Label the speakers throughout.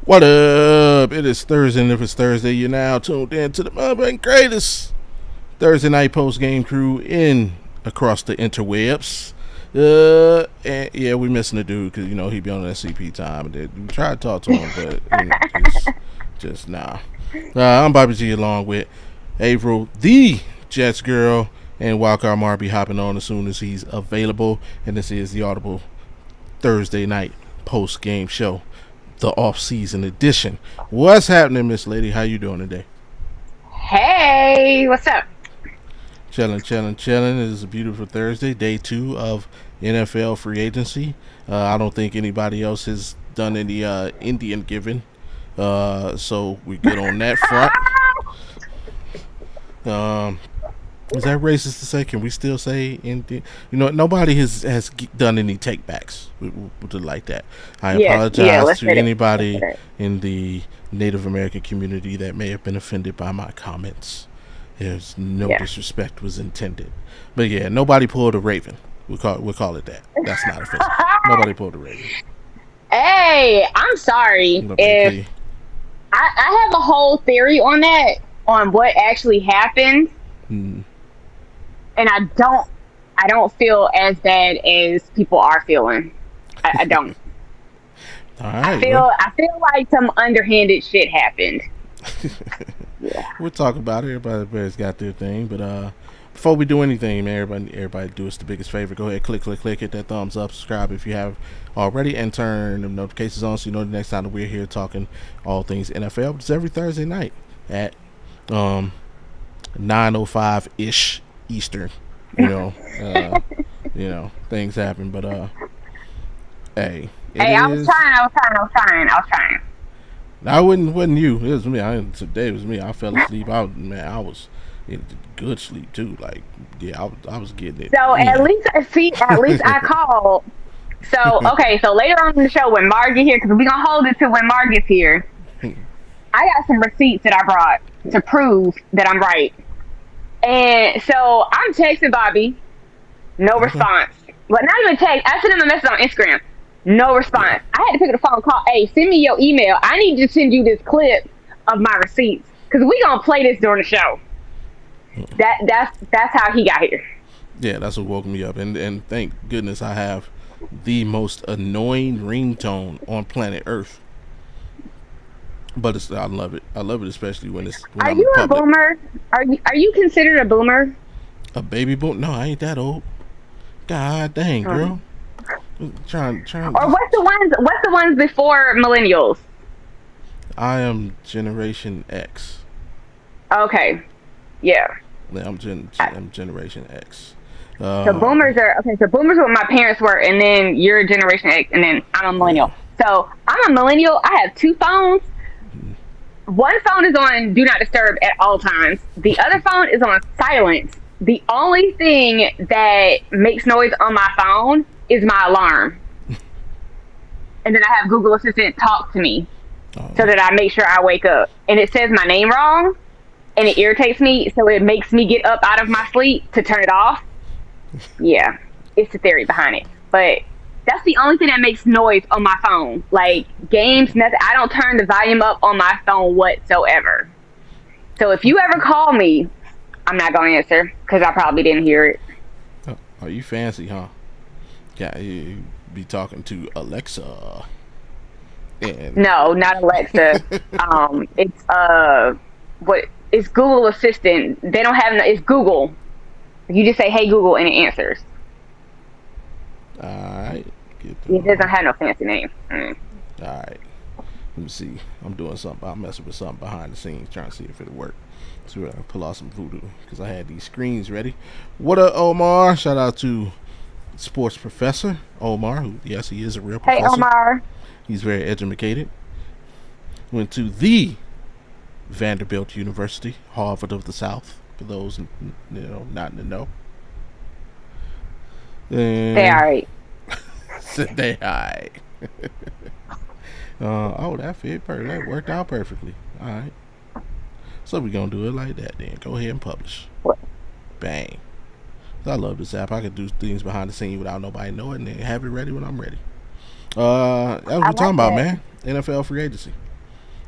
Speaker 1: What up? It is Thursday, and if it's Thursday, you're now tuned in to the Melbourne greatest Thursday night post-game crew in across the interwebs. And yeah, we missing the dude because he be on SCP time. We try to talk to him, but it's just nah. I'm Bobby G along with April, the Jets girl, and Wildcard Mar be hopping on as soon as he's available. And this is the Audible Thursday night post-game show, the off-season edition. What's happening, Miss Lady? How you doing today?
Speaker 2: Hey, what's up?
Speaker 1: Chilling. It is a beautiful Thursday, day 2 of NFL free agency. I don't think anybody else has done any Indian giving, so we good on that front. Is that racist to say? Can we still say Indian? Nobody has done any takebacks like that. I apologize to anybody in the Native American community that may have been offended by my comments. There's no disrespect was intended, but yeah, nobody pulled a Raven. We'll call it that. That's not offensive. Nobody pulled a Raven.
Speaker 2: Hey, I'm sorry if I have a whole theory on that, on what actually happened, and I don't feel as bad as people are feeling. I don't.
Speaker 1: All right,
Speaker 2: I feel like some underhanded shit happened.
Speaker 1: Yeah. We'll talk about it. Everybody's got their thing, but before we do anything, man, everybody do us the biggest favor. Go ahead, click, hit that thumbs up, subscribe if you have already, and turn the notifications on so you know the next time that we're here talking all things NFL. It's every Thursday night at 9:05 ish Eastern. Things happen, but hey,
Speaker 2: I was trying.
Speaker 1: I wasn't you. It was me. Today it was me. I fell asleep. I was in good sleep too. Like, yeah, I was getting it.
Speaker 2: So at least I called. So okay. So later on in the show when Mar get here, because we're gonna hold it to when Mar gets here. I got some receipts that I brought to prove that I'm right. And so I'm texting Bobby, no response. But not even text. I sent him a message on Instagram. No response. I had to pick up the phone and call. Hey, send me your email. I need to send you this clip of my receipts because we gonna play this during the show. That's how he got here.
Speaker 1: Yeah, that's what woke me up. And thank goodness I have the most annoying ringtone on planet Earth. But I love it. I love it, especially when it's. When
Speaker 2: Are you a boomer? Are you considered a boomer?
Speaker 1: A baby boomer? No, I ain't that old. God dang, girl. Trying.
Speaker 2: Or what's the ones before millennials?
Speaker 1: I am Generation X.
Speaker 2: Okay, yeah.
Speaker 1: I'm Generation X.
Speaker 2: So boomers are okay. So boomers are what my parents were, and then you're Generation X, and then I'm a millennial. So I'm a millennial. I have 2 phones. One phone is on Do Not Disturb at all times. The other phone is on silent. The only thing that makes noise on my phone is my alarm. And then I have Google Assistant talk to me so that I make sure I wake up. And it says my name wrong, and it irritates me, so it makes me get up out of my sleep to turn it off. Yeah, it's the theory behind it. But that's the only thing that makes noise on my phone. Like games, nothing. I don't turn the volume up on my phone whatsoever. So if you ever call me, I'm not going to answer because I probably didn't hear it.
Speaker 1: Oh, you fancy, huh? Yeah, you be talking to Alexa. And
Speaker 2: no, not Alexa. It's Google Assistant. They don't have it's Google. You just say, "Hey Google," and it answers.
Speaker 1: All right.
Speaker 2: It doesn't have no fancy name.
Speaker 1: All right. Let me see. I'm doing something. I'm messing with something behind the scenes, trying to see if it'll work. So I pull out some voodoo because I had these screens ready. What up, Omar? Shout out to Sports Professor Omar, who, yes, he is a real professor.
Speaker 2: Hey, Omar.
Speaker 1: He's very educated. Went to the Vanderbilt University, Harvard of the South, for those not in the know. And
Speaker 2: they all right.
Speaker 1: They all right. That fit perfect. That worked out perfectly. All right. So we're going to do it like that then. Go ahead and publish.
Speaker 2: What?
Speaker 1: Bang. I love this app. I can do things behind the scenes without nobody knowing and have it ready when I'm ready. That's what we're talking about, man. NFL free agency.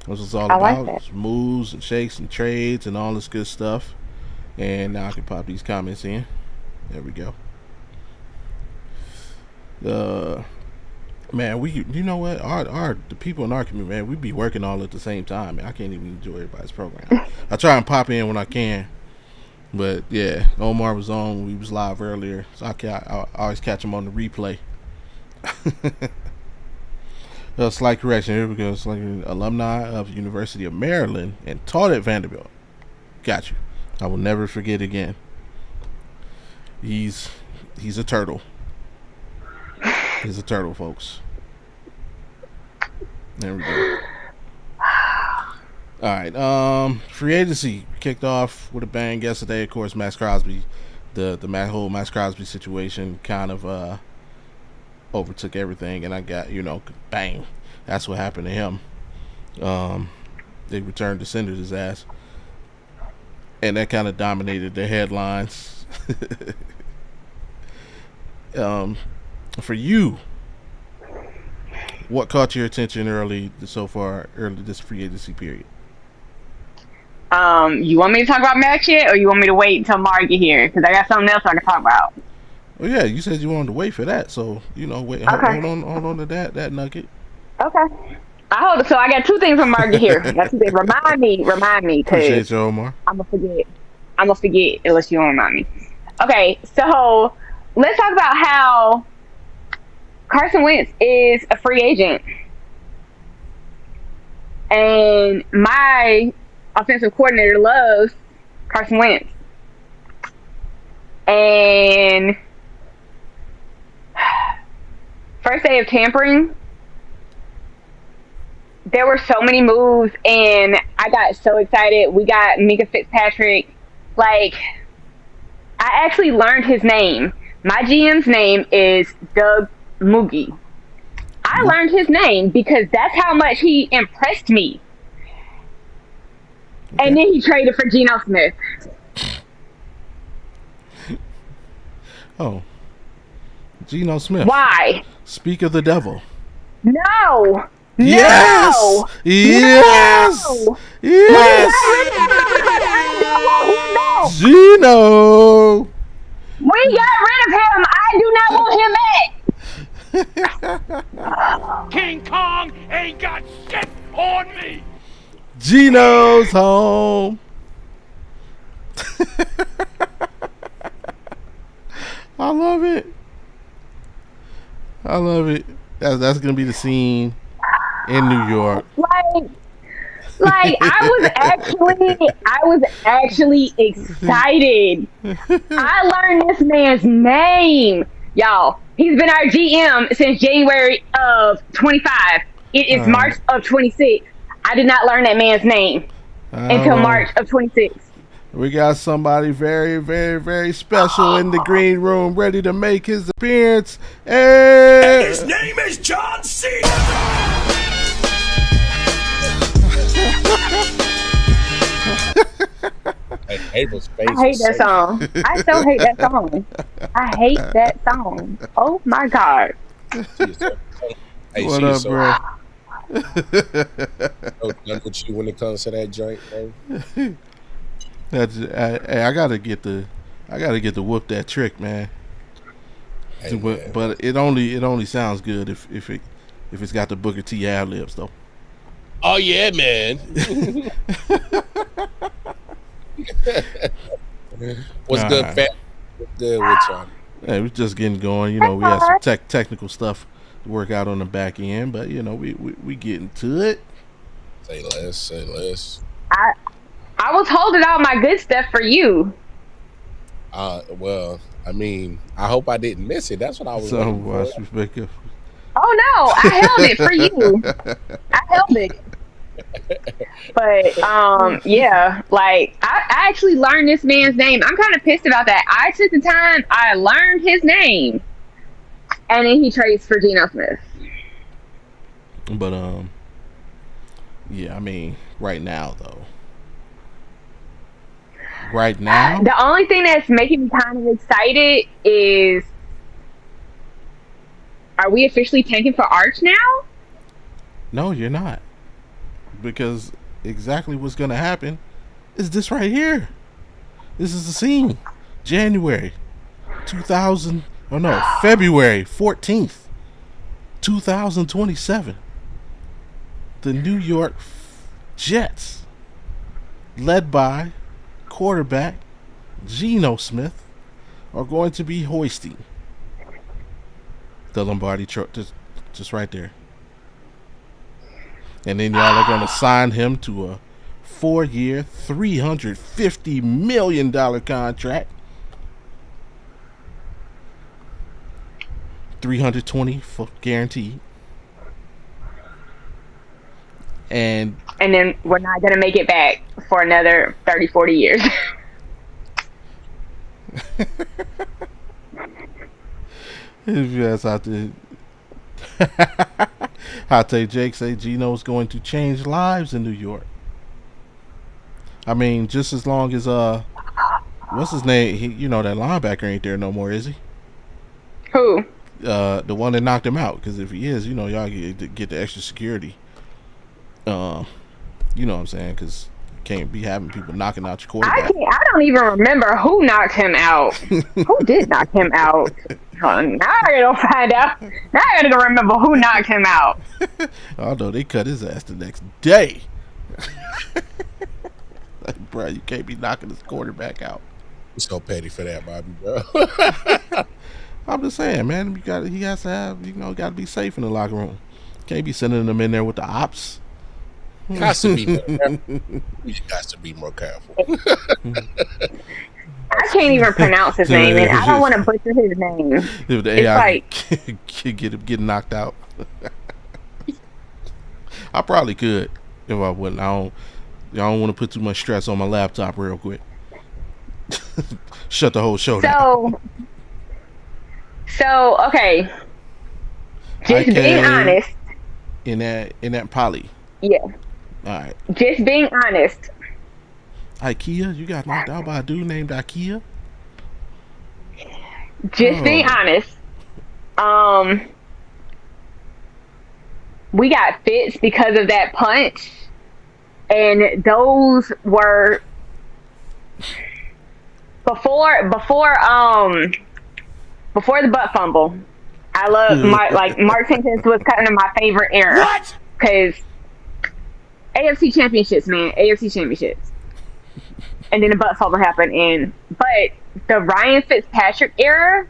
Speaker 1: That's what it's all
Speaker 2: I like
Speaker 1: about.
Speaker 2: that.
Speaker 1: It's moves and shakes and trades and all this good stuff. And now I can pop these comments in. There we go. Man, you know what? The people in our community, man, we be working all at the same time. Man, I can't even enjoy everybody's program. I try and pop in when I can, but yeah, Omar was on. We was live earlier, so I always catch him on the replay. A slight correction here because like an alumni of the University of Maryland and taught at Vanderbilt. Got you. I will never forget again. He's a turtle. He's a turtle, folks. There we go. All right. Free agency kicked off with a bang yesterday. Of course, Max Crosby, the whole Max Crosby situation kind of overtook everything, and I got bang. That's what happened to him. They returned to sender his ass, and that kind of dominated the headlines. For you, what caught your attention early this free agency period?
Speaker 2: You want me to talk about Max yet, or you want me to wait until Mark get here? Because I got something else I can talk about.
Speaker 1: Well, yeah, you said you wanted to wait for that, so wait.
Speaker 2: Okay.
Speaker 1: Hold on to that nugget.
Speaker 2: Okay. So I got two things from Mark here. Remind me,
Speaker 1: Appreciate you, Omar.
Speaker 2: I'm gonna forget unless you don't remind me. Okay, so let's talk about how Carson Wentz is a free agent, and my offensive coordinator loves Carson Wentz, and first day of tampering, there were so many moves, and I got so excited. We got Minka Fitzpatrick. Like, I actually learned his name. My GM's name is Doug Moogie. I learned his name because that's how much he impressed me. Okay. And then he traded for Geno Smith.
Speaker 1: Oh. Geno Smith.
Speaker 2: Why?
Speaker 1: Speak of the devil.
Speaker 2: No.
Speaker 1: Yes.
Speaker 2: No.
Speaker 1: Yes.
Speaker 2: No.
Speaker 1: Yes.
Speaker 2: No.
Speaker 1: Geno.
Speaker 2: We got rid of him. I do not want him back.
Speaker 3: King Kong ain't got shit on me.
Speaker 1: Geno's home. I love it. That's gonna be the scene in New York.
Speaker 2: Like I was actually excited. I learned this man's name, y'all. He's been our GM since January of 25. It is March of 26. I did not learn that man's name until March of 26.
Speaker 1: We got somebody very, very, very special in the green room, ready to make his appearance.
Speaker 3: And his name is John Cena.
Speaker 2: April's face. I hate that song. I so hate that song. I hate that song. Oh my god.
Speaker 1: What up, bro?
Speaker 4: Done with you when it comes to that joint, bro.
Speaker 1: I gotta get the whoop that trick, man.
Speaker 4: Hey, man.
Speaker 1: But it only sounds good if it's got the Booker T ad libs though.
Speaker 4: Oh yeah, man. What's good, fam? What's good with y'all?
Speaker 1: Hey, we're just getting going. We have some technical stuff to work out on the back end, but we getting to it.
Speaker 4: Say less.
Speaker 2: I was holding all my good stuff for you.
Speaker 4: Well, I mean, I hope I didn't miss it. That's what I was.
Speaker 1: So watch Rebecca.
Speaker 2: Oh no, I held it for you. I held it. But yeah, like I actually learned this man's name. I'm kind of pissed about that. I took the time, I learned his name, and then he trades for Geno Smith.
Speaker 1: But yeah, I mean, right now though. Right now,
Speaker 2: the only thing that's making me kind of excited is, are we officially tanking for Arch now?
Speaker 1: No, you're not. because exactly what's going to happen is this right here. This is the scene. February 14th, 2027. The New York Jets, led by quarterback Geno Smith, are going to be hoisting the Lombardi trophy, just right there. And then y'all are going to sign him to a 4-year, $350 million contract. 320 guaranteed. And
Speaker 2: then we're not going to make it back for another 30, 40 years.
Speaker 1: If you ask out there, I'll tell you, Jake say Geno's going to change lives in New York. I mean, just as long as what's his name? That linebacker ain't there no more, is he?
Speaker 2: Who?
Speaker 1: The one that knocked him out. Because if he is, y'all get the extra security. You know what I'm saying? Because you can't be having people knocking out your quarterback.
Speaker 2: I don't even remember who knocked him out. Who did knock him out? Now I gotta find out. Now I gotta go remember who knocked him out.
Speaker 1: Although they cut his ass the next day. Like, bro, you can't be knocking this quarterback out.
Speaker 4: He's so petty for that, Bobby, bro.
Speaker 1: I'm just saying, man. He has to have, got to be safe in the locker room. Can't be sending them in there with the ops.
Speaker 4: Has to be more careful. He has to be more careful.
Speaker 2: I can't even pronounce his name, and I don't want to butcher his name.
Speaker 1: If the AI get knocked out, I probably could if I wouldn't. I don't want to put too much stress on my laptop real quick. Shut the whole show down. So okay. Just being honest. In that poly.
Speaker 2: Yeah.
Speaker 1: All right.
Speaker 2: Just being honest.
Speaker 1: IKEA? You got knocked out by a dude named IKEA?
Speaker 2: Just being honest. We got fits because of that punch. And those were before the butt fumble. I love Mark Sanchez was kind of my favorite era.
Speaker 3: What?
Speaker 2: Because AFC championships, man. AFC championships. And then the butt fumble happened. But the Ryan Fitzpatrick era,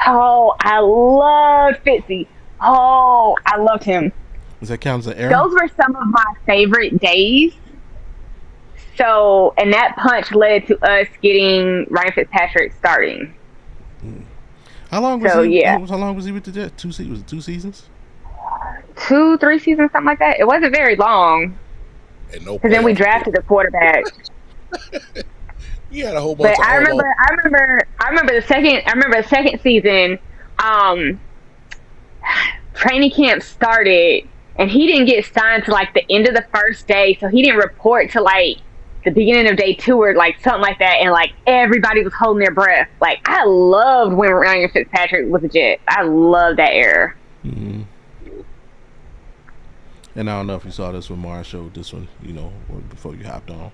Speaker 2: oh, I loved Fitzy. Oh, I loved him.
Speaker 1: Does that count as an era?
Speaker 2: Those were some of my favorite days. So, and that punch led to us getting Ryan Fitzpatrick starting.
Speaker 1: How long was he? Yeah. How long was he with the Jets? Was it 2 seasons?
Speaker 2: 2, 3 seasons, something like that. It wasn't very long. Because then we drafted a quarterback.
Speaker 4: You had a whole bunch.
Speaker 2: But I remember the second season. Training camp started, and he didn't get signed to like the end of the first day, so he didn't report to like the beginning of day 2 or like something like that, and like everybody was holding their breath. Like I loved when Ryan Fitzpatrick was a Jet. I love that era.
Speaker 1: Mm-hmm. And I don't know if you saw this when Mara showed this one, before you hopped on.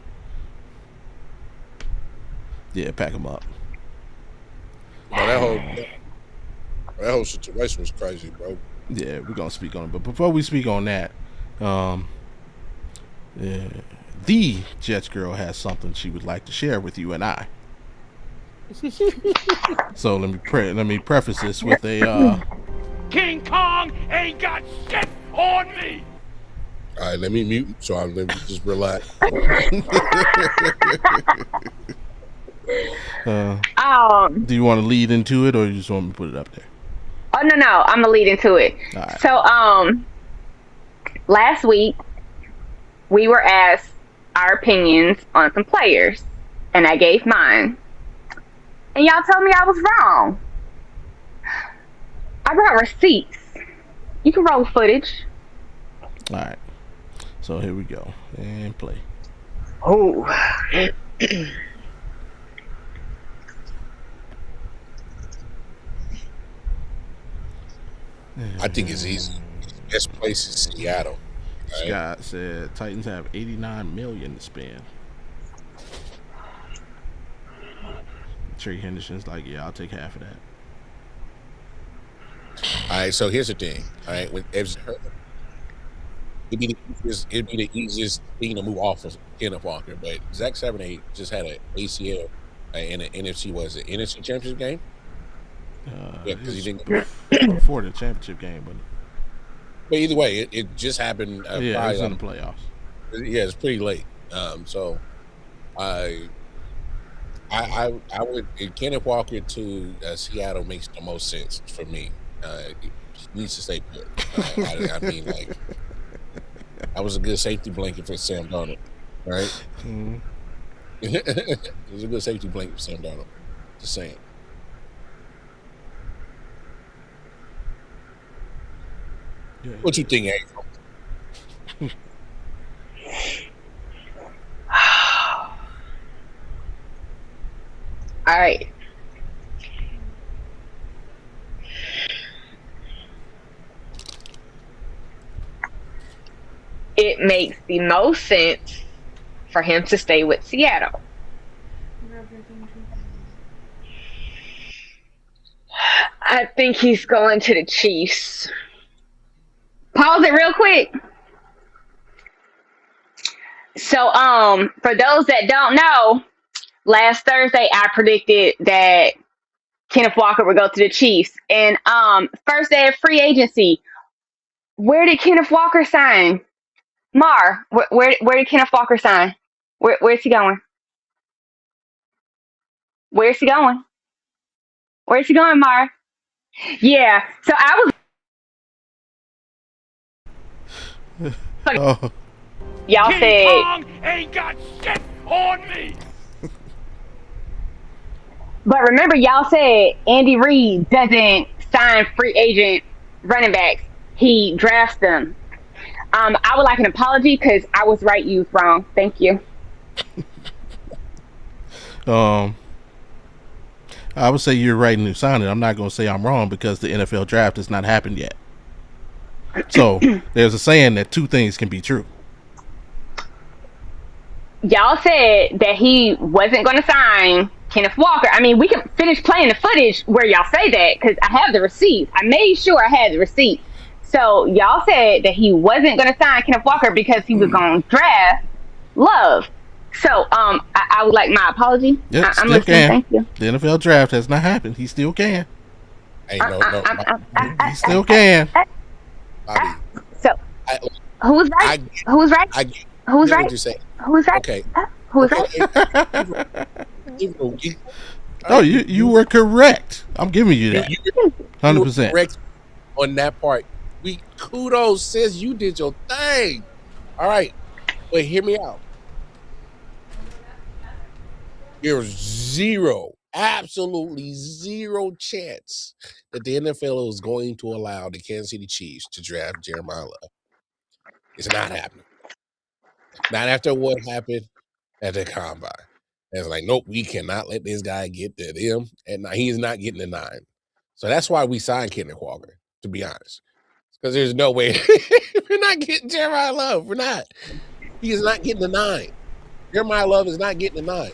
Speaker 1: Yeah, pack him up.
Speaker 4: No, that whole situation was crazy, bro.
Speaker 1: Yeah, we're gonna speak on it, but before we speak on that, the Jets girl has something she would like to share with you and I. So let me preface this with a
Speaker 3: King Kong ain't got shit on me.
Speaker 4: All right, let me mute. So let me just relax.
Speaker 1: Do you want to lead into it, or you just want me to put it up there?
Speaker 2: Oh no, I'm gonna lead into it.
Speaker 1: Right.
Speaker 2: So last week we were asked our opinions on some players, and I gave mine, and y'all told me I was wrong. I brought receipts. You can roll footage.
Speaker 1: All right. So here we go and play.
Speaker 2: Oh.
Speaker 4: I think it's easy. Best place is Seattle. Right?
Speaker 1: Scott said Titans have 89 million to spend. Trey Henderson's like, yeah, I'll take half of that.
Speaker 4: All right. So here's the thing. All right. With Evans hurt, it'd be the easiest thing to move off of Kenneth Walker. But Zach 7-8 just had an ACL in the NFC. Was it NFC Championship game? Yeah, because he didn't.
Speaker 1: Before the championship game,
Speaker 4: But either way, it just happened.
Speaker 1: yeah, it was in the playoffs.
Speaker 4: Yeah, it's pretty late. So I would Kenneth Walker to Seattle makes the most sense for me. He needs to stay put. I mean, like, that was a good safety blanket for Sam Darnold, right?
Speaker 1: Mm-hmm.
Speaker 4: It was a good safety blanket for Sam Darnold. Just saying.
Speaker 1: Yeah.
Speaker 4: What you think, Angel?
Speaker 2: All right. It makes the most sense for him to stay with Seattle. I think he's going to the Chiefs. Pause it real quick. So, for those that don't know, last Thursday I predicted that Kenneth Walker would go to the Chiefs. And first day of free agency, where did Kenneth Walker sign? Mar, where did Kenneth Walker sign? Where's he going? Where's he going? Where's he going, Mar? Yeah. So I was.
Speaker 1: Oh,
Speaker 2: Y'all
Speaker 3: King
Speaker 2: said.
Speaker 3: Kong ain't got shit on me.
Speaker 2: But remember, y'all said Andy Reid doesn't sign free agent running backs. He drafts them. I would like an apology because I was right, you was wrong. Thank you.
Speaker 1: I would say you're right in the signing. I'm not going to say I'm wrong because the NFL draft has not happened yet. So there's a saying that two things can be true.
Speaker 2: Y'all said that he wasn't going to sign Kenneth Walker. I mean, we can finish playing the footage where y'all say that because I have the receipts. I made sure I had the receipt. So y'all said that he wasn't going to sign Kenneth Walker because he was going to draft Love. So I would like my apology.
Speaker 1: Yep,
Speaker 2: I'm
Speaker 1: still
Speaker 2: listening.
Speaker 1: can.
Speaker 2: Thank you.
Speaker 1: The NFL draft has not happened. He still can.
Speaker 4: Hey, no,
Speaker 1: He still can.
Speaker 4: Bobby.
Speaker 2: So who's right? Who's right? Who's right?
Speaker 4: What you say?
Speaker 2: Who's right?
Speaker 4: Okay.
Speaker 2: Who's
Speaker 4: right?
Speaker 1: Oh, you were correct. I'm giving you that. 100%.
Speaker 4: Correct on that part. Kudos, says you did your thing. All right, but hear me out. There's absolutely zero chance that the NFL is going to allow the Kansas City Chiefs to draft Jeremiah Love. It's not happening. Not after what happened at the combine. It's like, nope, we cannot let this guy get to them, and he's not getting the 9. So that's why we signed Kenneth Walker, to be honest. Because there's no way we're not getting Jeremiah Love. We're not. He is not getting the 9. Jeremiah Love is not getting the 9.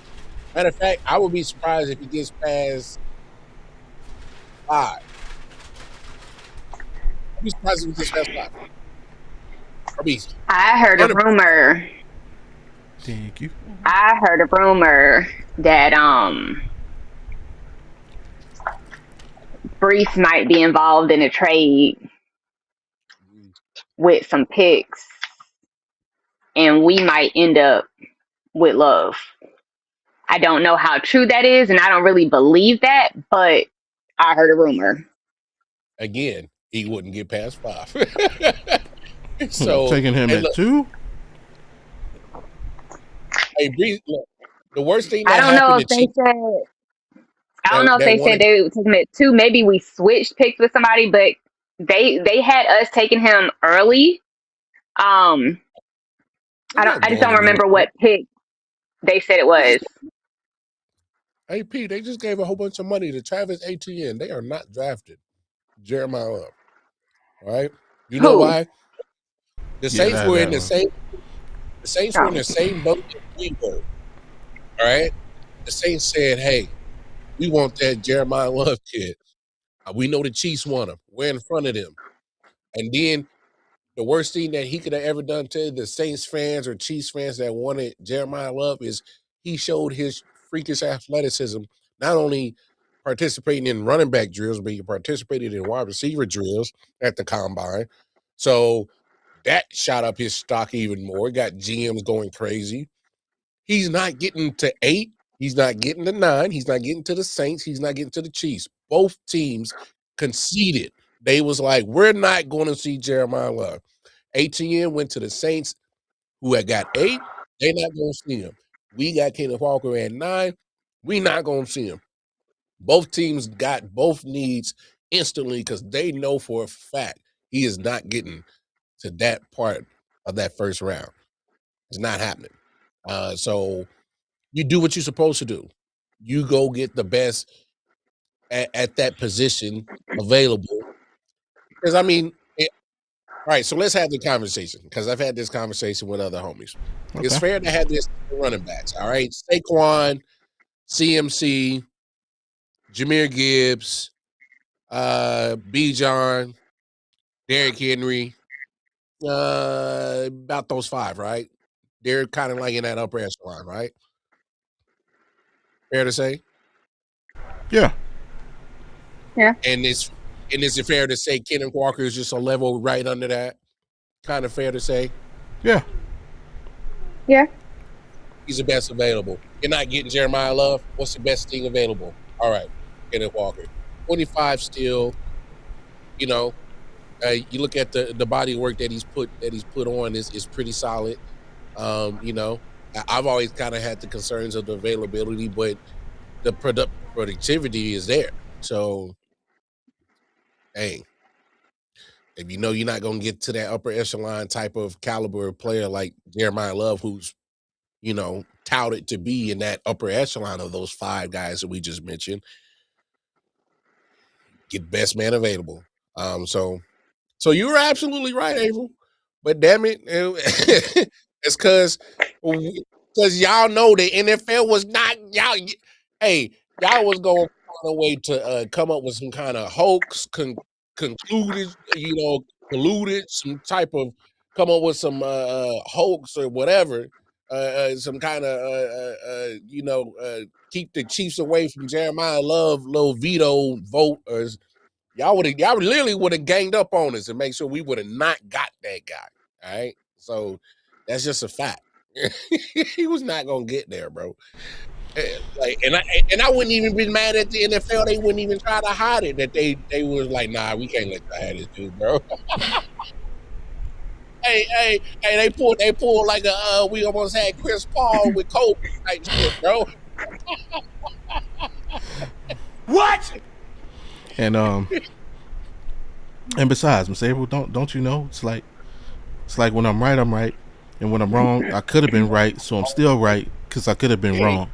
Speaker 4: Matter of fact, I would be surprised if he gets past 5. I'd be surprised if he gets past 5.
Speaker 2: I heard a rumor.
Speaker 1: Thank you.
Speaker 2: I heard a rumor that Brees might be involved in a trade with some picks, and we might end up with Love. I don't know how true that is, and I don't really believe that, but I heard a rumor.
Speaker 4: Again, he wouldn't get past 5. So
Speaker 1: taking him at 2.
Speaker 4: Hey, Breeze, look, the worst thing
Speaker 2: I
Speaker 4: that
Speaker 2: don't know
Speaker 4: happened
Speaker 2: if
Speaker 4: to
Speaker 2: they
Speaker 4: Chiefs,
Speaker 2: said. I don't know if
Speaker 4: that
Speaker 2: they
Speaker 4: wanted-
Speaker 2: said they would take him at 2. Maybe we switched picks with somebody, but they had us taking him early. I just don't remember what pick they said it was.
Speaker 4: Hey, P, they just gave a whole bunch of money to Travis Etienne. They are not drafted Jeremiah Love. All right? You know
Speaker 2: Who?
Speaker 4: why? The Saints were in the
Speaker 1: one.
Speaker 4: same. The Saints were in the same boat that we were. All right. The Saints said, "Hey, we want that Jeremiah Love kid. We know the Chiefs want him. We're in front of them." And then the worst thing that he could have ever done to the Saints fans or Chiefs fans that wanted Jeremiah Love is he showed his freakish athleticism, not only participating in running back drills, but he participated in wide receiver drills at the combine. So that shot up his stock even more. Got GMs going crazy. He's not getting to 8. He's not getting to 9. He's not getting to the Saints. He's not getting to the Chiefs. Both teams conceded. They was like, we're not going to see Jeremiah Love. ATN went to the Saints, who had got 8. They're not going to see him. We got Kenneth Walker at 9. We not going to see him. Both teams got both needs instantly because they know for a fact he is not getting to that part of that first round. It's not happening. So you do what you're supposed to do. You go get the best at that position available. Because, I mean, all right, so let's have the conversation because I've had this conversation with other homies. Okay. It's fair to have this running backs, all right? Saquon, CMC, Jahmyr Gibbs, Bijan, Derrick Henry, about those 5, right? They're kind of like in that upper echelon, right? Fair to say?
Speaker 1: Yeah.
Speaker 2: Yeah.
Speaker 4: And is it fair to say Kenneth Walker is just a level right under that? Kind of fair to say?
Speaker 1: Yeah.
Speaker 2: Yeah.
Speaker 4: He's the best available. You're not getting Jeremiah Love. What's the best thing available? All right, Kenneth Walker. 25 still, you know. You look at the body work that he's put on is pretty solid. You know, I've always kind of had the concerns of the availability, but the productivity is there. So, hey, if you know you're not going to get to that upper echelon type of caliber player like Jeremiah Love, who's, you know, touted to be in that upper echelon of those 5 guys that we just mentioned, get best man available. So you were absolutely right, April. But damn it, it's because y'all know the NFL was not y'all. Hey, y'all was going to find a way to come up with some kind of hoax, concluded, you know, colluded, some type of come up with some hoax or whatever, some kind of you know, keep the Chiefs away from Jeremiah Love, little veto vote or. Y'all literally would have ganged up on us and make sure we would have not got that guy. All right. So that's just a fact. He was not gonna get there, bro. Like, and I wouldn't even be mad at the NFL. They wouldn't even try to hide it. That they was like, nah, we can't let you have this dude, bro. hey, they pulled like a we almost had Chris Paul with Kobe type shit, bro.
Speaker 3: What?
Speaker 1: And besides, Miss April, don't you know? It's like when I'm right, and when I'm wrong, I could have been right, so I'm still right because I could have been wrong.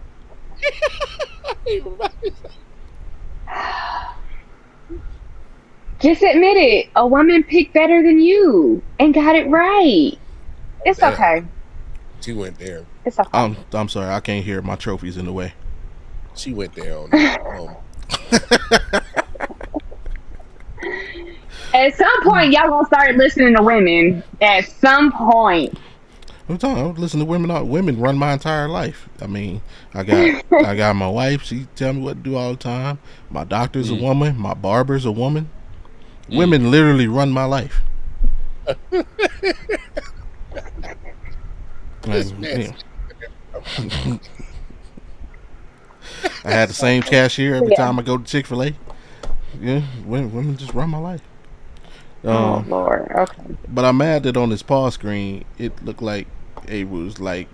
Speaker 2: Just admit it. A woman picked better than you and got it right. It's okay.
Speaker 4: She went there.
Speaker 2: It's okay.
Speaker 1: I'm sorry, I can't hear. My trophy's in the way.
Speaker 4: She went there on.
Speaker 2: At some point, y'all gonna start listening to women. At some point.
Speaker 1: I'm listening to women. Women run my entire life. I mean, I got my wife. She tell me what to do all the time. My doctor's a woman. My barber's a woman. Women literally run my life. I had the same cashier every time I go to Chick-fil-A. Yeah, women just run my life.
Speaker 2: Oh Lord, okay.
Speaker 1: But I'm mad that on this pause screen, it looked like it was like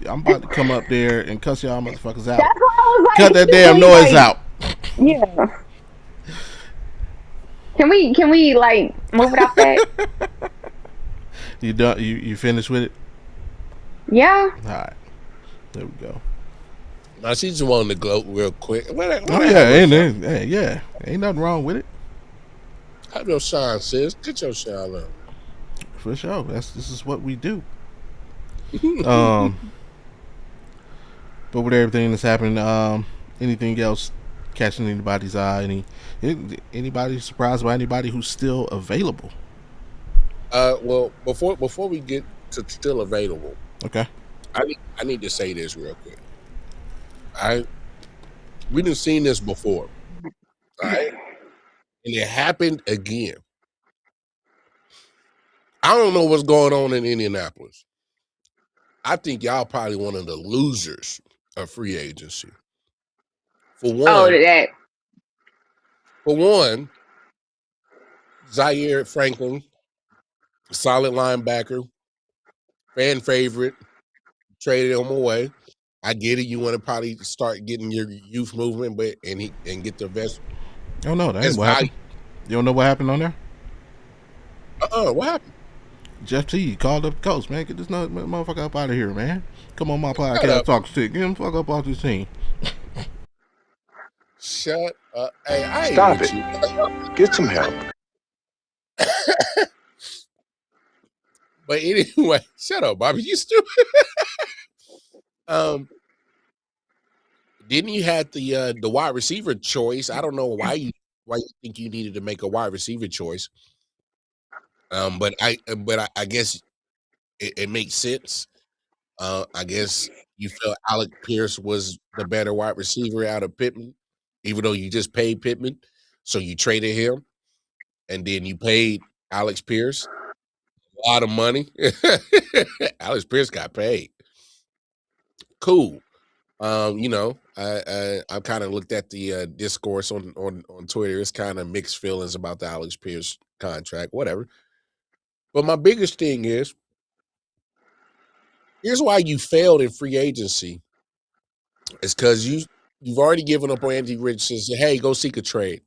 Speaker 1: I'm about to come up there and cuss y'all motherfuckers out.
Speaker 2: That's why I was like,
Speaker 1: cut that damn noise out.
Speaker 2: Yeah. Can we like move it off that?
Speaker 1: You done? You finished with it?
Speaker 2: Yeah.
Speaker 1: All right. There we go.
Speaker 4: Now she just wanted to gloat real quick.
Speaker 1: Ain't nothing wrong with it.
Speaker 4: Have your shine, sis. Get your shine up.
Speaker 1: For sure. This is what we do. Um, but with everything that's happening, anything else catching anybody's eye? Anybody surprised by anybody who's still available?
Speaker 4: Well, before we get to still available,
Speaker 1: Okay.
Speaker 4: I need to say this real quick. We done seen this before, all right? And it happened again. I don't know what's going on in Indianapolis. I think y'all probably one of the losers of free agency. For one, Zaire Franklin, solid linebacker, fan favorite, traded him away. I get it. You want to probably start getting your youth movement, but and get the best.
Speaker 1: Oh no, that ain't what happened. You don't know what happened on there?
Speaker 4: What happened?
Speaker 1: Jeff T called up the coach, man. Get this motherfucker up out of here, man. Come on my podcast, talk shit. Get him fuck up off this team.
Speaker 4: Shut up. Hey, I ain't
Speaker 5: Stop
Speaker 4: with
Speaker 5: it.
Speaker 4: you.
Speaker 5: Get some help.
Speaker 4: But anyway, shut up, Bobby. You stupid. Didn't you have the wide receiver choice? I don't know why you think you needed to make a wide receiver choice. But I guess it makes sense. I guess you felt Alec Pierce was the better wide receiver out of Pittman, even though you just paid Pittman. So you traded him, and then you paid Alex Pierce a lot of money. Alex Pierce got paid. Cool. I kind of looked at the discourse on Twitter. It's kind of mixed feelings about the Alex Pierce contract, whatever. But my biggest thing is, here's why you failed in free agency. It's because you've already given up on Andy Richardson and said, hey, go seek a trade.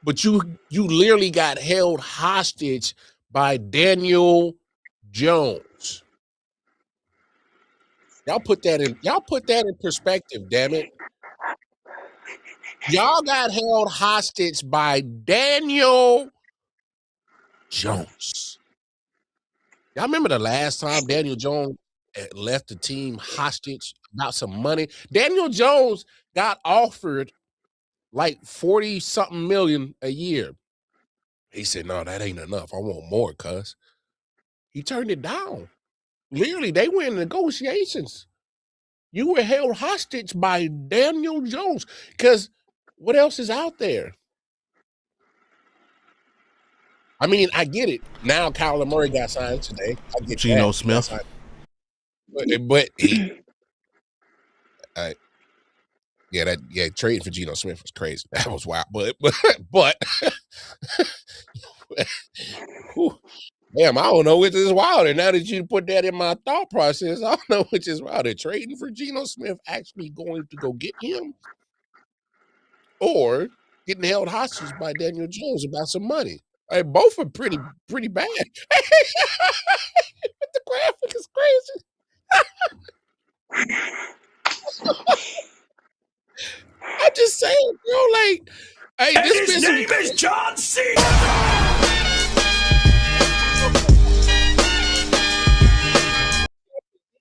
Speaker 4: But you literally got held hostage by Daniel Jones. Y'all put that in perspective, damn it. Y'all got held hostage by Daniel Jones. Y'all remember the last time Daniel Jones left the team hostage about some money? Daniel Jones got offered like 40-something million a year. He said, no, that ain't enough. I want more, cuz. He turned it down. Literally, they went in negotiations. You were held hostage by Daniel Jones. Because what else is out there? I mean, I get it. Now Kyler Murray got signed today. I get
Speaker 1: Geno Smith.
Speaker 4: But trading for Geno Smith was crazy. That was wild. But damn, I don't know which is wilder. Now that you put that in my thought process, I don't know which is wilder. Trading for Geno Smith actually going to go get him, or getting held hostage by Daniel Jones about some money. Both are pretty bad. The graphic is crazy. I'm just saying, bro. Like, hey,
Speaker 3: and his name is John C.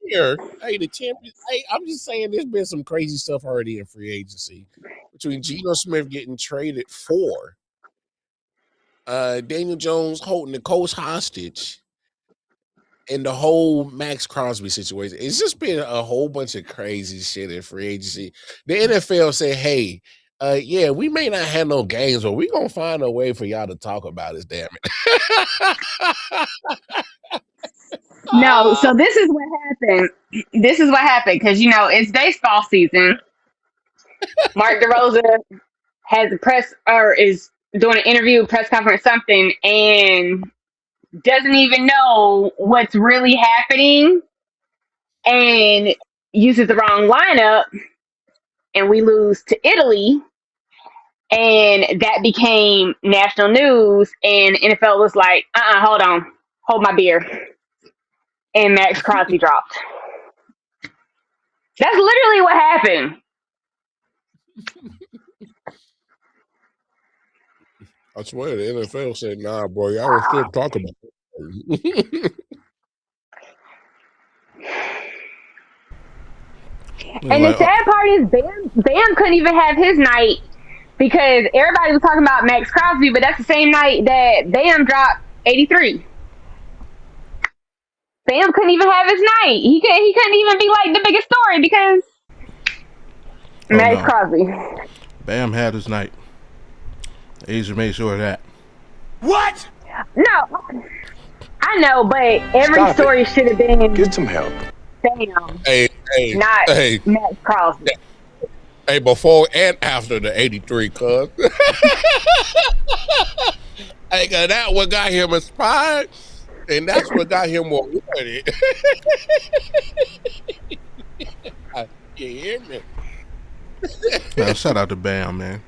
Speaker 4: Here, hey, the champion. Hey, I'm just saying, there's been some crazy stuff already in free agency between Geno Smith getting traded for, Daniel Jones holding the coach hostage, and the whole Max Crosby situation. It's just been a whole bunch of crazy shit in free agency. The NFL said, hey, yeah, we may not have no games, but we're going to find a way for y'all to talk about this, damn it.
Speaker 2: No, so this is what happened. This is what happened because, it's baseball season. Mark DeRosa has a press or is doing an interview, press conference, something, and doesn't even know what's really happening and uses the wrong lineup, and we lose to Italy. And that became national news, and NFL was like, hold on, hold my beer. And Max Crosby dropped. That's literally what happened.
Speaker 4: I swear the NFL said, nah, boy, y'all will still talk about it.
Speaker 2: And the sad part is Bam couldn't even have his night because everybody was talking about Max Crosby, but that's the same night that Bam dropped 83. Bam couldn't even have his night. He couldn't even be like the biggest story because Max Crosby.
Speaker 1: Bam had his night. Asia made sure of that.
Speaker 3: What?
Speaker 2: No, I know, but every story should have been
Speaker 5: get some help.
Speaker 2: Bam,
Speaker 4: not
Speaker 2: Max Crosby.
Speaker 4: Hey, before and after the 83, cuz. Hey, that what got him inspired, and that's what got him awarded. You hear me?
Speaker 1: Shout out to Bam, man.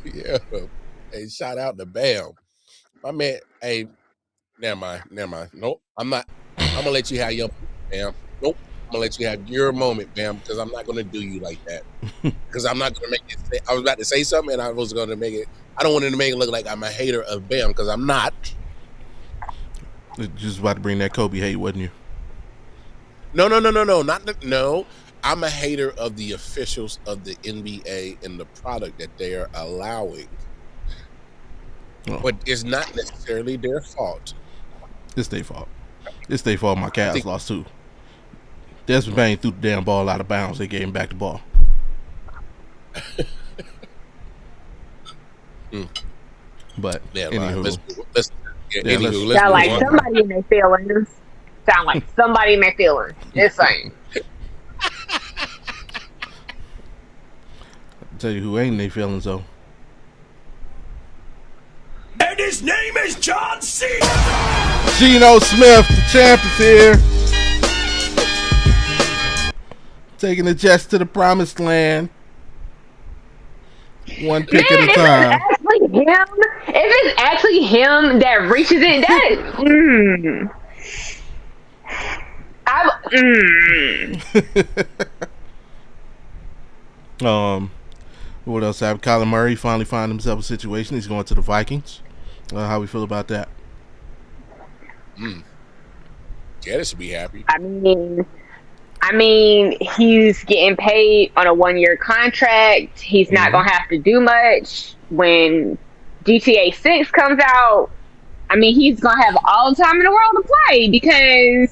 Speaker 4: Yeah. Hey, shout out to Bam. My man, hey, never mind. Nope, I'm not. I'm gonna let you have your Bam. Nope, I'm gonna let you have your moment, Bam, because I'm not gonna do you like that. Because I'm not gonna make it. I was about to say something, and I was gonna make it. I don't want to make it look like I'm a hater of Bam, because I'm not.
Speaker 1: Just about to bring that Kobe hate, wasn't you?
Speaker 4: No. No. I'm a hater of the officials of the NBA and the product that they are allowing. Oh. But it's not necessarily their fault.
Speaker 1: It's their fault. It's their fault my Cavs lost too. Desmond Bain threw the damn ball out of bounds. They gave him back the ball. But anywho.
Speaker 2: Let's sound like somebody in their feelings. Sound like somebody in their feelings. Just saying.
Speaker 1: I'll tell you who ain't in their feelings though.
Speaker 3: And his name is John Cena.
Speaker 1: Geno Smith, the champ, is here. Taking the Jets to the promised land. One pick at a time.
Speaker 2: If it's actually him that reaches it,
Speaker 1: what else I have? Kyler Murray finally found himself a situation. He's going to the Vikings. How we feel about that?
Speaker 4: Jetta should be happy.
Speaker 2: I mean, he's getting paid on a 1-year contract. He's not going to have to do much. When GTA 6 comes out, I mean, he's going to have all the time in the world to play because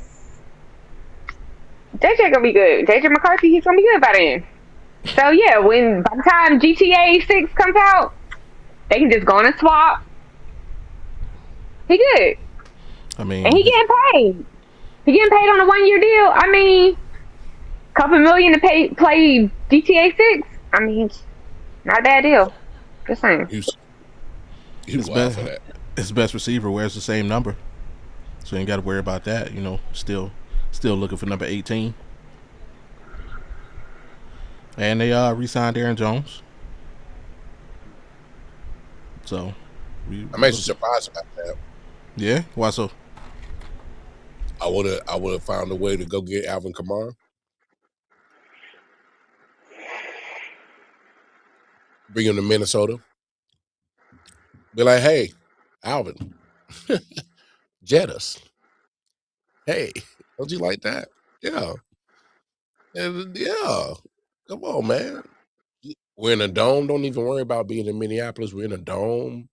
Speaker 2: JJ going to be good. JJ McCarthy, he's going to be good by then. So, yeah, by the time GTA 6 comes out, they can just go on a swap. He good. And he getting paid. He getting paid on a 1-year deal. I mean, couple million to play GTA 6. I mean, not a bad deal. Just saying.
Speaker 4: His
Speaker 1: best receiver wears the same number, so you ain't got to worry about that. You know, still looking for number 18. And they re-signed Aaron Jones. So
Speaker 4: I'm actually surprised about that.
Speaker 1: Yeah, why so?
Speaker 4: I would have found a way to go get Alvin Kamara. Bring him to Minnesota. Be like, hey, Alvin, jet us. Hey, don't you like that? Yeah. Yeah. Come on, man. We're in a dome. Don't even worry about being in Minneapolis. We're in a dome.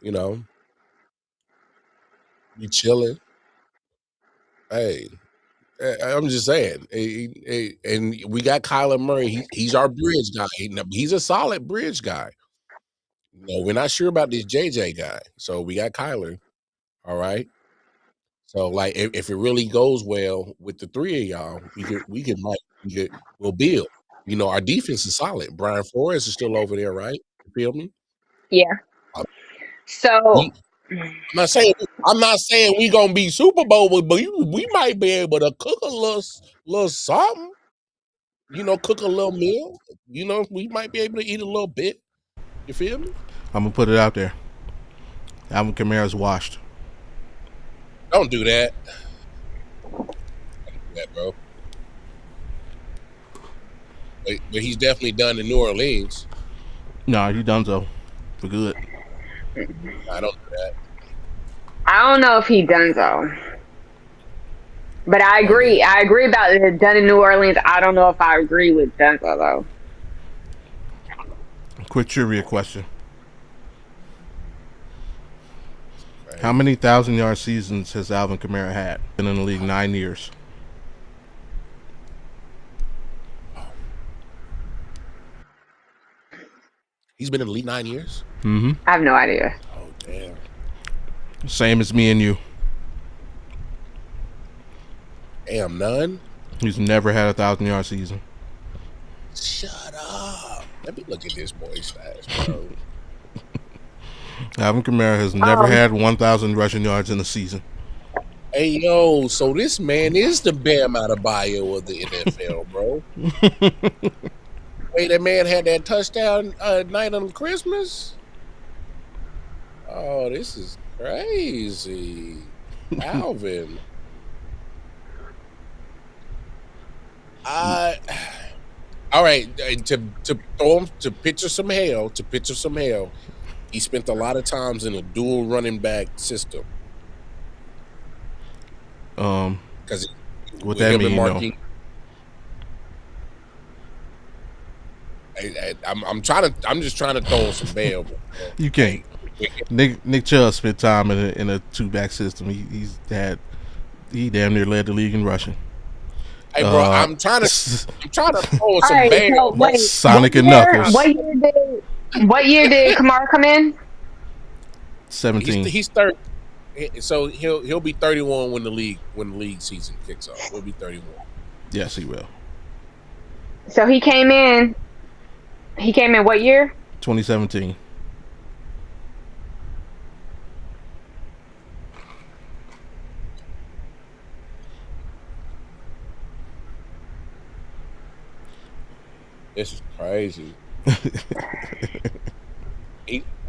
Speaker 4: You know. You chilling. Hey. I'm just saying. And we got Kyler Murray. He's our bridge guy. He's a solid bridge guy. No, we're not sure about this JJ guy. So we got Kyler. All right. So like if it really goes well with the three of y'all, we'll build. You know, our defense is solid. Brian Flores is still over there, right? You feel me?
Speaker 2: Yeah. So
Speaker 4: I'm not saying we gonna be Super Bowl, but we might be able to cook a little something. You know, cook a little meal. You know, we might be able to eat a little bit. You feel me?
Speaker 1: I'm gonna put it out there. Alvin Kamara's washed.
Speaker 4: Don't do that. Don't do that, bro. But he's definitely done in New Orleans.
Speaker 1: No, he done so. for good.
Speaker 4: I don't do that.
Speaker 2: I don't know if he done so. But I agree. I agree about it done in New Orleans. I don't know if I agree with Dunzo though.
Speaker 1: Quick trivia question. How many 1,000-yard seasons has Alvin Kamara had? Been in the league 9 years.
Speaker 4: He's been in the league 9 years?
Speaker 1: Mm-hmm.
Speaker 2: I have no idea.
Speaker 4: Oh, damn.
Speaker 1: Same as me and you.
Speaker 4: Damn, none?
Speaker 1: He's never had a 1,000-yard season.
Speaker 4: Shut up. Let me look at this boy's stats, bro.
Speaker 1: Alvin Kamara has never had 1,000 rushing yards in a season.
Speaker 4: Hey, yo, so this man is the Bam Adebayo of the NFL, bro. Wait, that man had that touchdown night on Christmas? Oh, this is crazy. Alvin. All right, to picture some hell, he spent a lot of times in a dual running back system. Because
Speaker 1: what that mean?
Speaker 4: I'm just trying to throw some bail.
Speaker 1: You can't. Nick Chubb spent time in a two-back system. He damn near led the league in rushing.
Speaker 4: Hey, bro, I'm trying to throw some bail.
Speaker 2: So
Speaker 1: Sonic and Knuckles.
Speaker 2: What year did Kamara come in?
Speaker 1: 17.
Speaker 4: He's 30. So he'll be 31 when the league season kicks off. He'll be 31.
Speaker 1: Yes, he will.
Speaker 2: So he came in what year?
Speaker 1: 2017.
Speaker 4: This is crazy.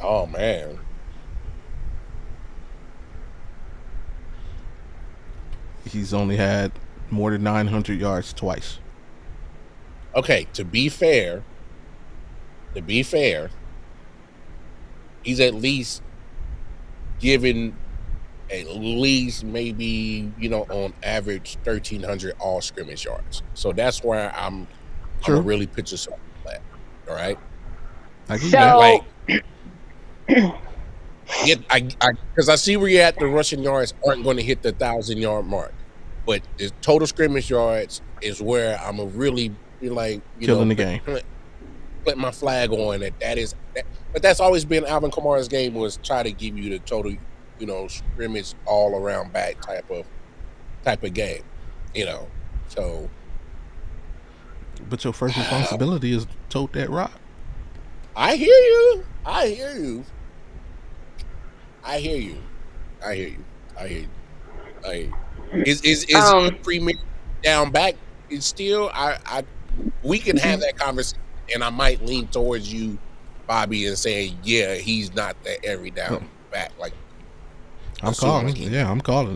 Speaker 4: Oh man.
Speaker 1: He's only had more than 900 yards twice.
Speaker 4: Okay, to be fair, he's at least given maybe, on average 1,300 all scrimmage yards. So that's where I'm gonna really picture something like that. All right. Because I see where you're at. The rushing yards aren't going to hit the 1,000-yard mark, but the total scrimmage yards is where I'm gonna really be like,
Speaker 1: killing the game.
Speaker 4: Put my flag on that is. But that's always been Alvin Kamara's game, was try to give you the total, scrimmage all around back type of game, So.
Speaker 1: But your first responsibility is tote that rock.
Speaker 4: I hear you. Is a premier down back? It's still we can have that conversation, and I might lean towards you, Bobby, and say, yeah, he's not that every down back. Like
Speaker 1: I'm calling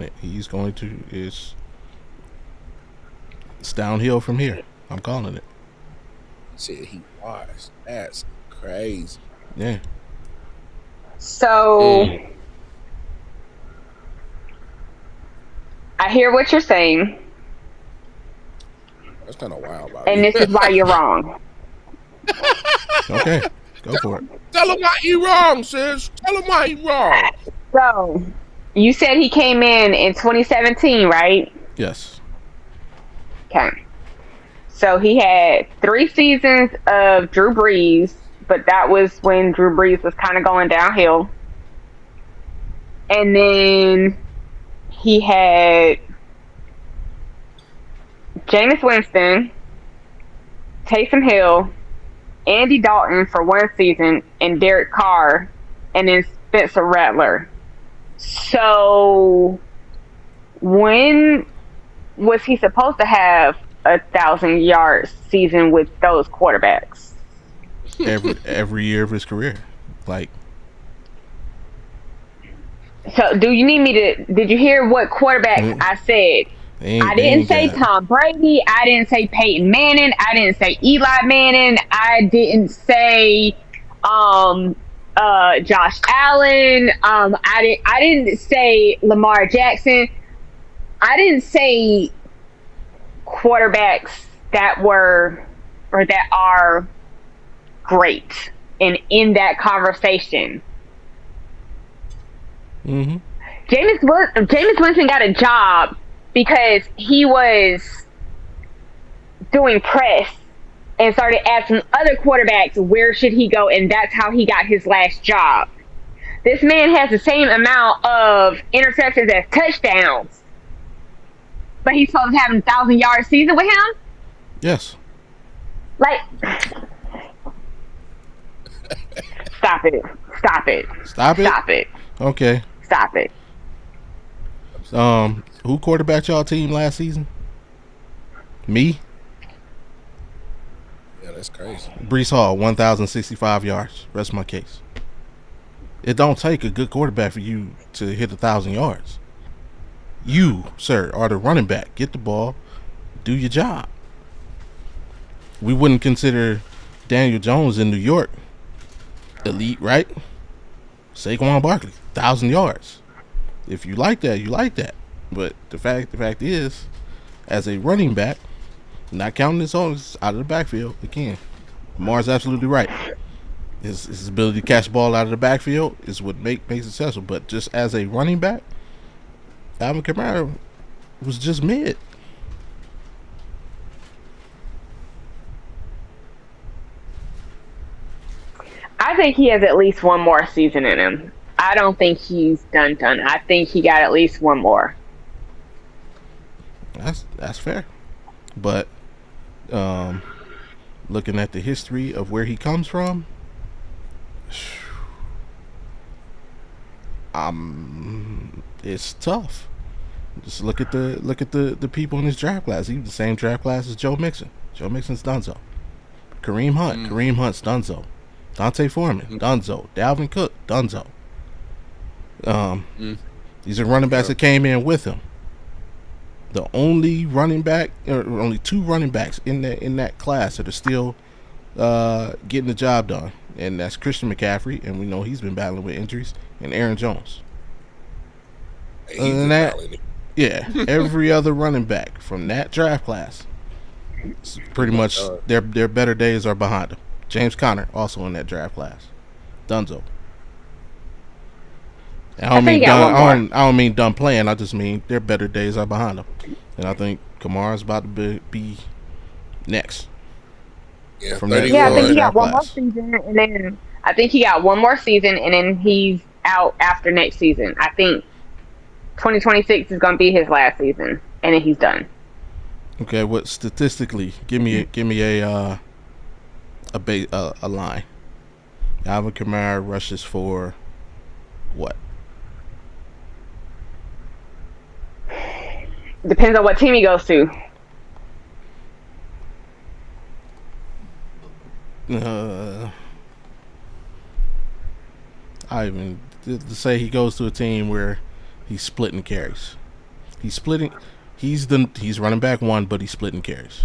Speaker 1: it. He's going to it's downhill from here. I'm calling it.
Speaker 4: Said he was. That's crazy.
Speaker 1: Yeah.
Speaker 2: So I hear what you're saying.
Speaker 4: That's kind of wild, Bobby.
Speaker 2: And this is why you're wrong.
Speaker 1: Okay, go for it.
Speaker 4: Tell him why you wrong, sis. Tell him why you wrong.
Speaker 2: So you said he came in 2017, right?
Speaker 1: Yes.
Speaker 2: Okay. So he had 3 seasons of Drew Brees, but that was when Drew Brees was kind of going downhill. And then he had Jameis Winston, Taysom Hill, Andy Dalton for 1 season, and Derek Carr, and then Spencer Rattler. So when was he supposed to have 1,000-yard season with those quarterbacks?
Speaker 1: Every year of his career, like.
Speaker 2: So, do you need me to? Did you hear what quarterbacks I said? I didn't say Tom Brady. I didn't say Peyton Manning. I didn't say Eli Manning. I didn't say Josh Allen. I didn't say Lamar Jackson. I didn't say quarterbacks that were or that are great and in that conversation.
Speaker 1: Mm-hmm.
Speaker 2: Jameis Winston got a job because he was doing press and started asking other quarterbacks where should he go, and that's how he got his last job. This man has the same amount of interceptions as touchdowns, but he's supposed to have a 1,000-yard season with him?
Speaker 1: Yes.
Speaker 2: Like, stop it. Stop it.
Speaker 1: Stop it?
Speaker 2: Stop it.
Speaker 1: Okay.
Speaker 2: Stop it.
Speaker 1: Who quarterbacked y'all team last season? Me?
Speaker 4: Yeah, that's crazy.
Speaker 1: Brees Hall, 1,065 yards. Rest of my case. It don't take a good quarterback for you to hit 1,000 yards. You, sir, are the running back. Get the ball. Do your job. We wouldn't consider Daniel Jones in New York elite, right? Saquon Barkley, 1,000 yards. If you like that, you like that. But the fact is, as a running back, not counting his own out of the backfield, again, Lamar's absolutely right. His ability to catch the ball out of the backfield is what makes it successful. But just as a running back, Alvin Kamara was just mid.
Speaker 2: I think he has at least one more season in him. I don't think he's done. I think he got at least one more.
Speaker 1: That's fair. But looking at the history of where he comes from, it's tough. Just look at the people in this draft class. He's the same draft class as Joe Mixon. Joe Mixon's donezo. Kareem Hunt. Kareem Hunt's donezo. Dante Foreman, donezo. Dalvin Cook, donezo. These are running backs that came in with him. The only running back, or only two running backs in that class that are still getting the job done, and that's Christian McCaffrey, and we know he's been battling with injuries, and Aaron Jones. Other than that, yeah, every other running back from that draft class, it's pretty much their better days are behind them. James Conner also in that draft class, donezo. I don't mean done playing. I just mean their better days are behind them, and I think Kamara's about to be next.
Speaker 4: Yeah,
Speaker 1: from
Speaker 2: I think he got one more season, and then he's out after next season. I think 2026 is going to be his last season, and then he's done.
Speaker 1: Okay, what statistically? Give me a line. Alvin Kamara rushes for what?
Speaker 2: Depends on what team he goes to.
Speaker 1: I even to say he goes to a team where he's splitting carries. He's running back one, but he's splitting carries.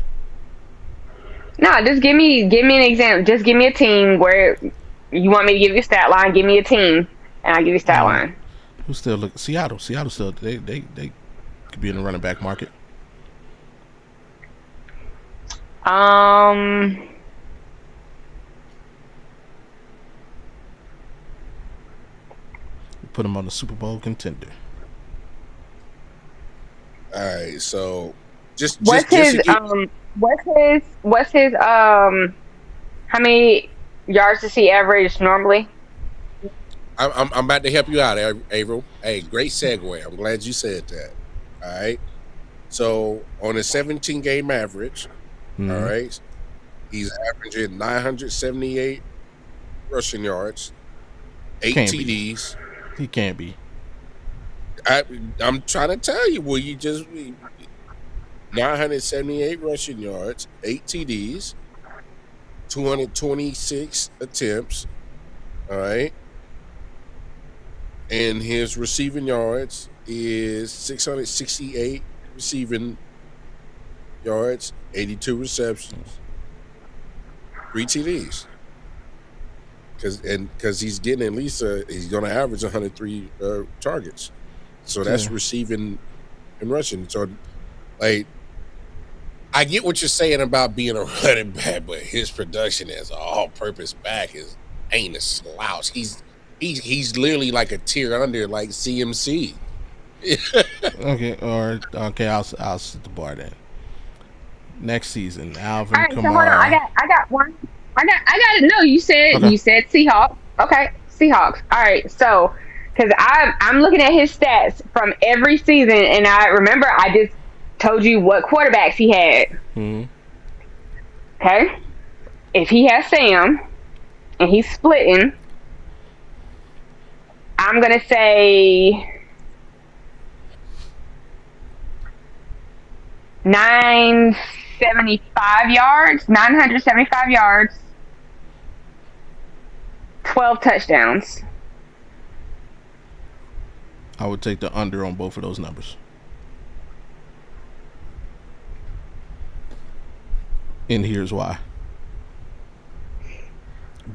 Speaker 2: No, just give me an example. Just give me a team where you want me to give you a stat line. Give me a team, and I'll give you a stat line.
Speaker 1: Who's still looking? Seattle still they could be in the running back market. Put him on the Super Bowl contender.
Speaker 4: All right, so
Speaker 2: what's his how many yards does he average normally?
Speaker 4: I'm about to help you out, Averill. Hey, great segue. I'm glad you said that. All right. So on a 17-game average, all right, he's averaging 978 rushing yards, 8 TDs.
Speaker 1: He can't be.
Speaker 4: I'm trying to tell you. Well, you just 978 rushing yards, 8 TDs, 226 attempts. All right. And his receiving yards is 668 receiving yards, 82 receptions, 3 TDs. because he's getting at least he's going to average 103 targets, so that's receiving and rushing. So, like, I get what you're saying about being a running back, but his production as an all-purpose back ain't a slouch. He's literally like a tier under, like CMC.
Speaker 1: Okay, I'll set the bar then. Next season, Alvin
Speaker 2: All right,
Speaker 1: Kamara.
Speaker 2: so hold on. I got one. I got it. No, you said Seahawks. Okay, Seahawks. All right, so because I'm looking at his stats from every season, and I remember I just told you what quarterbacks he had.
Speaker 1: Mm-hmm.
Speaker 2: Okay, if he has Sam and he's splitting, I'm gonna say 975 yards, 12 touchdowns.
Speaker 1: I would take the under on both of those numbers. And here's why.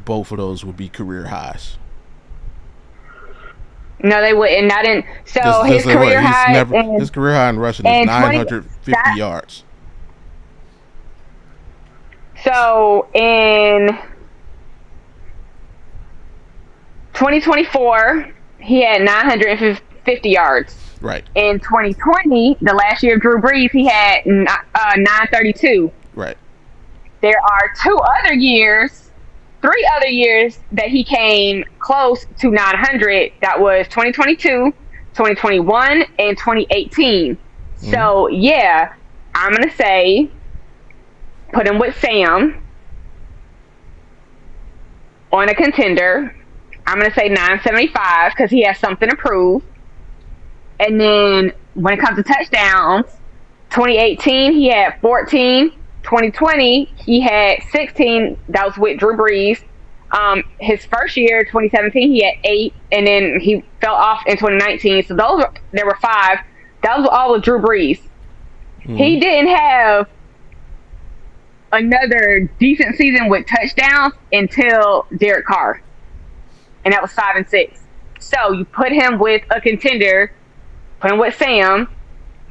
Speaker 1: Both of those would be career highs.
Speaker 2: No, they wouldn't. Not in. So his career high.
Speaker 1: His career high in rushing is 950 yards.
Speaker 2: So in 2024, he had 950 yards.
Speaker 1: Right.
Speaker 2: In 2020, the last year of Drew Brees, he had 932.
Speaker 1: Right.
Speaker 2: There are 3 other years that he came close to 900. That was 2022, 2021, and 2018. Mm-hmm. So, yeah, I'm going to say put him with Sam on a contender. I'm going to say 975 because he has something to prove. And then when it comes to touchdowns, 2018, he had 14. 2020, he had 16. That was with Drew Brees. His first year, 2017, he had 8, and then he fell off in 2019. So there were 5. That was all with Drew Brees. Mm-hmm. He didn't have another decent season with touchdowns until Derek Carr, and that was 5 and 6. So you put him with a contender, put him with Sam.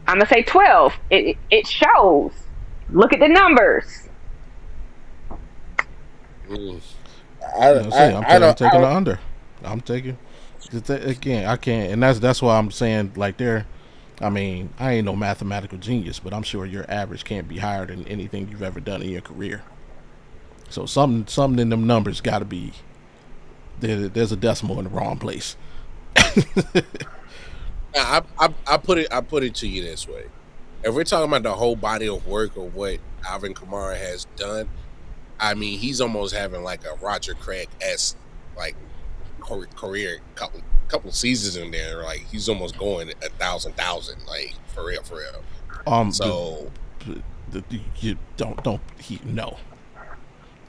Speaker 2: I'm gonna say 12. It shows. Look at the numbers.
Speaker 1: I'm taking the under. I'm taking. Again, I can't, and that's why I'm saying like there. I mean, I ain't no mathematical genius, but I'm sure your average can't be higher than anything you've ever done in your career. So something in them numbers got to be. There's a decimal in the wrong place.
Speaker 4: I put it to you this way. If we're talking about the whole body of work of what Alvin Kamara has done, I mean, he's almost having like a Roger Craig-esque like career, couple seasons in there. Like he's almost going 1,000, like for real. So
Speaker 1: you don't no, you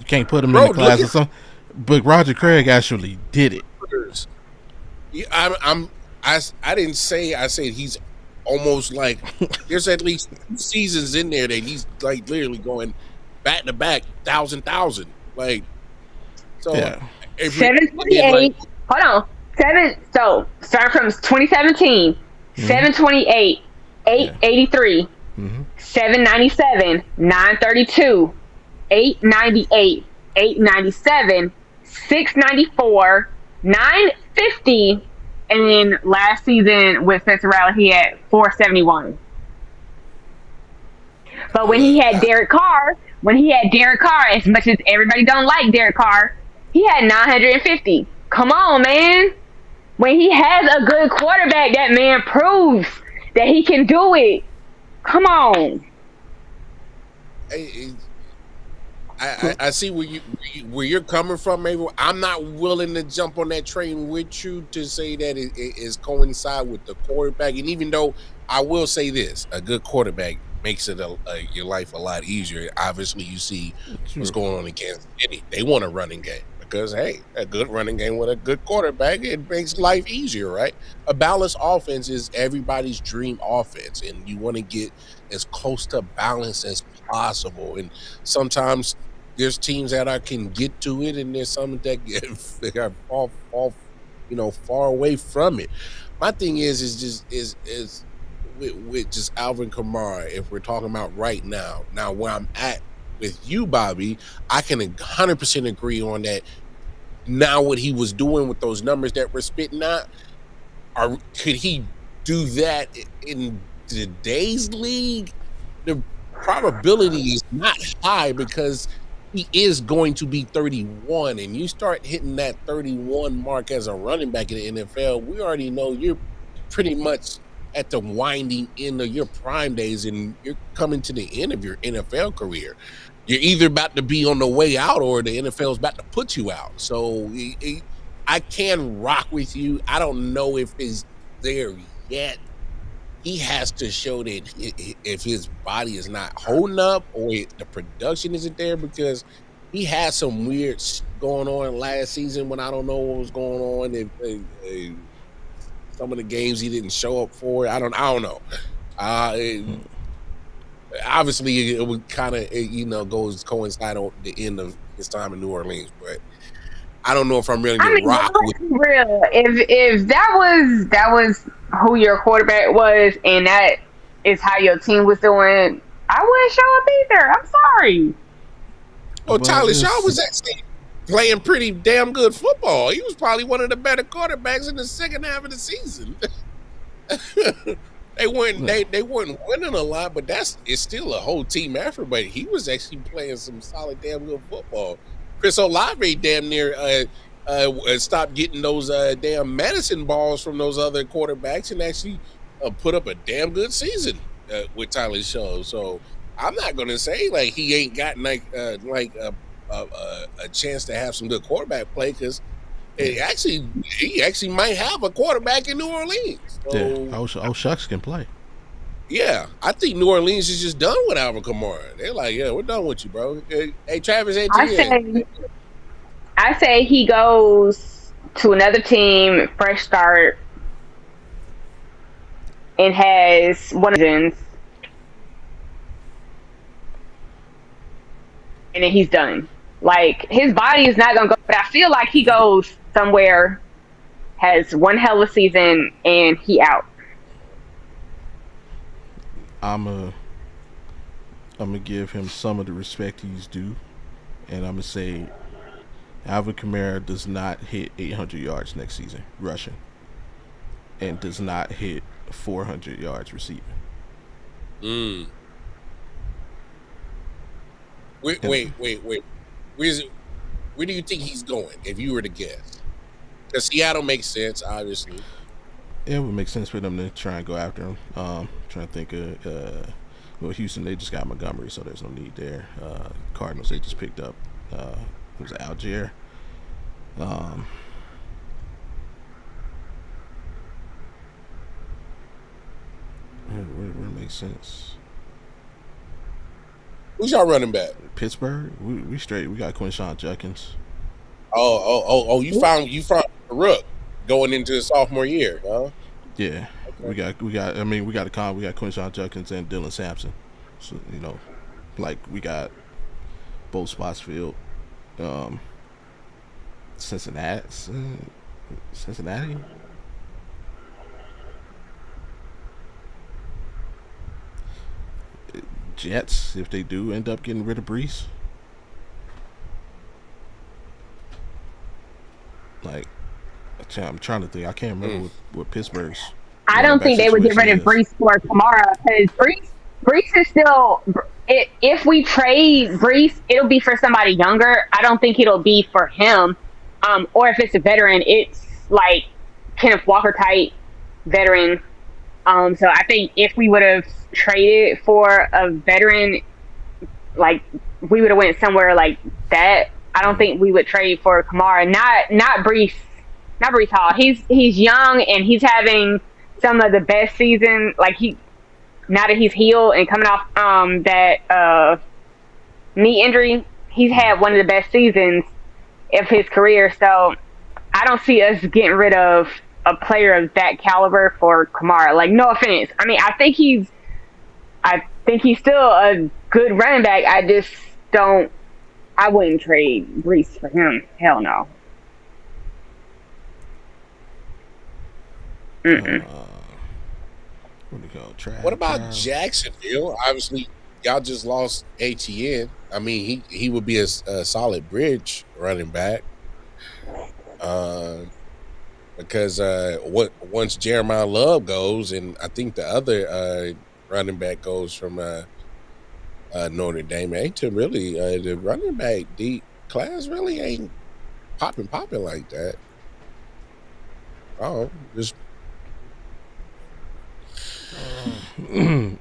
Speaker 1: can't put him in the class or something. But Roger Craig actually did it.
Speaker 4: Yeah, I didn't say. I said he's almost like there's at least 2 seasons in there that he's like literally going back to back 1,000 like so. Yeah.
Speaker 2: 728. Hold on. 7. So start from 2017. 728, 883, 797, 932, 898, 897, 694, 950. And then last season with Spencer Rattler, he had 471. But when he had Derek Carr, as much as everybody don't like Derek Carr, he had 950. Come on, man. When he has a good quarterback, that man proves that he can do it. Come on.
Speaker 4: I see where you're coming from, maybe. I'm not willing to jump on that train with you to say that it is coincide with the quarterback. And even though I will say this, a good quarterback makes it your life a lot easier. Obviously, you see what's going on in Kansas City. They want a running game because, hey, a good running game with a good quarterback, it makes life easier, right? A balanced offense is everybody's dream offense, and you want to get as close to balance as possible. And sometimes there's teams that can get to it, and there's some that are far away from it. My thing is with just Alvin Kamara. If we're talking about right now, where I'm at with you, Bobby, I can 100% agree on that. Now, what he was doing with those numbers that we're spitting out, could he do that in today's league? The probability is not high because he is going to be 31, and you start hitting that 31 mark as a running back in the NFL, we already know you're pretty much at the winding end of your prime days, and you're coming to the end of your NFL career. You're either about to be on the way out or the NFL is about to put you out. So I can rock with you. I don't know if it's there yet. He has to show that if his body is not holding up or the production isn't there, because he had some weird going on last season when I don't know what was going on. If some of the games he didn't show up for, I don't know. Obviously, it would kind of coincide on the end of his time in New Orleans, but I don't know if I'm really gonna rock with
Speaker 2: real. If that was who your quarterback was, and that is how your team was doing, I wouldn't show up either. I'm sorry.
Speaker 4: Well, Tyler Shaw was actually playing pretty damn good football. He was probably one of the better quarterbacks in the second half of the season. They weren't winning a lot, but it's still a whole team effort. But he was actually playing some solid, damn good football. Chris Olave damn near stopped getting those damn medicine balls from those other quarterbacks and actually put up a damn good season with Tyler Shaw. So I'm not gonna say like he ain't gotten a chance to have some good quarterback play, because he actually might have a quarterback in New Orleans. So,
Speaker 1: yeah, Shucks can play.
Speaker 4: Yeah, I think New Orleans is just done with Alvin Kamara. They're like, yeah, we're done with you, bro. Hey, Travis Etienne.
Speaker 2: I say he goes to another team, fresh start, and has one of them, and then he's done. Like, his body is not gonna go, but I feel like he goes somewhere, has one hell of a season, and he out.
Speaker 1: I'm gonna give him some of the respect he's due, and I'm gonna say Alvin Kamara does not hit 800 yards next season rushing, and does not hit 400 yards receiving.
Speaker 4: Wait. Where do you think he's going, if you were to guess? Because Seattle makes sense, obviously.
Speaker 1: It would make sense for them to try and go after him. Trying to think of Houston, they just got Montgomery, so there's no need there. Cardinals, they just picked up it was Algier. Where it makes sense.
Speaker 4: Who's y'all running back?
Speaker 1: Pittsburgh. We straight. We got Quinshawn Judkins.
Speaker 4: Oh! You found a rook going into the sophomore year, huh?
Speaker 1: Yeah. Okay. We got Quinshawn Judkins and Dylan Sampson. So we got both spots filled. Cincinnati. Jets, if they do end up getting rid of Brees. I'm trying to think. I can't remember what Pittsburgh's.
Speaker 2: I don't think they would get rid of Brees for Kamara, because Brees is still. If we trade Brees, it'll be for somebody younger. I don't think it'll be for him. Or if it's a veteran, it's like Kenneth Walker type veteran. So I think if we would have traded for a veteran, like we would have went somewhere like that. I don't think we would trade for Kamara. Not Brees Hall. He's young and he's having some of the best season. Like now that he's healed and coming off that knee injury, he's had one of the best seasons of his career. So I don't see us getting rid of a player of that caliber for Kamara. Like, no offense. I mean, I think he's still a good running back. I just don't I wouldn't trade Brees for him. Hell no. Mm-mm.
Speaker 1: What do you call Trav?
Speaker 4: What about Jacksonville? Obviously, y'all just lost ATN. I mean, he would be a solid bridge running back. Because once Jeremiah Love goes, and I think the other running back goes from Notre Dame, ain't really the running back deep class really ain't popping like that. Oh, just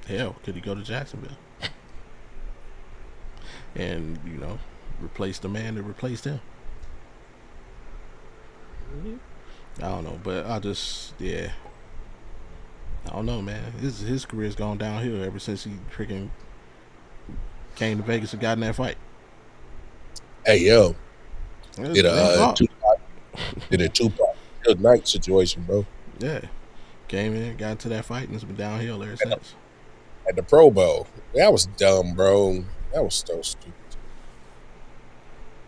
Speaker 1: hell, could he go to Jacksonville and replace the man that replaced him? I don't know, but I don't know, man. His career's gone downhill ever since he freaking came to Vegas and got in that fight.
Speaker 4: Hey, yo.
Speaker 1: Did
Speaker 4: a Tupac Good Night situation, bro.
Speaker 1: Yeah. Came in, got into that fight, and it's been downhill ever since.
Speaker 4: At the Pro Bowl. That was dumb, bro. That was so stupid.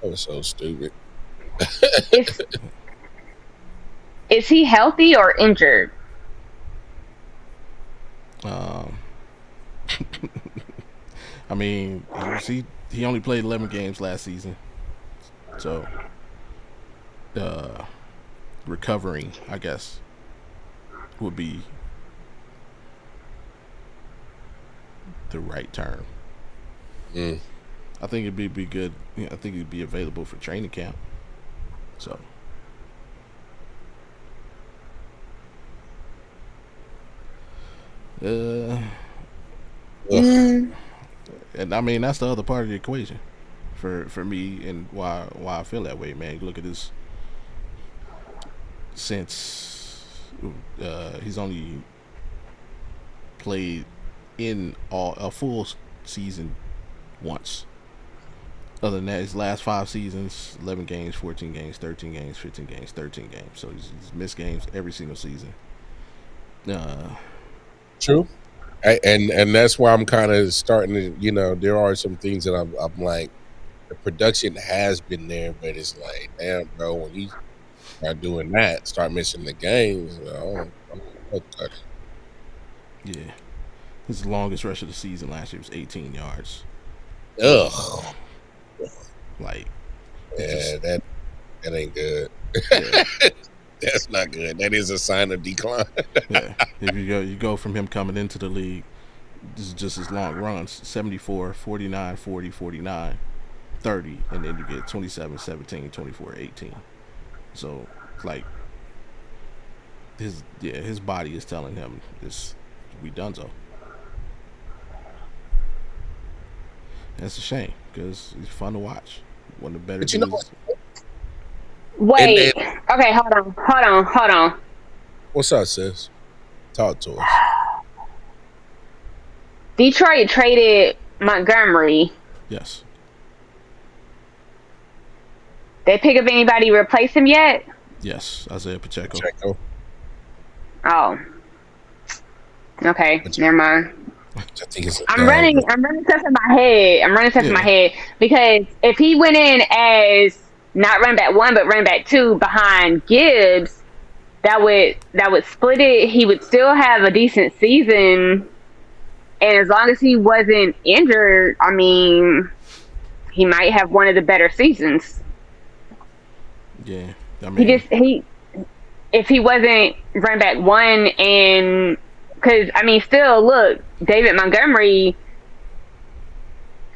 Speaker 4: That was so stupid.
Speaker 2: Is he healthy or injured?
Speaker 1: I mean, he only played 11 games last season, so recovering, I guess, would be the right term. I think it'd be good. I think he'd be available for training camp. So. And I mean, that's the other part of the equation for me, and why I feel that way, man. You look at this. Since he's only played in a full season once. Other than that, his last 5 seasons, 11 games, 14 games, 13 games, 15 games, 13 games. So he's missed games every single season.
Speaker 4: True. And that's why I'm kind of starting to, there are some things that I'm like, the production has been there, but it's like, damn, bro, when you start doing that, start missing the games, okay.
Speaker 1: Yeah. His longest rush of the season last year was 18 yards.
Speaker 4: Ugh.
Speaker 1: Like,
Speaker 4: yeah, that ain't good.
Speaker 1: Yeah.
Speaker 4: That's not good. That is a sign of decline.
Speaker 1: Yeah. If you go from him coming into the league, this is just his long runs, 74, 49, 40, 49, 30, and then you get 27, 17, 24, 18. So, like, his body is telling him we done so. That's a shame because he's fun to watch. One of the better dudes.
Speaker 2: Wait. Okay, hold on.
Speaker 4: What's up, sis? Talk to us.
Speaker 2: Detroit traded Montgomery.
Speaker 1: Yes.
Speaker 2: They pick up anybody to replace him yet?
Speaker 1: Yes, Isaiah Pacheco.
Speaker 2: Oh. Okay, never mind.
Speaker 4: I think it's
Speaker 2: I'm running stuff in my head. Because if he went in as not running back 1 but running back 2 behind Gibbs, that would split it. He would still have a decent season, and as long as he wasn't injured, I mean, he might have one of the better seasons.
Speaker 1: Yeah, I mean,
Speaker 2: if he wasn't running back 1, and because I mean, still look, David Montgomery,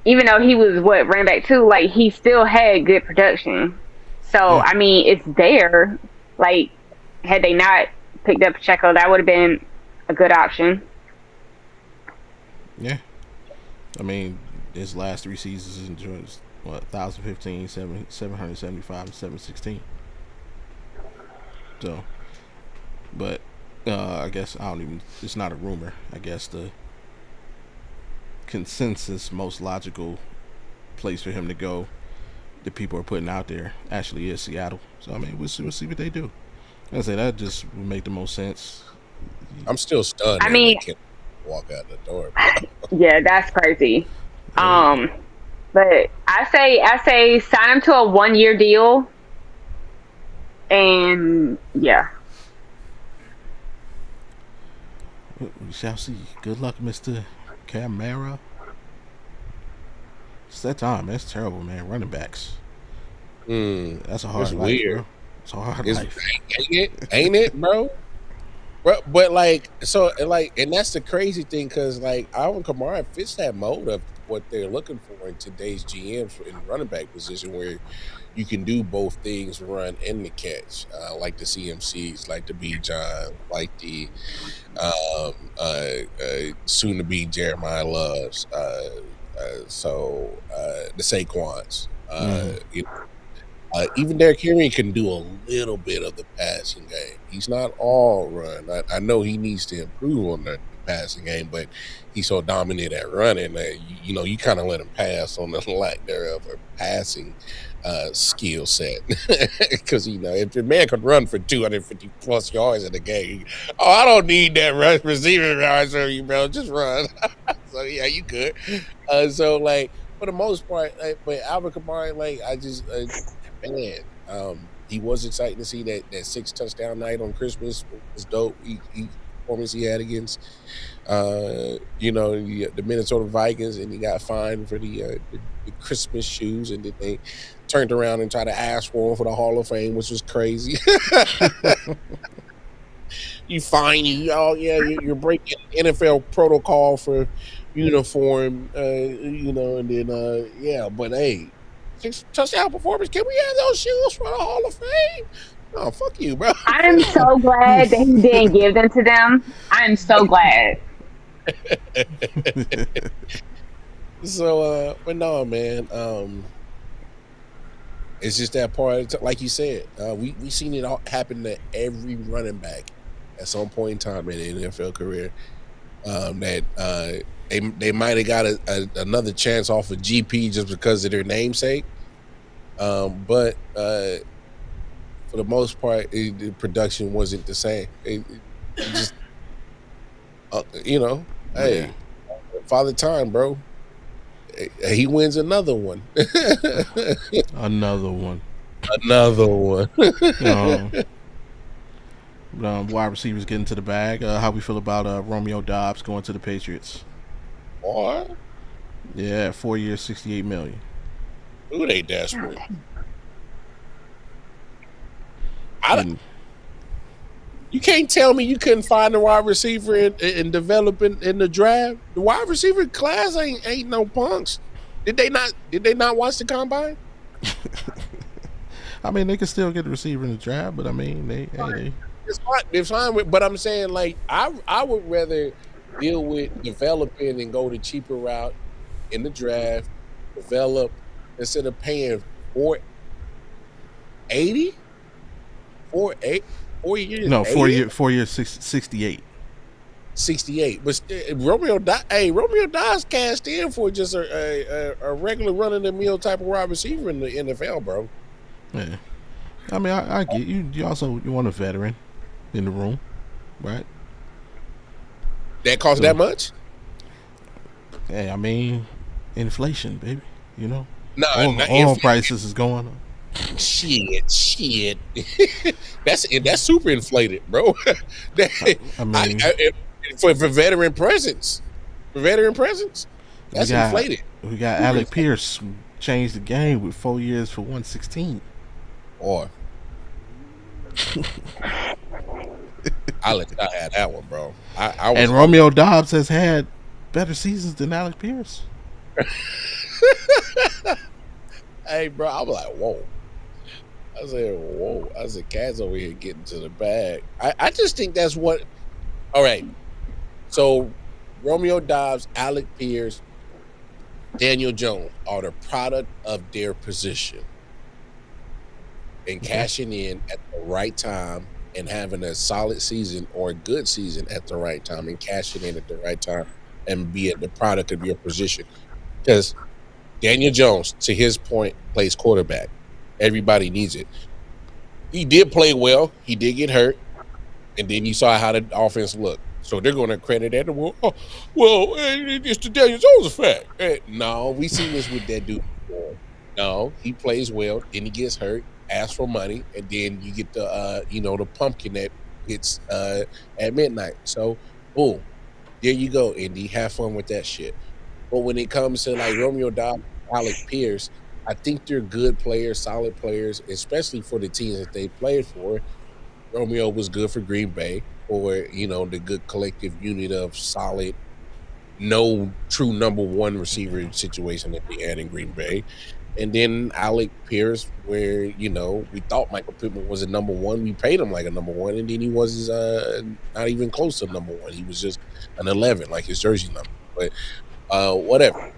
Speaker 2: even though he was running back 2, like he still had good production. So yeah. I mean, it's there. Like, had they not picked up Pacheco, that would have been a good option.
Speaker 1: Yeah, I mean, his last 3 seasons enjoyed 1,015, 775, and 716. So, but I guess it's not a rumor. I guess the consensus, most logical place for him to go, that people are putting out there, actually is Seattle. So I mean, we'll see what they do. I say that just would make the most sense.
Speaker 4: I'm still stunned.
Speaker 2: I mean,
Speaker 4: they can't walk out the door.
Speaker 2: Yeah, that's crazy. But I say sign him to a 1-year deal. And yeah.
Speaker 1: We shall see. Good luck, Mr. Camara. It's that time. That's terrible, man. Running backs. That's a hard life,
Speaker 4: weird.
Speaker 1: bro. It's a hard life.
Speaker 4: Ain't it, bro? But like, so like, and that's the crazy thing, because like Alvin Kamara fits that mode of what they're looking for in today's GMs in running back position, where you can do both things, run and the catch, like the CMCs, like the B John, like the soon to be Jeremiah Loves, so the Saquons, you know, even Derrick Henry can do a little bit of the passing game. He's not all run. I know he needs to improve on the passing game, but he's so dominant at running that you kind of let him pass on the lack thereof of passing skill set. Because if the man could run for 250 plus yards in a game, I don't need that receiving yards from you, bro. Just run. So yeah, you could. So like for the most part, but Albert Kamara, like I just. Man, he was exciting to see that 6 touchdown night on Christmas was dope. Performance he had against, the Minnesota Vikings, and he got fined for the Christmas shoes, and then they turned around and tried to ask for him for the Hall of Fame, which was crazy. You fine you, you're breaking NFL protocol for uniform, and then but hey. 6 touchdown performance. Can we have those shoes for the Hall of Fame? Oh, fuck you, bro.
Speaker 2: I'm so glad that he didn't give them to them. I'm so glad.
Speaker 4: So, but no, man. It's just that part. Like you said, we seen it all happen to every running back at some point in time in the NFL career. That they might have got another chance off of GP just because of their namesake. But for the most part, the production wasn't the same. It just, hey, Father Time, bro. He wins another one.
Speaker 1: Another one. Wide receivers getting to the bag. How we feel about Romeo Doubs going to the Patriots?
Speaker 4: What?
Speaker 1: Yeah, 4 years, $68 million.
Speaker 4: Ooh, they desperate. You can't tell me you couldn't find a wide receiver and develop in the draft. The wide receiver class ain't no punks. Did they not watch the combine?
Speaker 1: I mean, they can still get a receiver in the draft, but I mean,
Speaker 4: it's fine. But I'm saying, like, I would rather deal with developing and go the cheaper route in the draft, develop instead of paying $480 4 years.
Speaker 1: No, 4 years, 68.
Speaker 4: 68. But Romeo Doubs cashed in for just a regular run of the mill type of wide receiver in the NFL, bro.
Speaker 1: Yeah, I mean, I get you. You want a veteran in the room, right?
Speaker 4: That costs that much?
Speaker 1: Hey, I mean, inflation, baby.
Speaker 4: No,
Speaker 1: oil prices is going up.
Speaker 4: Shit. That's super inflated, bro.
Speaker 1: I mean,
Speaker 4: for veteran presence, that's inflated.
Speaker 1: We got Alec Pierce changed the game with 4 years for 116.
Speaker 4: Or I had that one, bro.
Speaker 1: And Romeo Doubs has had better seasons than Alec Pierce.
Speaker 4: Hey, bro, I was like, whoa. I said, Cat's over here getting to the bag. I just think that's what. All right. So, Romeo Doubs, Alec Pierce, Daniel Jones are the product of their position. And cashing in at the right time and having a solid season or a good season at the right time and cashing in at the right time and being the product of your position. Because Daniel Jones, to his point, plays quarterback. Everybody needs it. He did play well. He did get hurt. And then you saw how the offense looked. So they're going to credit that. It's the Daniel Jones effect. No, we seen this with that dude before. No, he plays well, then he gets hurt, asks for money, and then you get the pumpkin that hits at midnight. So, boom, there you go, Indy. Have fun with that shit. But when it comes to like Romeo Dobbs, Alec Pierce, I think they're good players, solid players, especially for the teams that they played for. Romeo was good for Green Bay, or the good collective unit of solid, no true number one receiver situation that they had in Green Bay. And then Alec Pierce, where we thought Michael Pittman was a number one, we paid him like a number one, and then he was not even close to number one. He was just an 11, like his jersey number. But whatever.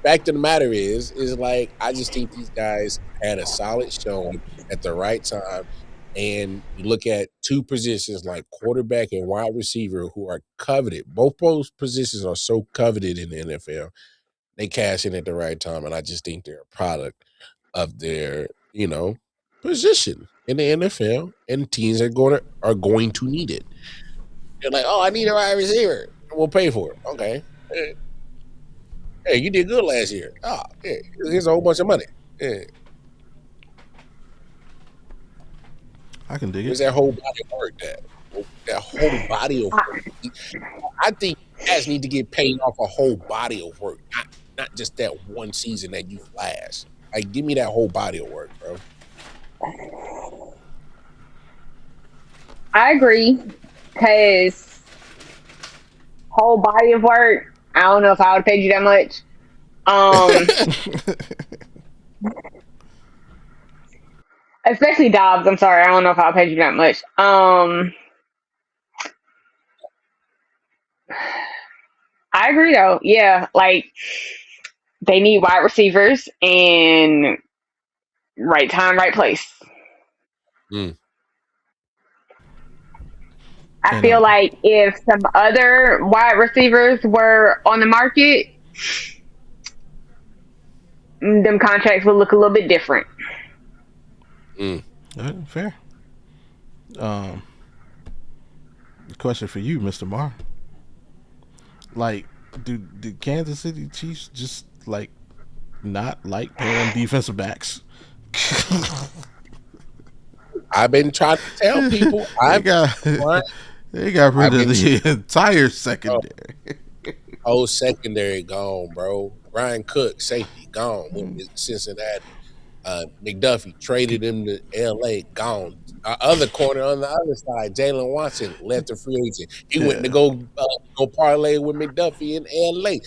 Speaker 4: Fact of the matter is like I just think these guys had a solid showing at the right time. And you look at two positions like quarterback and wide receiver who are coveted. Both positions are so coveted in the NFL. They cash in at the right time, and I just think they're a product of their, position in the NFL, and teams are going to need it. They're like, oh, I need a wide receiver. We'll pay for it. Okay. Hey, you did good last year. Oh, yeah, here's a whole bunch of money. Yeah.
Speaker 1: I can dig
Speaker 4: Where's
Speaker 1: it.
Speaker 4: that whole body of work that whole body of work? I think guys need to get paid off a whole body of work, not just that one season that you flash. Like, give me that whole body of work, bro.
Speaker 2: I agree, because whole body of work, I don't know if I would have paid you that much. Especially Dobbs. I'm sorry, I don't know if I'll pay you that much. I agree though. Yeah, like they need wide receivers and right time, right place.
Speaker 4: Mm.
Speaker 2: I feel like if some other wide receivers were on the market, them contracts would look a little bit different.
Speaker 1: Fair. Question for you, Mr. Marr. Like, do Kansas City Chiefs just not like paying defensive backs?
Speaker 4: I've been trying to tell people.
Speaker 1: They got rid of the entire secondary.
Speaker 4: Whole secondary gone, bro. Ryan Cook, safety, gone. Went to Cincinnati. McDuffie traded him to L.A., gone. Other corner on the other side, Jalen Watson left the free agent. He went to go parlay with McDuffie in L.A.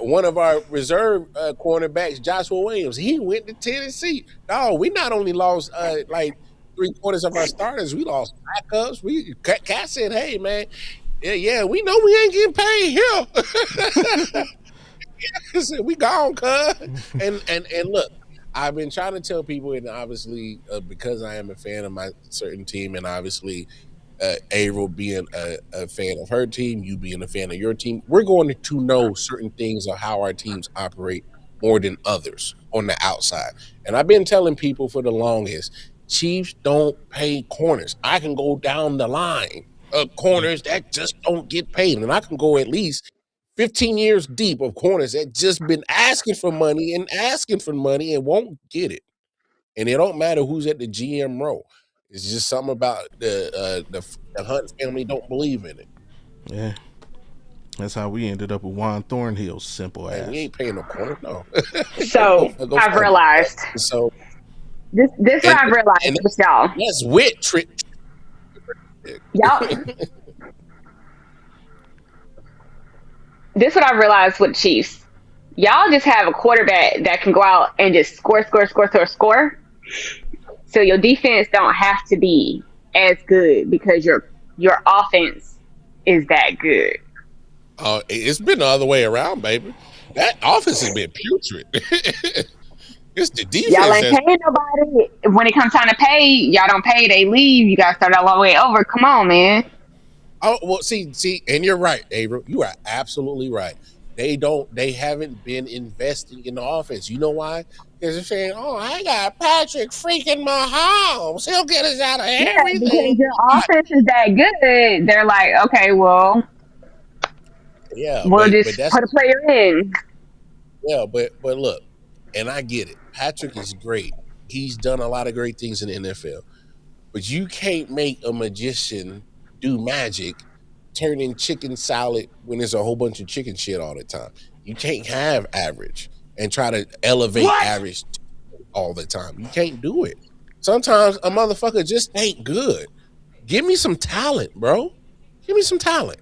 Speaker 4: One of our reserve cornerbacks, Joshua Williams, he went to Tennessee. No, we not only lost like 3/4 of our starters, we lost backups. Cat said, "Hey, man, yeah, we know we ain't getting paid here." We gone, cuz. And look, I've been trying to tell people, and obviously because I am a fan of my certain team, and obviously Averill being a fan of her team, you being a fan of your team, we're going to know certain things of how our teams operate more than others on the outside. And I've been telling people for the longest, Chiefs don't pay corners. I can go down the line of corners that just don't get paid, and I can go at least 15 years deep of corners that just been asking for money and won't get it. And it don't matter who's at the GM role. It's just something about the Hunt family don't believe in it.
Speaker 1: Yeah. That's how we ended up with Juan Thornhill's simple ass.
Speaker 4: We ain't paying no corner, no.
Speaker 2: So I've realized.
Speaker 4: So
Speaker 2: this what I've realized with y'all.
Speaker 4: That's wit trick.
Speaker 2: Y'all. This is what I realized with Chiefs. Y'all just have a quarterback that can go out and just score. So your defense don't have to be as good because your offense is that good.
Speaker 4: It's been the other way around, baby. That offense has been putrid. It's the defense.
Speaker 2: Y'all ain't paying nobody. When it comes time to pay, y'all don't pay. They leave. You got to start all the way over. Come on, man.
Speaker 4: Oh, well, see, and you're right, Averill. You are absolutely right. They haven't been investing in the offense. You know why? Because they're saying, "Oh, I got Patrick freaking Mahomes. He'll get us out of everything."
Speaker 2: Because your offense is that good. They're like, okay, well,
Speaker 4: Yeah,
Speaker 2: we'll
Speaker 4: but
Speaker 2: just
Speaker 4: that's
Speaker 2: put a player in.
Speaker 4: yeah, but look, and I get it. Patrick is great. He's done a lot of great things in the NFL. But you can't make a magician do magic, turning chicken salad when there's a whole bunch of chicken shit all the time. You can't have average and try to elevate average all the time. You can't do it. Sometimes a motherfucker just ain't good. Give me some talent, bro. Give me some talent.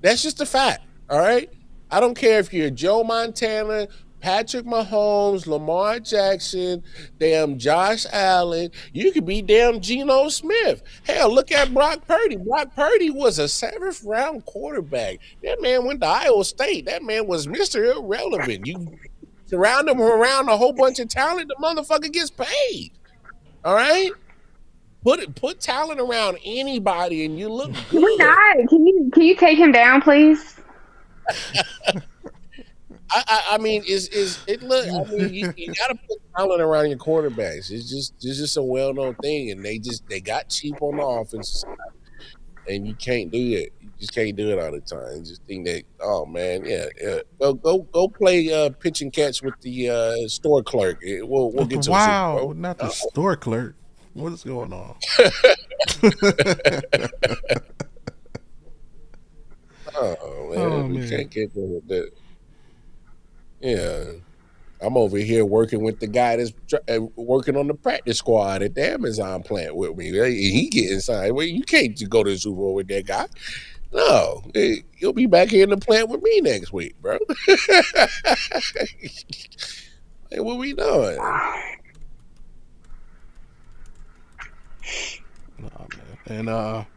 Speaker 4: That's just a fact. All right. I don't care if you're Joe Montana, Patrick Mahomes, Lamar Jackson, damn Josh Allen. You could be damn Geno Smith. Hell, look at Brock Purdy. Brock Purdy was a 7th round quarterback. That man went to Iowa State. That man was Mr. Irrelevant. You surround him around a whole bunch of talent, the motherfucker gets paid. All right? Put talent around anybody and you look good.
Speaker 2: We're not. Can you take him down, please?
Speaker 4: I mean, it look? I mean, you got to put talent around your quarterbacks. It's just a well known thing, and they got cheap on the offensive side, and you can't do it. You just can't do it all the time. You just think that, oh man, yeah. Go play pitch and catch with the store clerk. We'll get to
Speaker 1: wow,
Speaker 4: the Super Bowl.
Speaker 1: Not the store clerk. What is going on?
Speaker 4: Oh man, we can't get there with that. Yeah, I'm over here working with the guy that's working on the practice squad at the Amazon plant with me. He getting signed. Well, you can't go to the Super Bowl with that guy. No, you'll be back here in the plant with me next week, bro. Hey, what we doing?
Speaker 1: Nah, man. And I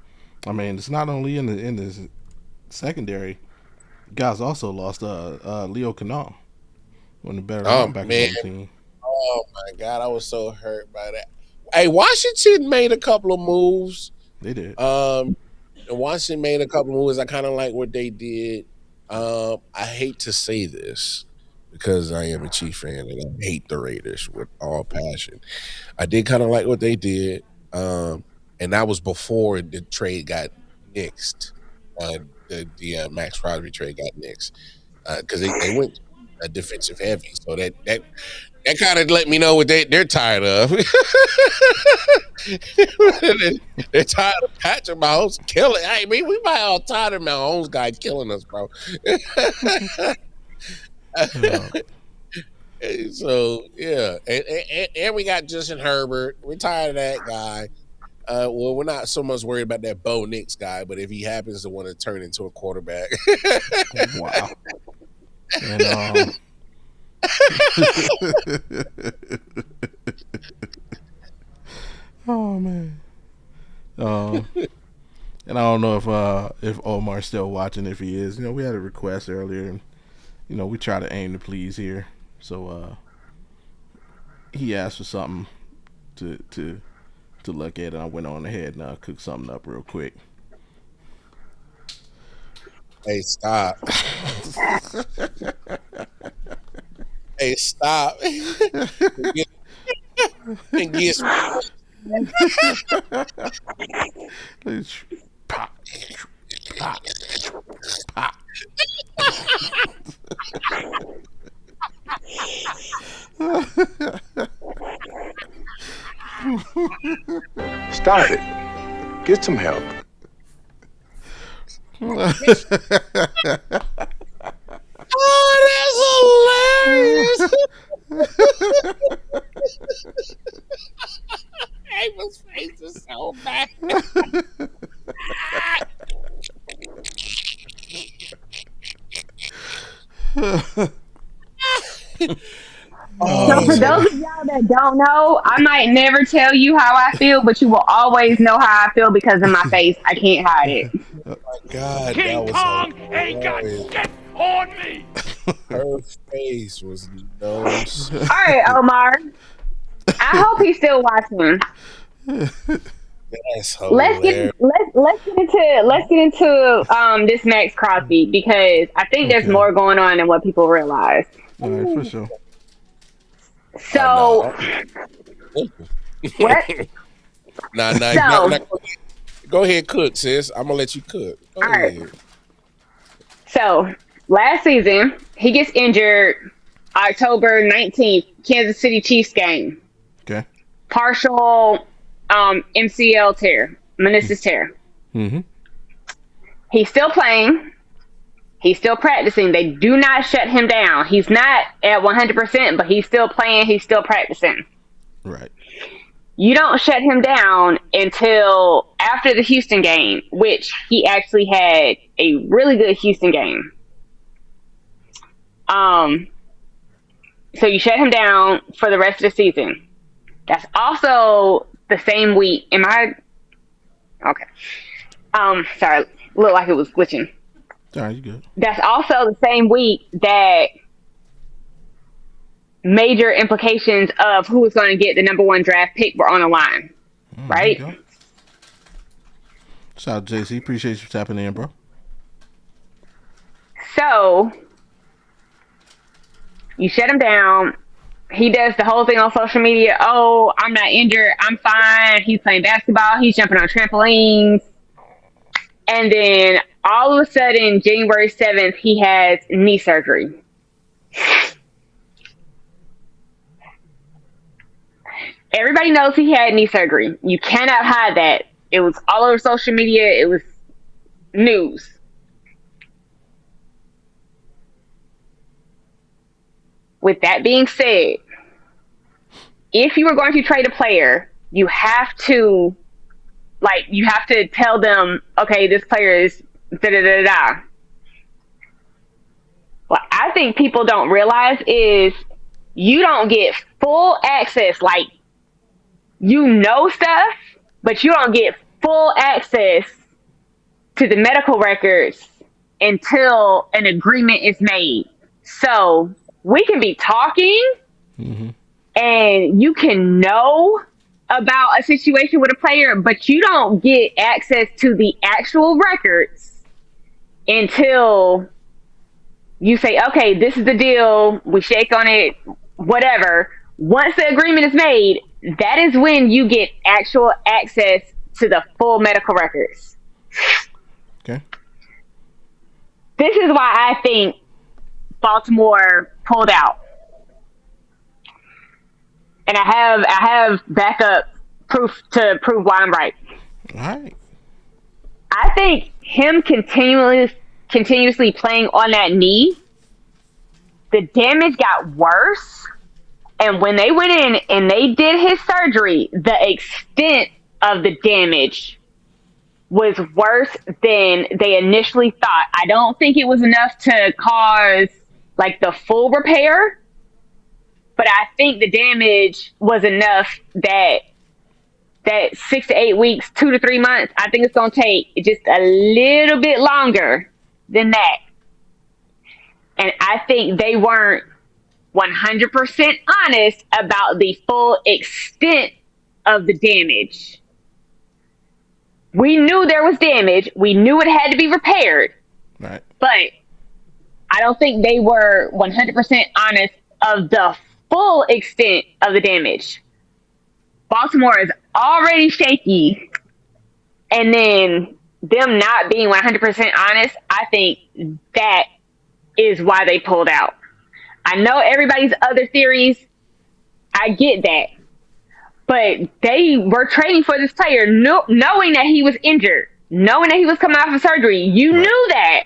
Speaker 1: mean, it's not only in the secondary. Guys also lost Leo Canal, one of the better linebackers on the team.
Speaker 4: Oh my God, I was so hurt by that. Hey, Washington made a couple of moves.
Speaker 1: They did.
Speaker 4: Washington made a couple of moves. I kind of like what they did. I hate to say this because I am a Chiefs fan and I hate the Raiders with all passion. I did kind of like what they did. And that was before the trade got nixed. The Max Crosby trade got nixed because they went defensive heavy. So that kind of let me know what they're tired of. They're tired of Patrick Mahomes killing. I mean, we might all tired of Mahomes guy killing us, bro. So yeah, and we got Justin Herbert. We're tired of that guy. Well, we're not so much worried about that Bo Nix guy, but if he happens to want to turn into a quarterback,
Speaker 1: wow. And, oh man. And I don't know if Omar's still watching. If he is, we had a request earlier, and we try to aim to please here. So he asked for something to look at, and I went on ahead and cooked something up real quick.
Speaker 4: Hey, stop. Hey, stop. And get
Speaker 1: pop, pop, pop.
Speaker 5: Stop it. Get some help.
Speaker 4: Oh, that's hilarious. Abel's face is so bad.
Speaker 2: So for those of y'all that don't know, I might never tell you how I feel, but you will always know how I feel because of my face. I can't hide it.
Speaker 4: Oh my God,
Speaker 3: King Kong ain't got shit on me.
Speaker 4: Her face was no.
Speaker 2: All right, Omar. I hope he's still watching.
Speaker 4: That's
Speaker 2: let's
Speaker 4: hilarious.
Speaker 2: get into this Max Crosby because I think there's
Speaker 1: Okay.
Speaker 2: more going on than what people realize.
Speaker 1: All right, for sure.
Speaker 2: So what?
Speaker 4: Nah, go ahead, cook, sis. I'm gonna let you cook. Go
Speaker 2: All right.
Speaker 4: ahead.
Speaker 2: So last season he gets injured October 19th, Kansas City Chiefs game.
Speaker 1: Okay.
Speaker 2: Partial MCL tear, meniscus tear.
Speaker 1: Mm-hmm.
Speaker 2: He's still playing. He's still practicing. They do not shut him down. He's not at 100%, but he's still playing. He's still practicing.
Speaker 1: Right.
Speaker 2: You don't shut him down until after the Houston game, which he actually had a really good Houston game. So you shut him down for the rest of the season. That's also the same week. Okay. Sorry. Looked like it was glitching.
Speaker 1: All right, you good.
Speaker 2: That's also the same week that major implications of who was going to get the number 1 draft pick were on the line. Right?
Speaker 1: Shout out to JC. Appreciate you tapping in, bro.
Speaker 2: So you shut him down. He does the whole thing on social media. Oh, I'm not injured. I'm fine. He's playing basketball. He's jumping on trampolines. And then all of a sudden, January 7th, he has knee surgery. Everybody knows he had knee surgery. You cannot hide that. It was all over social media. It was news. With that being said, if you were going to trade a player, you have to tell them, okay, this player is da-da-da-da. What I think people don't realize is you don't get full access. Like, you know stuff, but you don't get full access to the medical records until an agreement is made. So we can be talking and you can know about a situation with a player, but you don't get access to the actual records until you say, okay, this is the deal. We shake on it, whatever. Once the agreement is made, that is when you get actual access to the full medical records.
Speaker 1: Okay.
Speaker 2: This is why I think Baltimore pulled out. And I have backup proof to prove why I'm right.
Speaker 1: All right.
Speaker 2: I think him continuously playing on that knee, the damage got worse. And when they went in and they did his surgery, the extent of the damage was worse than they initially thought. I don't think it was enough to cause like the full repair, but I think the damage was enough that 6 to 8 weeks, 2 to 3 months, I think it's going to take just a little bit longer than that. And I think they weren't 100% honest about the full extent of the damage. We knew there was damage. We knew it had to be repaired.
Speaker 1: Right.
Speaker 2: But I don't think they were 100% honest of the full extent of the damage. Baltimore is already shaky. And then them not being 100% honest, I think that is why they pulled out. I know everybody's other theories. I get that. But they were trading for this player knowing that he was injured, knowing that he was coming off of surgery. You knew that.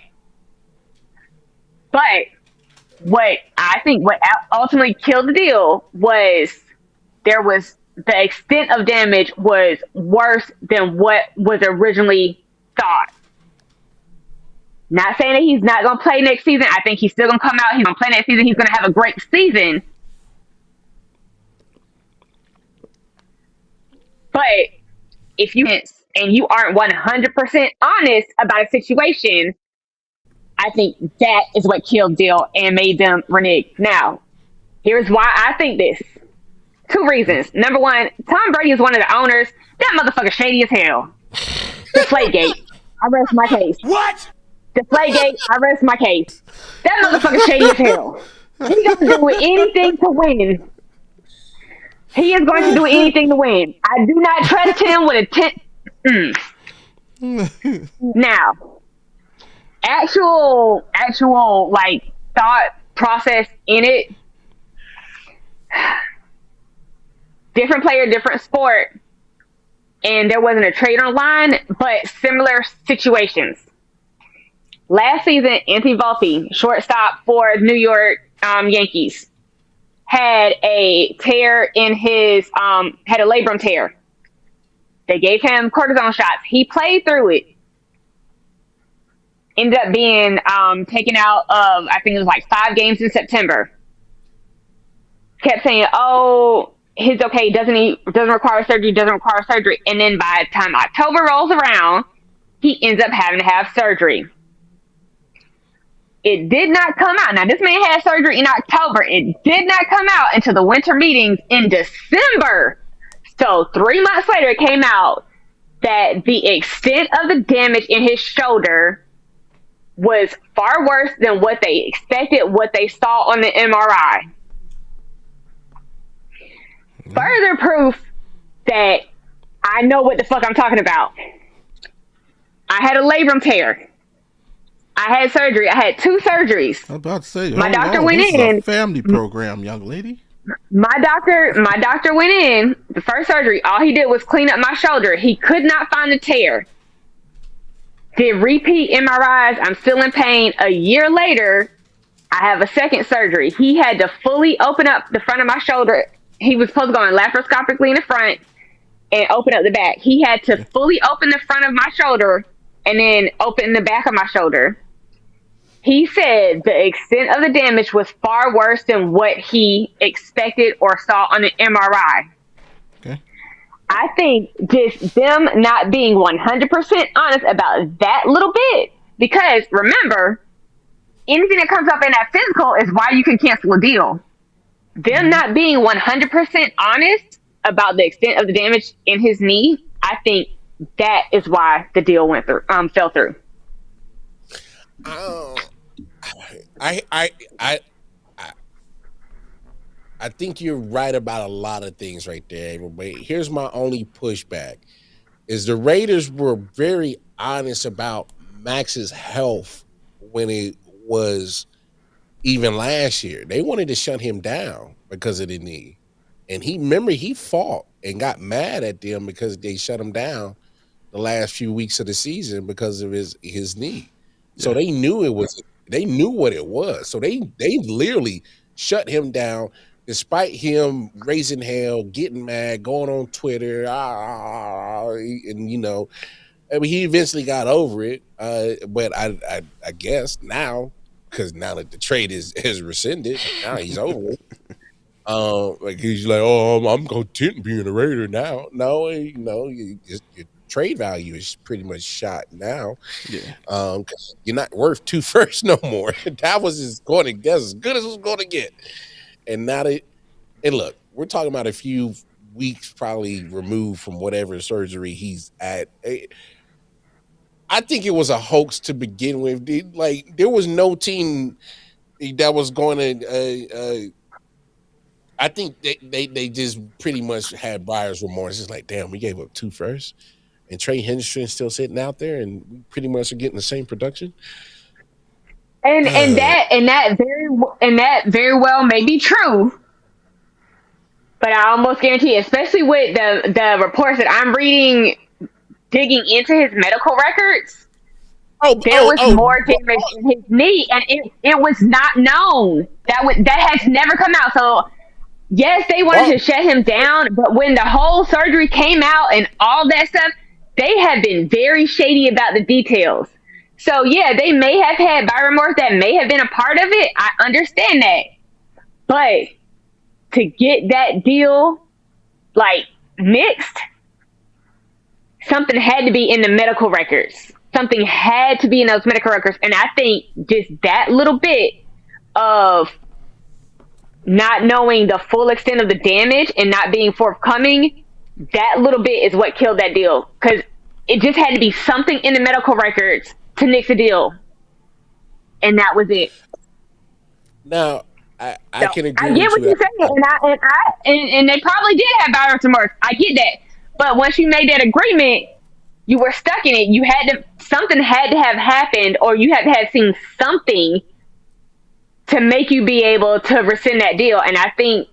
Speaker 2: But what ultimately killed the deal was the extent of damage was worse than what was originally thought. Not saying that he's not going to play next season. I think he's still going to come out. He's going to play next season. He's going to have a great season. But if you aren't 100% honest about a situation, I think that is what killed the deal and made them renege. Now, here's why I think this. 2 reasons. Number one, Tom Brady is one of the owners. That motherfucker shady as hell. Deflategate. I rest my case.
Speaker 3: What?
Speaker 2: Deflategate. I rest my case. That motherfucker shady as hell. He gonna do anything to win. He is going to do anything to win. I do not trust him with a 10. Now, actual like thought process in it. Different player, different sport, and there wasn't a trade on the line, but similar situations. Last season, Anthony Volpe, shortstop for New York Yankees, had a tear in his had a labrum tear. They gave him cortisone shots. He played through it. Ended up being taken out of, I think it was like 5 games in September. Kept saying, "Oh, he's okay. Doesn't require surgery. Doesn't require surgery." And then by the time October rolls around, he ends up having to have surgery. It did not come out. Now, this man had surgery in October. It did not come out until the winter meetings in December. So 3 months later, it came out that the extent of the damage in his shoulder was far worse than what they expected, what they saw on the MRI. Further proof that I know what the fuck I'm talking about. I had a labrum tear. I had surgery. I had 2 surgeries.
Speaker 1: I was about to say,
Speaker 2: my doctor went
Speaker 1: this
Speaker 2: in.
Speaker 1: Is a family program, young lady.
Speaker 2: My doctor went in. The first surgery, all he did was clean up my shoulder. He could not find the tear. Did repeat MRIs. I'm still in pain. A year later, I have a second surgery. He had to fully open up the front of my shoulder. He was supposed to go in laparoscopically in the front and open up the back. He had to fully open the front of my shoulder and then open the back of my shoulder. He said the extent of the damage was far worse than what he expected or saw on the MRI.
Speaker 1: Okay.
Speaker 2: I think just them not being 100% honest about that little bit, because remember, anything that comes up in that physical is why you can cancel a deal. Them not being 100% honest about the extent of the damage in his knee, I think that is why the deal fell through.
Speaker 4: I think you're right about a lot of things right there, but here's my only pushback: is the Raiders were very honest about Max's health when it was even last year. They wanted to shut him down because of the knee, and he fought and got mad at them because they shut him down the last few weeks of the season because of his knee. Yeah. So they knew what it was. So they literally shut him down despite him raising hell, getting mad, going on Twitter, and I mean, he eventually got over it. But I guess now, because now that the trade is rescinded, now he's over it. Like he's like, "Oh, I'm content being a Raider now." No, your trade value is pretty much shot now. Yeah. Because you're not worth 2 firsts no more. That was as good as it was going to get. And now and look, we're talking about a few weeks probably removed from whatever surgery he's at. I think it was a hoax to begin with. Like, there was no team that was going to. I think they just pretty much had buyer's remorse. It's like, damn, we gave up 2 firsts, and Trey Hendrickson's still sitting out there, and we pretty much are getting the same production.
Speaker 2: And that very well may be true. But I almost guarantee, especially with the reports that I'm reading, digging into his medical records, there was more damage in his knee, and it was not known. That has never come out. So yes, they wanted to shut him down, but when the whole surgery came out and all that stuff, they have been very shady about the details. So yeah, they may have had buyer remorse. That may have been a part of it. I understand that, but to get that deal like mixed, something had to be in the medical records. Something had to be in those medical records. And I think just that little bit of not knowing the full extent of the damage and not being forthcoming, that little bit is what killed that deal. Because it just had to be something in the medical records to nix a deal. And that was it.
Speaker 4: Now, I can agree
Speaker 2: I get
Speaker 4: with
Speaker 2: what you're saying, and they probably did have buyer's remorse. I get that. But once you made that agreement, you were stuck in it. You had to, something had to have happened, or you had to have seen something to make you be able to rescind that deal. And I think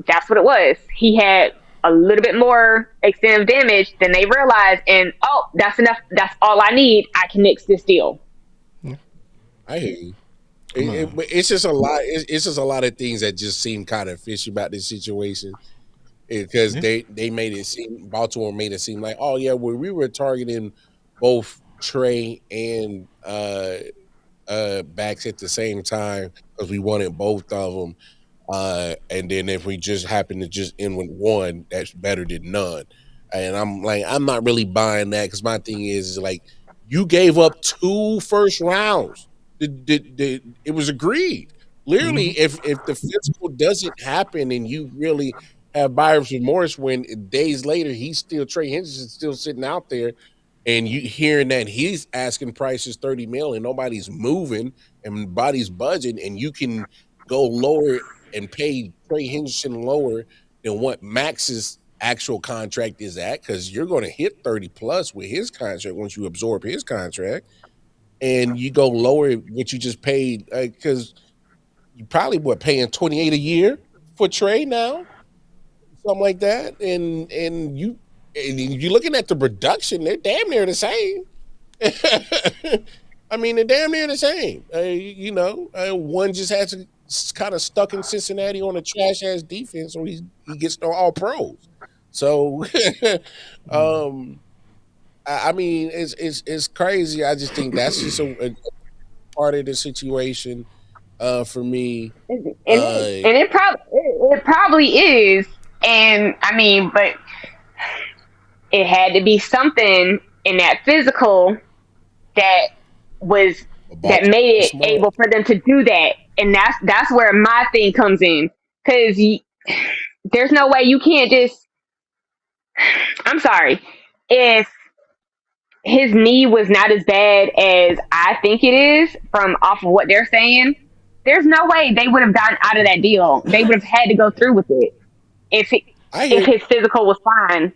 Speaker 2: that's what it was. He had a little bit more extent of damage than they realized, and that's enough. That's all I need. I can nix this deal.
Speaker 4: I hear you. It's just a lot. It's just a lot of things that just seem kind of fishy about this situation, because they made it seem, Baltimore made it seem like, oh yeah, well, we were targeting both Trey and backs at the same time because we wanted both of them, and then if we just happen to just end with one, that's better than none. And I'm like, I'm not really buying that, because my thing is like, you gave up 2 first rounds. It was agreed. Literally, if the physical doesn't happen and you really have buyer's remorse, when days later Trey Hendrickson's still sitting out there, and you hearing that he's asking prices $30 million and nobody's moving and nobody's budging, and you can go lower and pay Trey Hendrickson lower than what Max's actual contract is at, because you're going to hit 30 plus with his contract once you absorb his contract. And you go lower what you just paid, because you probably paying $28 a year for Trey now, something like that. And you're looking at the production; they're damn near the same. I mean, they're damn near the same. One just has to kind of stuck in Cincinnati on a trash ass defense, so he gets no all pros. So, I mean, it's crazy. I just think that's just a part of the situation for me.
Speaker 2: And it probably is. And I mean, but it had to be something in that physical that made it able for them to do that. And that's where my thing comes in, because there's no way you can't just. I'm sorry, if his knee was not as bad as I think it is from off of what they're saying, there's no way they would have gotten out of that deal. They would have had to go through with it if his physical was fine.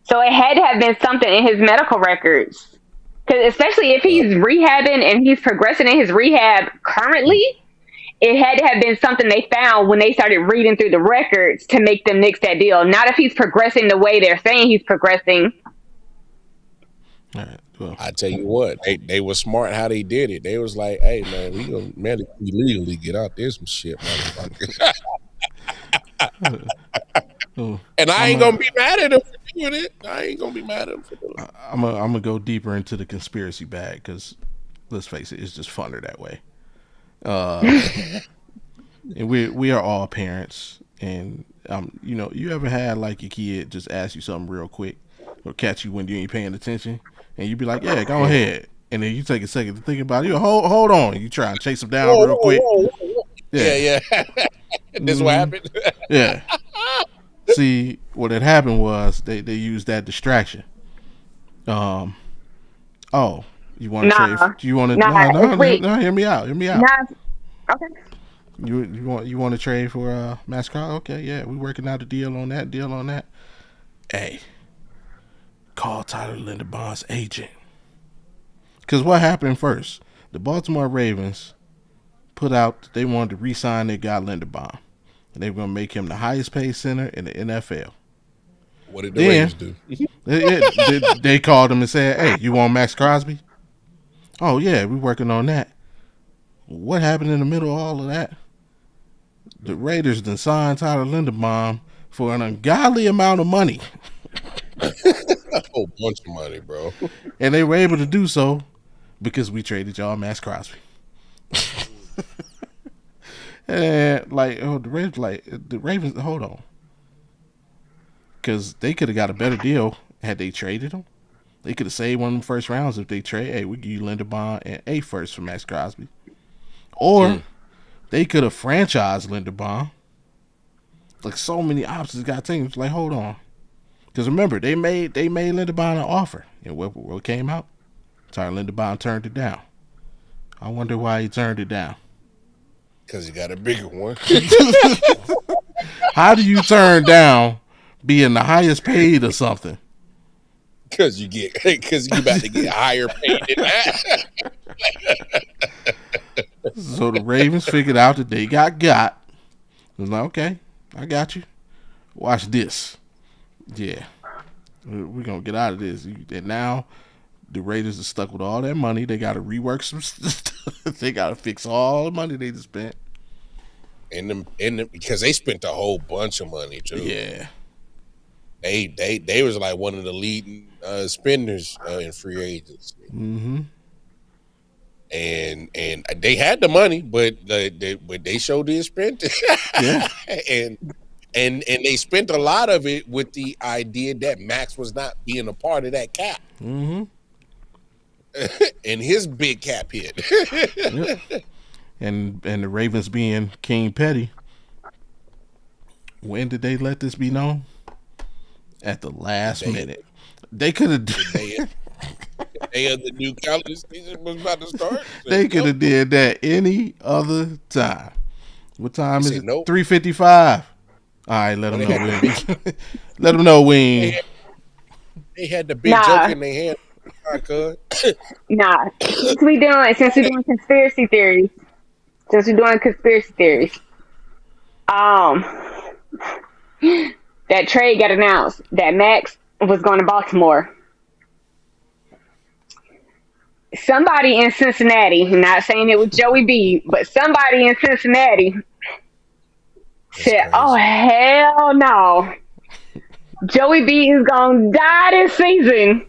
Speaker 2: So it had to have been something in his medical records, because especially if he's rehabbing and he's progressing in his rehab currently, it had to have been something they found when they started reading through the records to make them nix that deal. Not if he's progressing the way they're saying he's progressing.
Speaker 1: All right. Well,
Speaker 4: I tell you what, they were smart how they did it. They was like, "Hey man, we gonna medically legally get out there some shit, motherfucker." And I ain't gonna be mad at him for doing it. I ain't gonna be mad at him for doing it.
Speaker 1: I'm gonna go deeper into the conspiracy bag, because let's face it, it's just funner that way. And we are all parents, and you ever had like your kid just ask you something real quick, or catch you when you ain't paying attention, and you be like, "Yeah, go ahead," and then you take a second to think about it. You hold on, you try and chase them down real quick.
Speaker 4: Whoa. Yeah. This is what happened.
Speaker 1: Yeah. See, what had happened was they used that distraction. You want to trade? Do you want to? No. Hear me out.
Speaker 2: Okay.
Speaker 1: You want to trade for Mascot? Okay, yeah, we working out a deal on that. Hey, call Tyler Linderbaum's agent. Because what happened first? The Baltimore Ravens put out they wanted to re-sign their guy Linderbaum, and they were going to make him the highest paid center in the NFL.
Speaker 4: What did the Ravens do?
Speaker 1: They called him and said, "Hey, you want Max Crosby?" Oh yeah, we're working on that. What happened in the middle of all of that? The Raiders then signed Tyler Linderbaum for an ungodly amount of money.
Speaker 4: A whole bunch of money, bro.
Speaker 1: And they were able to do so because we traded y'all Max Crosby. And the Ravens, hold on. Because they could have got a better deal had they traded him. They could have saved one of them first rounds if they trade. Hey, we give you Linderbaum and a first for Max Crosby. Or they could have franchised Linderbaum Like so many options got taken. Like, hold on, because remember they made Linderbaum an offer, and what came out? Tyler Linderbaum turned it down. I wonder why he turned it down.
Speaker 4: Because he got a bigger one.
Speaker 1: How do you turn down being the highest paid or something?
Speaker 4: Because you about to get higher paid than that.
Speaker 1: So the Ravens figured out that they got. It was like, okay, I got you. Watch this. Yeah, we're gonna get out of this. And now the Raiders are stuck with all that money. They got to rework some stuff. They got to fix all the money they just spent.
Speaker 4: And because they spent a whole bunch of money too.
Speaker 1: Yeah.
Speaker 4: They was like one of the leading spenders in free agency.
Speaker 1: Mm-hmm.
Speaker 4: And they had the money, but they sure did spend it.
Speaker 1: Yeah.
Speaker 4: and they spent a lot of it with the idea that Max was not being a part of that cap.
Speaker 1: Mm-hmm.
Speaker 4: And his big cap hit.
Speaker 1: Yep. And the Ravens being King Petty. When did they let this be known? At the last minute. They could have
Speaker 4: the day of the new calendar season was about to start.
Speaker 1: They could have did that any other time. What time is it?
Speaker 4: Nope.
Speaker 1: 3:55. All right, let them know. Let them know we ain't.
Speaker 4: They had the big joke in their hand.
Speaker 2: Nah, since we're doing conspiracy theories, that trade got announced that Max was going to Baltimore. Somebody in Cincinnati, not saying it was Joey B, but somebody in Cincinnati said, "Oh hell no, Joey B is gonna die this season.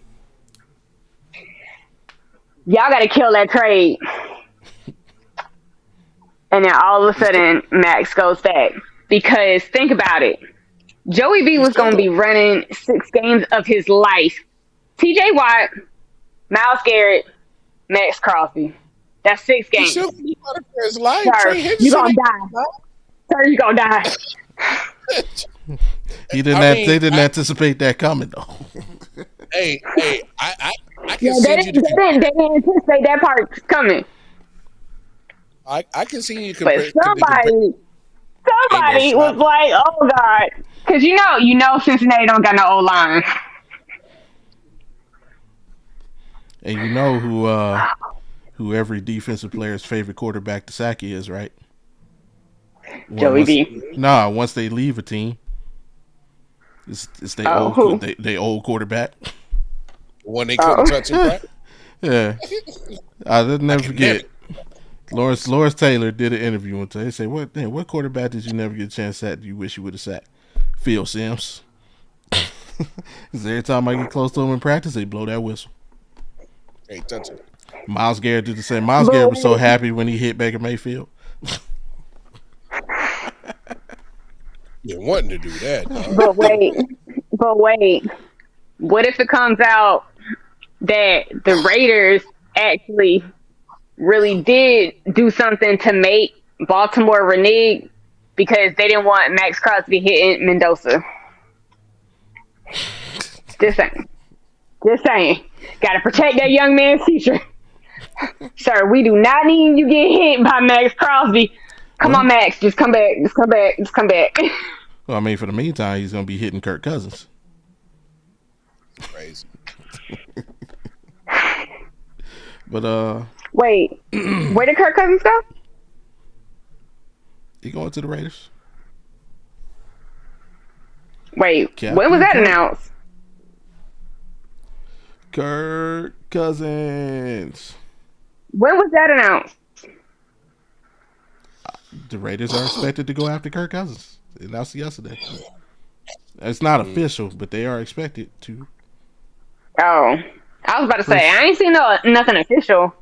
Speaker 2: Y'all got to kill that trade." And then all of a sudden, Max goes back. Because think about it. Joey B was going to be running 6 games of his life. TJ Watt, Myles Garrett, Max Crosby. That's 6 games. Sir, you're going to die. Sir, you're going to die.
Speaker 1: They didn't anticipate that coming, though.
Speaker 4: Hey, I can
Speaker 2: they didn't anticipate that part coming.
Speaker 4: I can see you.
Speaker 2: But somebody was like, "Oh God," because you know, Cincinnati don't got no O-line.
Speaker 1: And you know who every defensive player's favorite quarterback to sack is, right?
Speaker 2: Joey B.
Speaker 1: Nah, once they leave a team, it's they old quarterback.
Speaker 4: One they couldn't touch him, right?
Speaker 1: Yeah, I'll never forget. Lawrence Taylor did an interview one time. They say, "What quarterback did you never get a chance at? You wish you would have sacked?" Phil Simms. Because every time I get close to him in practice, they blow that whistle.
Speaker 4: Hey, touch it.
Speaker 1: Myles Garrett did the same. Myles Garrett was so happy when he hit Baker Mayfield.
Speaker 4: You're wanting to do that, dog.
Speaker 2: But wait. What if it comes out that the Raiders actually really did do something to make Baltimore renege because they didn't want Max Crosby hitting Mendoza? Just saying. Got to protect that young man's future. Sir, we do not need you get hit by Max Crosby. Come on, Max. Just come back.
Speaker 1: Well, I mean, for the meantime, he's going to be hitting Kirk Cousins.
Speaker 4: Crazy.
Speaker 1: But,
Speaker 2: wait, where did Kirk Cousins go?
Speaker 1: He going to the Raiders.
Speaker 2: Wait, when was that announced?
Speaker 1: Kirk Cousins.
Speaker 2: When was that announced?
Speaker 1: The Raiders are expected to go after Kirk Cousins. They announced yesterday. It's not official, but they are expected to.
Speaker 2: Oh, I was about to say I ain't seen nothing official.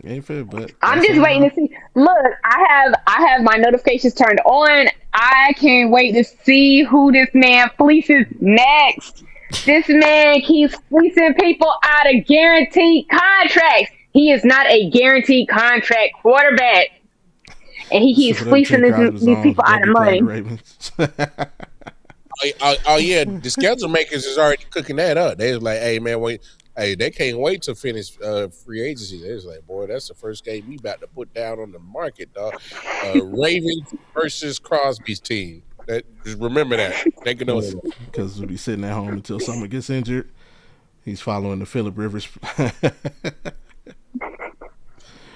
Speaker 1: Ain't fair, but
Speaker 2: I'm just waiting to see. Look, I have my notifications turned on. I can't wait to see who this man fleeces next. This man keeps fleecing people out of guaranteed contracts. He is not a guaranteed contract quarterback. and he keeps
Speaker 1: For them
Speaker 2: fleecing
Speaker 1: 10 crowds was
Speaker 2: these
Speaker 1: on,
Speaker 2: people out
Speaker 1: they'll
Speaker 2: of
Speaker 1: be playing
Speaker 2: money.
Speaker 1: the Ravens.
Speaker 4: Oh yeah, the schedule makers is already cooking that up. They was like, hey man, wait, hey, they can't wait to finish free agency. They was like, boy, that's the first game we about to put down on the market, dog. Ravens versus Crosby's team. Just remember that. Take a note of that.
Speaker 1: Because we'll be sitting at home until someone gets injured. He's following the Phillip Rivers.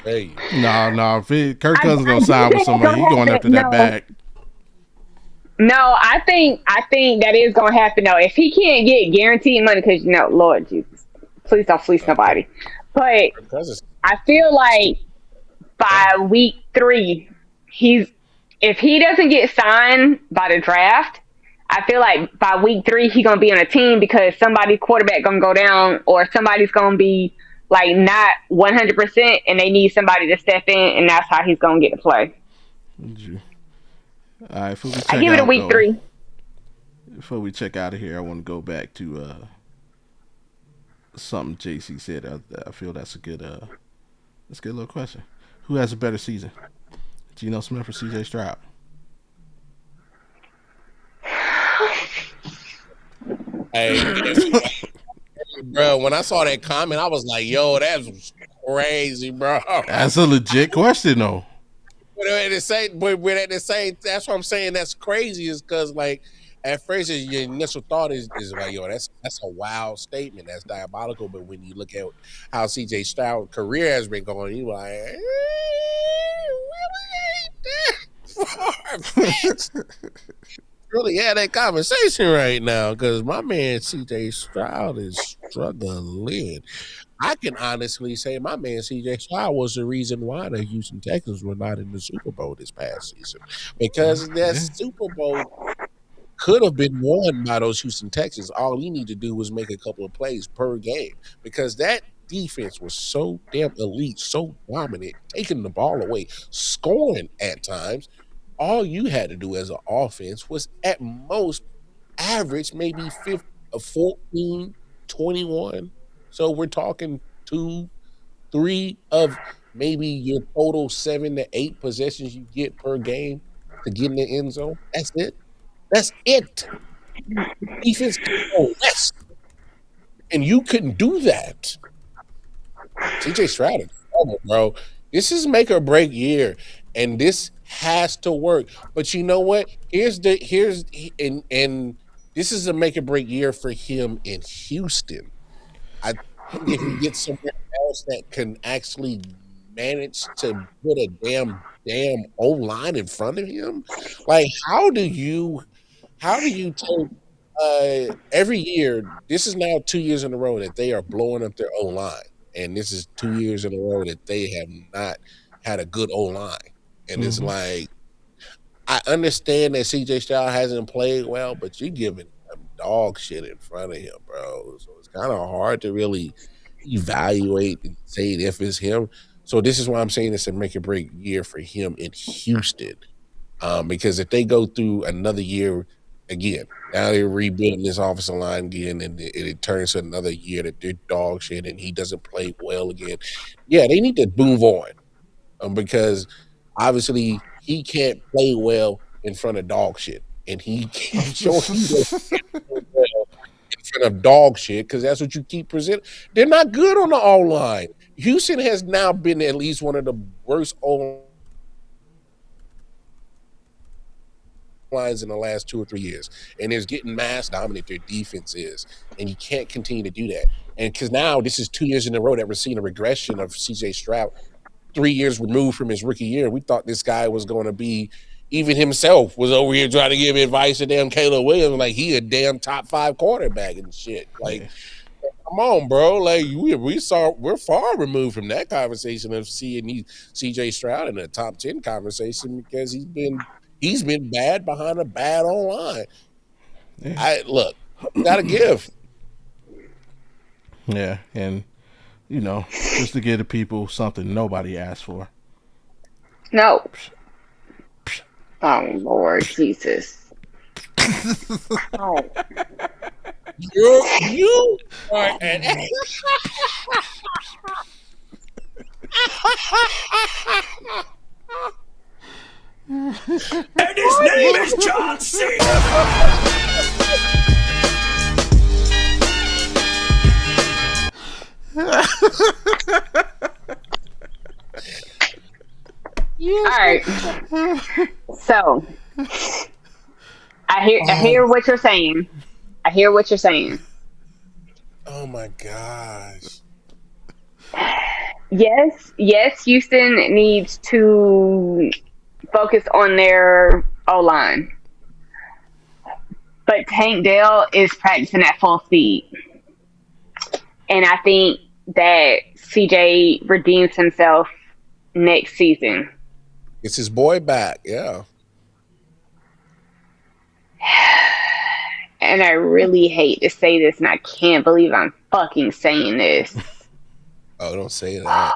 Speaker 4: Hey,
Speaker 1: no. If Kirk Cousins gonna sign with somebody, he going after that bag.
Speaker 2: No, I think that is going to happen though. If he can't get guaranteed money, because Lord Jesus, please don't fleece nobody. But I feel like by week 3, if he doesn't get signed by the draft, I feel like by week 3 he's gonna be on a team because somebody's quarterback gonna go down or somebody's gonna be like not 100%, and they need somebody to step in, and that's how he's gonna get to play.
Speaker 1: All right,
Speaker 2: I give it a week 3.
Speaker 1: Before we check out of here, I want to go back to something JC said. I feel that's a good little question. Who has a better season, Geno Smith or CJ Stroud?
Speaker 4: Hey, bro, when I saw that comment, I was like, yo, that's crazy, bro.
Speaker 1: That's a legit question, though.
Speaker 4: But at the same, that's what I'm saying. That's crazy, is because like at first your initial thought is like, yo, that's a wild statement. That's diabolical. But when you look at how CJ Stroud's career has been going, you like, really had that conversation right now because my man CJ Stroud is struggling. I can honestly say my man CJ Stroud was the reason why the Houston Texans were not in the Super Bowl this past season, because that Super Bowl could have been won by those Houston Texans. All he needed to do was make a couple of plays per game, because that defense was so damn elite, so dominant, taking the ball away, scoring at times. All you had to do as an offense was at most average maybe 14, 21. So we're talking 2, 3 of maybe your total 7 to 8 possessions you get per game to get in the end zone. That's it. That's it. Defense can go less. And you couldn't do that. CJ Stroud is trouble, bro. This is make or break year. And this has to work. But you know what? And this is a make or break year for him in Houston. I think if he gets somewhere else that can actually manage to put a damn O-line in front of him, like how do you take every year? This is now 2 years in a row that they are blowing up their O-line, and this is 2 years in a row that they have not had a good O-line, and it's like, I understand that CJ Stroud hasn't played well, but you're giving him dog shit in front of him, bro. So it's kind of hard to really evaluate and say if it's him. So this is why I'm saying it's a make or break year for him in Houston. Because if they go through another year again, now they're rebuilding this offensive line again, and it turns to another year that they're dog shit and he doesn't play well again. Yeah, they need to move on. Because obviously he can't play well in front of dog shit, and he can't show well in front of dog shit, because that's what you keep presenting. They're not good on the O-line. Houston has now been at least one of the worst O-lines in the last 2 or 3 years, and it's getting mass dominant their defense is, and you can't continue to do that. And because now this is 2 years in a row that we're seeing a regression of CJ Stroud. 3 years removed from his rookie year, we thought this guy was going to be, even himself was over here trying to give advice to damn Caleb Williams, like he a damn top 5 quarterback and shit. Like, come on, bro. Like we're far removed from that conversation of seeing CJ Stroud in a top 10 conversation, because he's been bad behind a bad online. Gotta give.
Speaker 1: Yeah, and just to give the people something nobody asked for.
Speaker 2: No. Oh, Lord Jesus. Oh.
Speaker 4: You are an
Speaker 3: And his name is John Cena!
Speaker 2: All right. So I hear what you're saying. I hear what you're saying.
Speaker 4: Oh my gosh.
Speaker 2: Yes, Houston needs to focus on their O-line. But Tank Dell is practicing at full speed. And I think that CJ redeems himself next season.
Speaker 4: It's his boy back, yeah.
Speaker 2: And I really hate to say this, and I can't believe I'm fucking saying this.
Speaker 4: Oh, don't say that.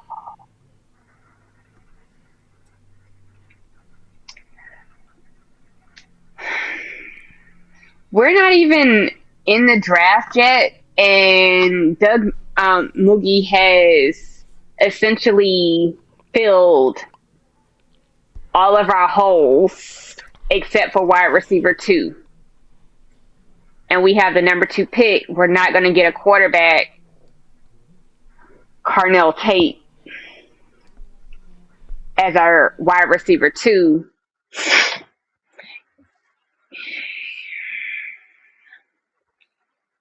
Speaker 2: We're not even in the draft yet, and Doug Moogie has essentially filled all of our holes except for wide receiver 2. And we have the number 2 pick. We're not going to get a quarterback, Carnell Tate, as our wide receiver 2.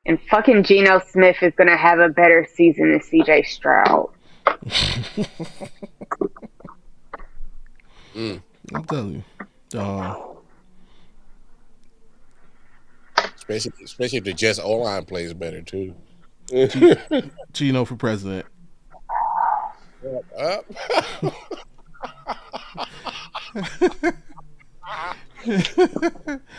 Speaker 2: And fucking Geno Smith is going to have a better season than CJ Stroud.
Speaker 1: I'm telling you.
Speaker 4: Especially if the Jets O-line plays better, too.
Speaker 1: Gino for president.
Speaker 4: Up.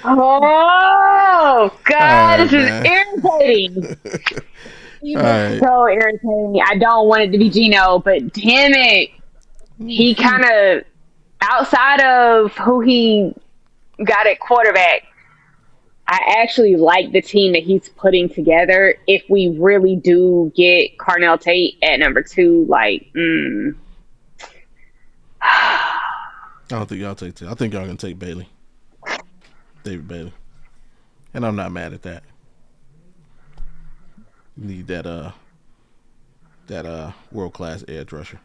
Speaker 2: Oh, God,
Speaker 1: Right,
Speaker 2: this is
Speaker 1: man.
Speaker 2: irritating. This
Speaker 1: Right.
Speaker 2: is so irritating. I don't want it to be Geno, but damn it. He kind of, outside of who he got at quarterback, I actually like the team that he's putting together. If we really do get Carnell Tate at number 2, like,
Speaker 1: I don't think y'all take two. I think y'all gonna take Bailey. David Bailey. And I'm not mad at that. You need that world class edge rusher.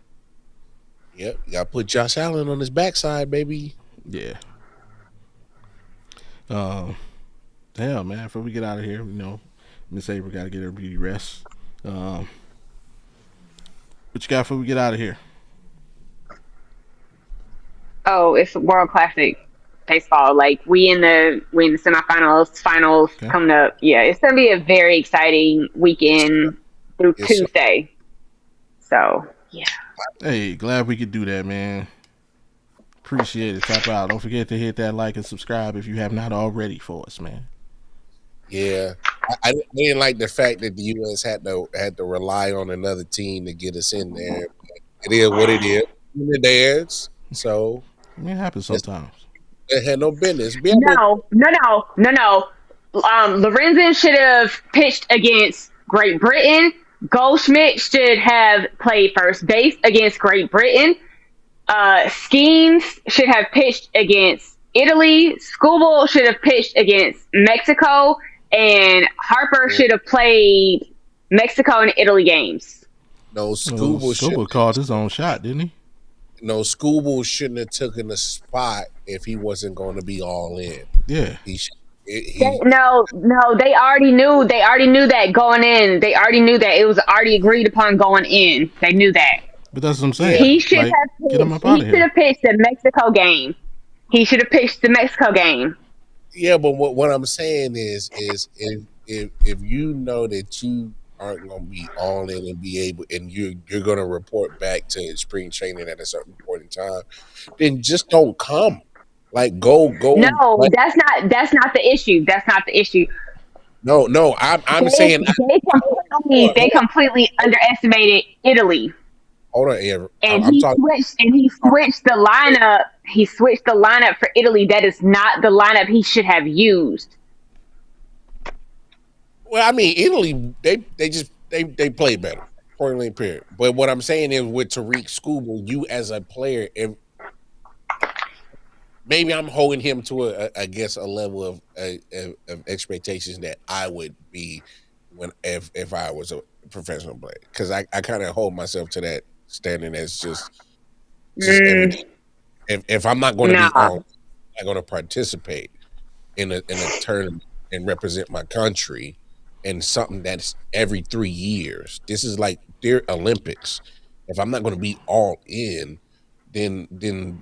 Speaker 4: Yep, you got to put Josh Allen on his backside, baby.
Speaker 1: Yeah. Damn, man, before we get out of here, Miss Avery got to get her beauty rest. What you got before we get out of here?
Speaker 2: oh, it's World Classic baseball. Like, we in the semifinals, finals
Speaker 1: Okay.
Speaker 2: coming up. Yeah, it's gonna be a very exciting weekend through
Speaker 4: Yes, sir.
Speaker 2: Tuesday. So yeah.
Speaker 1: Hey, glad we could do that, man. Appreciate it. Tap out. Don't forget to hit that like and subscribe if you have not already for us, man.
Speaker 4: Yeah, I didn't like the fact that the U.S. had to rely on another team to get us in there. It is what it is. It is. So
Speaker 1: I mean, it happens sometimes.
Speaker 4: it had no business.
Speaker 2: No. Lorenzen should have pitched against Great Britain. Goldschmidt should have played first base against Great Britain. Schemes should have pitched against Italy. Scooble should have pitched against Mexico. And Harper should have played Mexico and Italy games.
Speaker 4: No, Scooble
Speaker 1: called his own shot, didn't he?
Speaker 4: No, Scooble shouldn't have taken a spot if he wasn't going to be all in.
Speaker 1: Yeah.
Speaker 2: No, they already knew. They already knew that going in. They already knew that it was already agreed upon going in. They knew that.
Speaker 1: But that's what I'm saying.
Speaker 2: He should have
Speaker 1: get him up out
Speaker 2: He
Speaker 1: of
Speaker 2: should
Speaker 1: here.
Speaker 2: have pitched the Mexico game. He should have pitched the Mexico game.
Speaker 4: Yeah, but what I'm saying is if you know that you aren't going to be all in and be able, and you're going to report back to spring training at a certain point in time, then just don't come. Like go.
Speaker 2: No,
Speaker 4: like,
Speaker 2: that's not the issue. That's not the issue.
Speaker 4: No, I'm saying
Speaker 2: they completely underestimated Italy.
Speaker 4: Hold on, Aaron.
Speaker 2: And
Speaker 4: I'm
Speaker 2: he
Speaker 4: talking.
Speaker 2: switched the lineup. He switched the lineup for Italy. That is not the lineup he should have used.
Speaker 4: Well, I mean, Italy, they play better. Point period. But what I'm saying is with Tariq Scooble, you as a player, maybe I'm holding him to I guess a level of expectations that I would be if I was a professional player, because I kind of hold myself to that standing as just every day. If I'm not going to be on, I'm going to participate in a tournament and represent my country in something that's every 3 years. This is like their Olympics. If I'm not going to be all in, then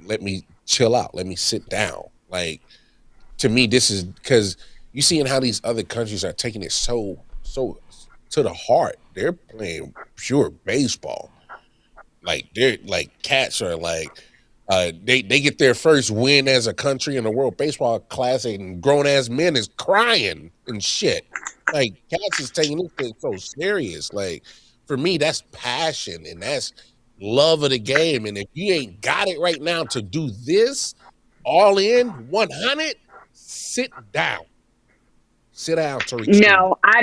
Speaker 4: let me chill out. Let me sit down. Like, to me, this is because you seeing how these other countries are taking it so to the heart. They're playing pure baseball. Like, they're like cats are like they get their first win as a country in the World Baseball Classic, and grown ass men is crying and shit. Like, cats is taking this thing so serious. Like, for me, that's passion and that's love of the game. And if you ain't got it right now to do this all in 100, sit down. Sit down, Tariq.
Speaker 2: No, I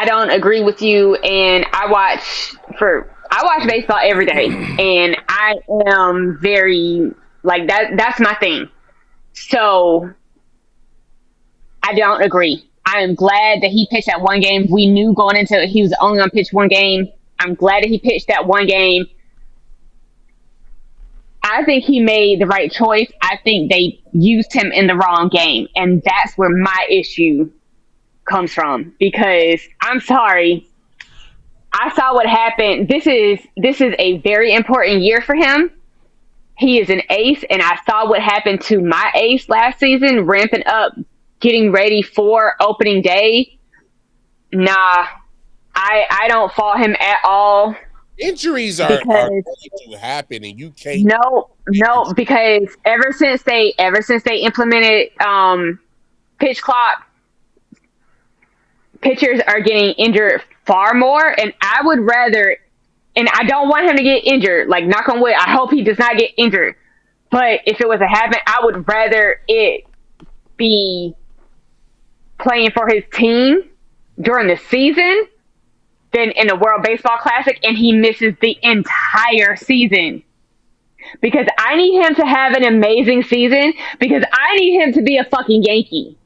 Speaker 2: don't agree with you. And I watch baseball every day, and I am very like that. That's my thing. So I don't agree. I am glad that he pitched that one game. We knew going into it he was only going to pitch one game. I'm glad that he pitched that one game. I think he made the right choice. I think they used him in the wrong game, and that's where my issue comes from. Because I'm sorry, I saw what happened. This is a very important year for him. He is an ace, and I saw what happened to my ace last season, ramping up, getting ready for opening day. Nah, I don't fault him at all.
Speaker 4: Injuries are going to happen, and you can't.
Speaker 2: No, because ever since they implemented pitch clock, pitchers are getting injured far more, and I would rather, and I don't want him to get injured. Like, knock on wood, I hope he does not get injured. But if it was to happen, I would rather it be playing for his team during the season than in the World Baseball Classic, and he misses the entire season. Because I need him to have an amazing season, because I need him to be a fucking Yankee.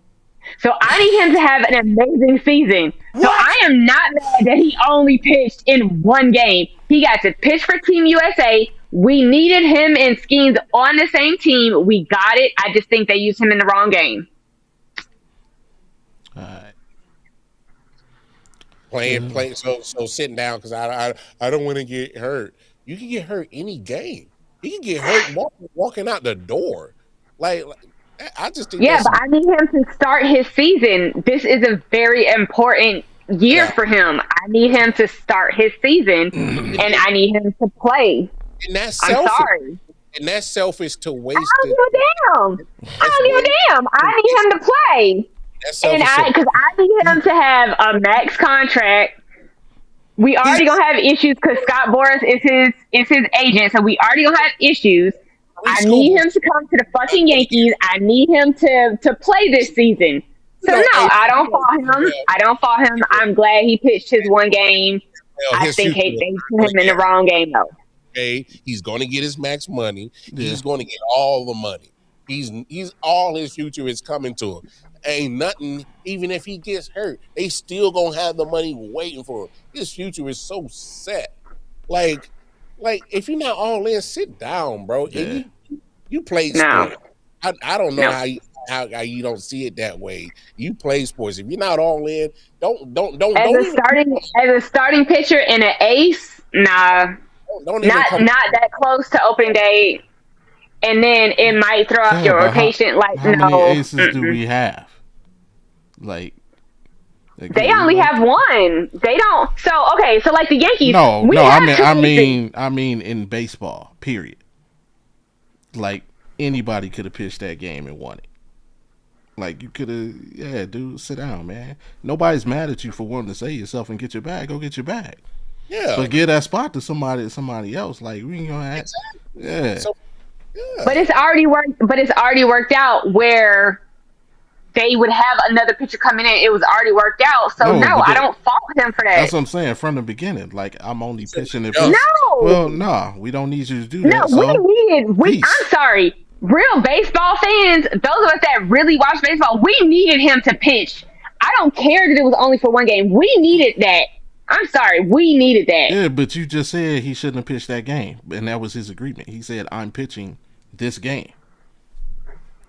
Speaker 2: So I need him to have an amazing season. So I am not mad that he only pitched in one game. He got to pitch for Team USA. We needed him and Skeens on the same team. We got it. I just think they used him in the wrong game.
Speaker 1: All right.
Speaker 4: Playing. So sitting down because I don't want to get hurt. You can get hurt any game. You can get hurt walking out the door. Like I just think.
Speaker 2: Yeah, but I need him to start his season. This is a very important year for him. I need him to start his season, and I need him to play.
Speaker 4: And that's selfish.
Speaker 2: I'm sorry.
Speaker 4: And that's selfish to waste.
Speaker 2: I don't give a damn. I need him to play. And because I need him to have a max contract. We already gonna have issues because Scott Boras is his agent, so we already gonna have issues. I need him to come to the fucking Yankees. I need him to play this season. So no, I don't fault him. I'm glad he pitched his one game. I think they put him in the wrong game though.
Speaker 4: Okay, he's going to get his max money. He's going to get all the money. He's all his future is coming to him. Ain't nothing. Even if he gets hurt, they still gonna have the money waiting for him. His future is so set. Like if you're not all in, sit down, bro. Yeah. You play sports. I don't know how you don't see it that way. You play sports. If you're not all in, don't.
Speaker 2: As a starting pitcher and an ace, nah. Not that close to opening day, and then it might throw off your rotation.
Speaker 1: How many aces do we have? Like
Speaker 2: they only have one. They don't. So okay. So like the Yankees.
Speaker 1: I mean in baseball. Period. Like anybody could have pitched that game and won it. Like you could have. Dude, sit down, man. Nobody's mad at you for wanting to save yourself and get your bag. Go get your bag.
Speaker 4: Yeah,
Speaker 1: but give that spot to somebody else. Like we ain't gonna have, yeah.
Speaker 4: So,
Speaker 2: But it's already worked out where they would have another pitcher coming in. It was already worked out. So I don't fault him for that.
Speaker 1: That's what I'm saying from the beginning. Like I'm only pitching if
Speaker 2: no.
Speaker 1: Well, no, we don't need you to do that.
Speaker 2: No, I'm sorry. real baseball fans, those of us that really watch baseball, we needed him to pitch. I don't care that it was only for one game. We needed that. I'm sorry, we needed that.
Speaker 1: Yeah, but you just said he shouldn't have pitched that game, and that was his agreement. He said, "I'm pitching this game."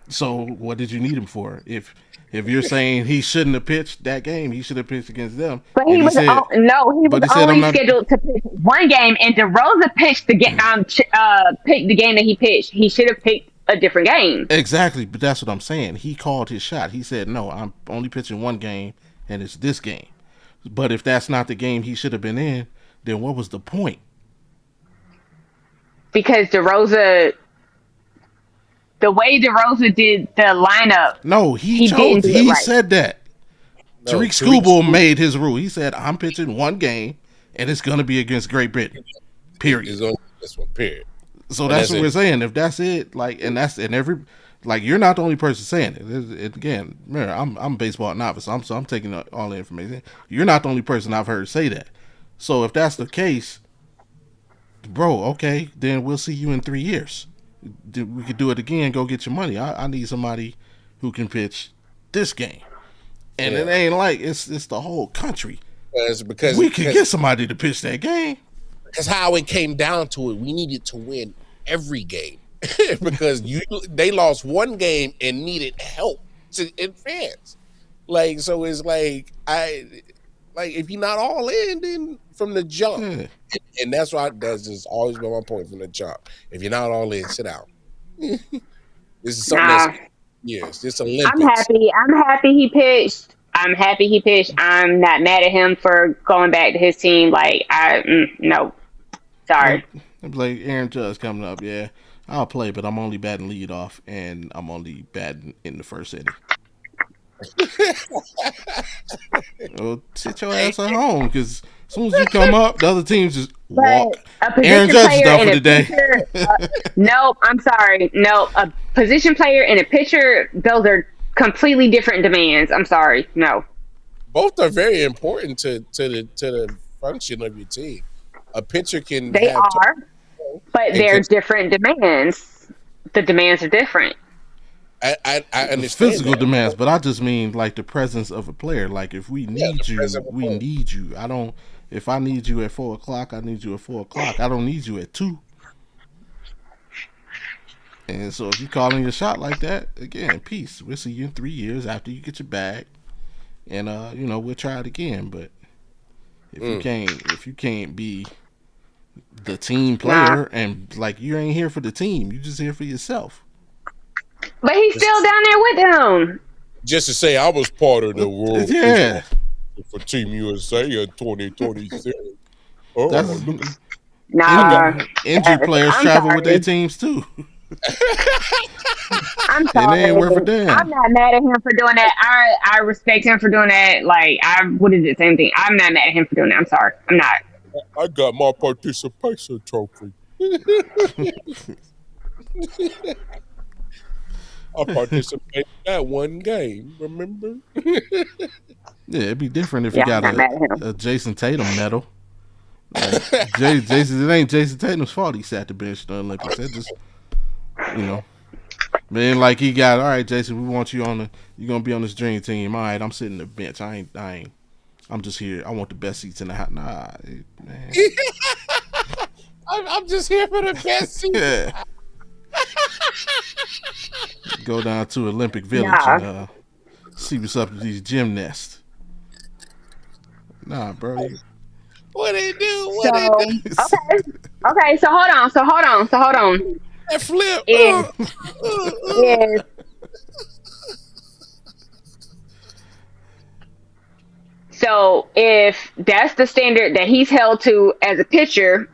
Speaker 1: So what did you need him for? If you're saying he shouldn't have pitched that game, he should have pitched against them.
Speaker 2: But he was only scheduled to pitch one game, and DeRosa pitched the game. Picked the game that he pitched. He should have picked a different game.
Speaker 1: Exactly, but that's what I'm saying. He called his shot. He said, "No, I'm only pitching one game, and it's this game." But if that's not the game he should have been in, then what was the point?
Speaker 2: Because DeRosa, the way DeRosa did the lineup,
Speaker 1: no, he said that. No, Tariq Skubal made his rule. He said, "I'm pitching one game, and it's going to be against Great Britain." Period.
Speaker 4: It's only this one. Period.
Speaker 1: So that's what we're saying. If that's it, you're not the only person saying it. Again, remember, I'm a baseball novice, so I'm taking all the information. You're not the only person I've heard say that. So if that's the case, bro, okay, then we'll see you in 3 years. We could do it again. Go get your money. I need somebody who can pitch this game, and it ain't like it's the whole country. Because we could get somebody to pitch that game.
Speaker 4: Because how it came down to it, we needed to win every game because they lost one game and needed help to advance. So it's if you're not all in, then from the jump, and that's just always been my point from the jump. If you're not all in, sit down. This is something it's Olympics.
Speaker 2: I'm happy he pitched. I'm not mad at him for going back to his team. No. Sorry.
Speaker 1: Like Aaron Judge coming up, yeah. I'll play, but I'm only batting lead off, and I'm only batting in the first inning. Well, sit your ass at home, because as soon as you come up, the other teams just walk. Aaron Judge is done for the day.
Speaker 2: Nope, I'm sorry. No, a position player and a pitcher, those are completely different demands. I'm sorry. No.
Speaker 4: Both are very important to the function of your team. A pitcher can.
Speaker 2: They are, but they're different demands. The demands are different.
Speaker 4: I understand
Speaker 1: physical demands, but I just mean like the presence of a player. Like if we need you, we need you. If I need you at 4:00, I need you at 4:00. I don't need you at 2. And so if you calling your shot like that, again, peace. We'll see you in 3 years after you get your bag, and we'll try it again. But if you can't be the team player, and you ain't here for the team, you just here for yourself.
Speaker 2: But he's still down there with him.
Speaker 4: Just to say, I was part of the world for Team USA in 2023.
Speaker 1: Injured players travel with their teams too.
Speaker 2: I'm sorry.
Speaker 1: It ain't worth a damn.
Speaker 2: I'm not mad at him for doing that. I respect him for doing that. I would have did the same thing. I'm not mad at him for doing that. I'm sorry. I'm not.
Speaker 4: I got my participation trophy. I participated in that one game, remember?
Speaker 1: Yeah, it'd be different if you got a Jason Tatum medal. It ain't Jason Tatum's fault he sat the bench in the Olympics. That just, man, he got, all right, Jason, we want you you're going to be on this dream team. All right, I'm sitting the bench. I'm just here. I want the best seats in the house. Nah, man.
Speaker 4: I'm just here for the best seats.
Speaker 1: Yeah. Go down to Olympic Village and see what's up with these gymnasts. Nah, bro.
Speaker 4: What they do?
Speaker 2: Okay. So hold on.
Speaker 4: That flip.
Speaker 2: Yes. So if that's the standard that he's held to as a pitcher,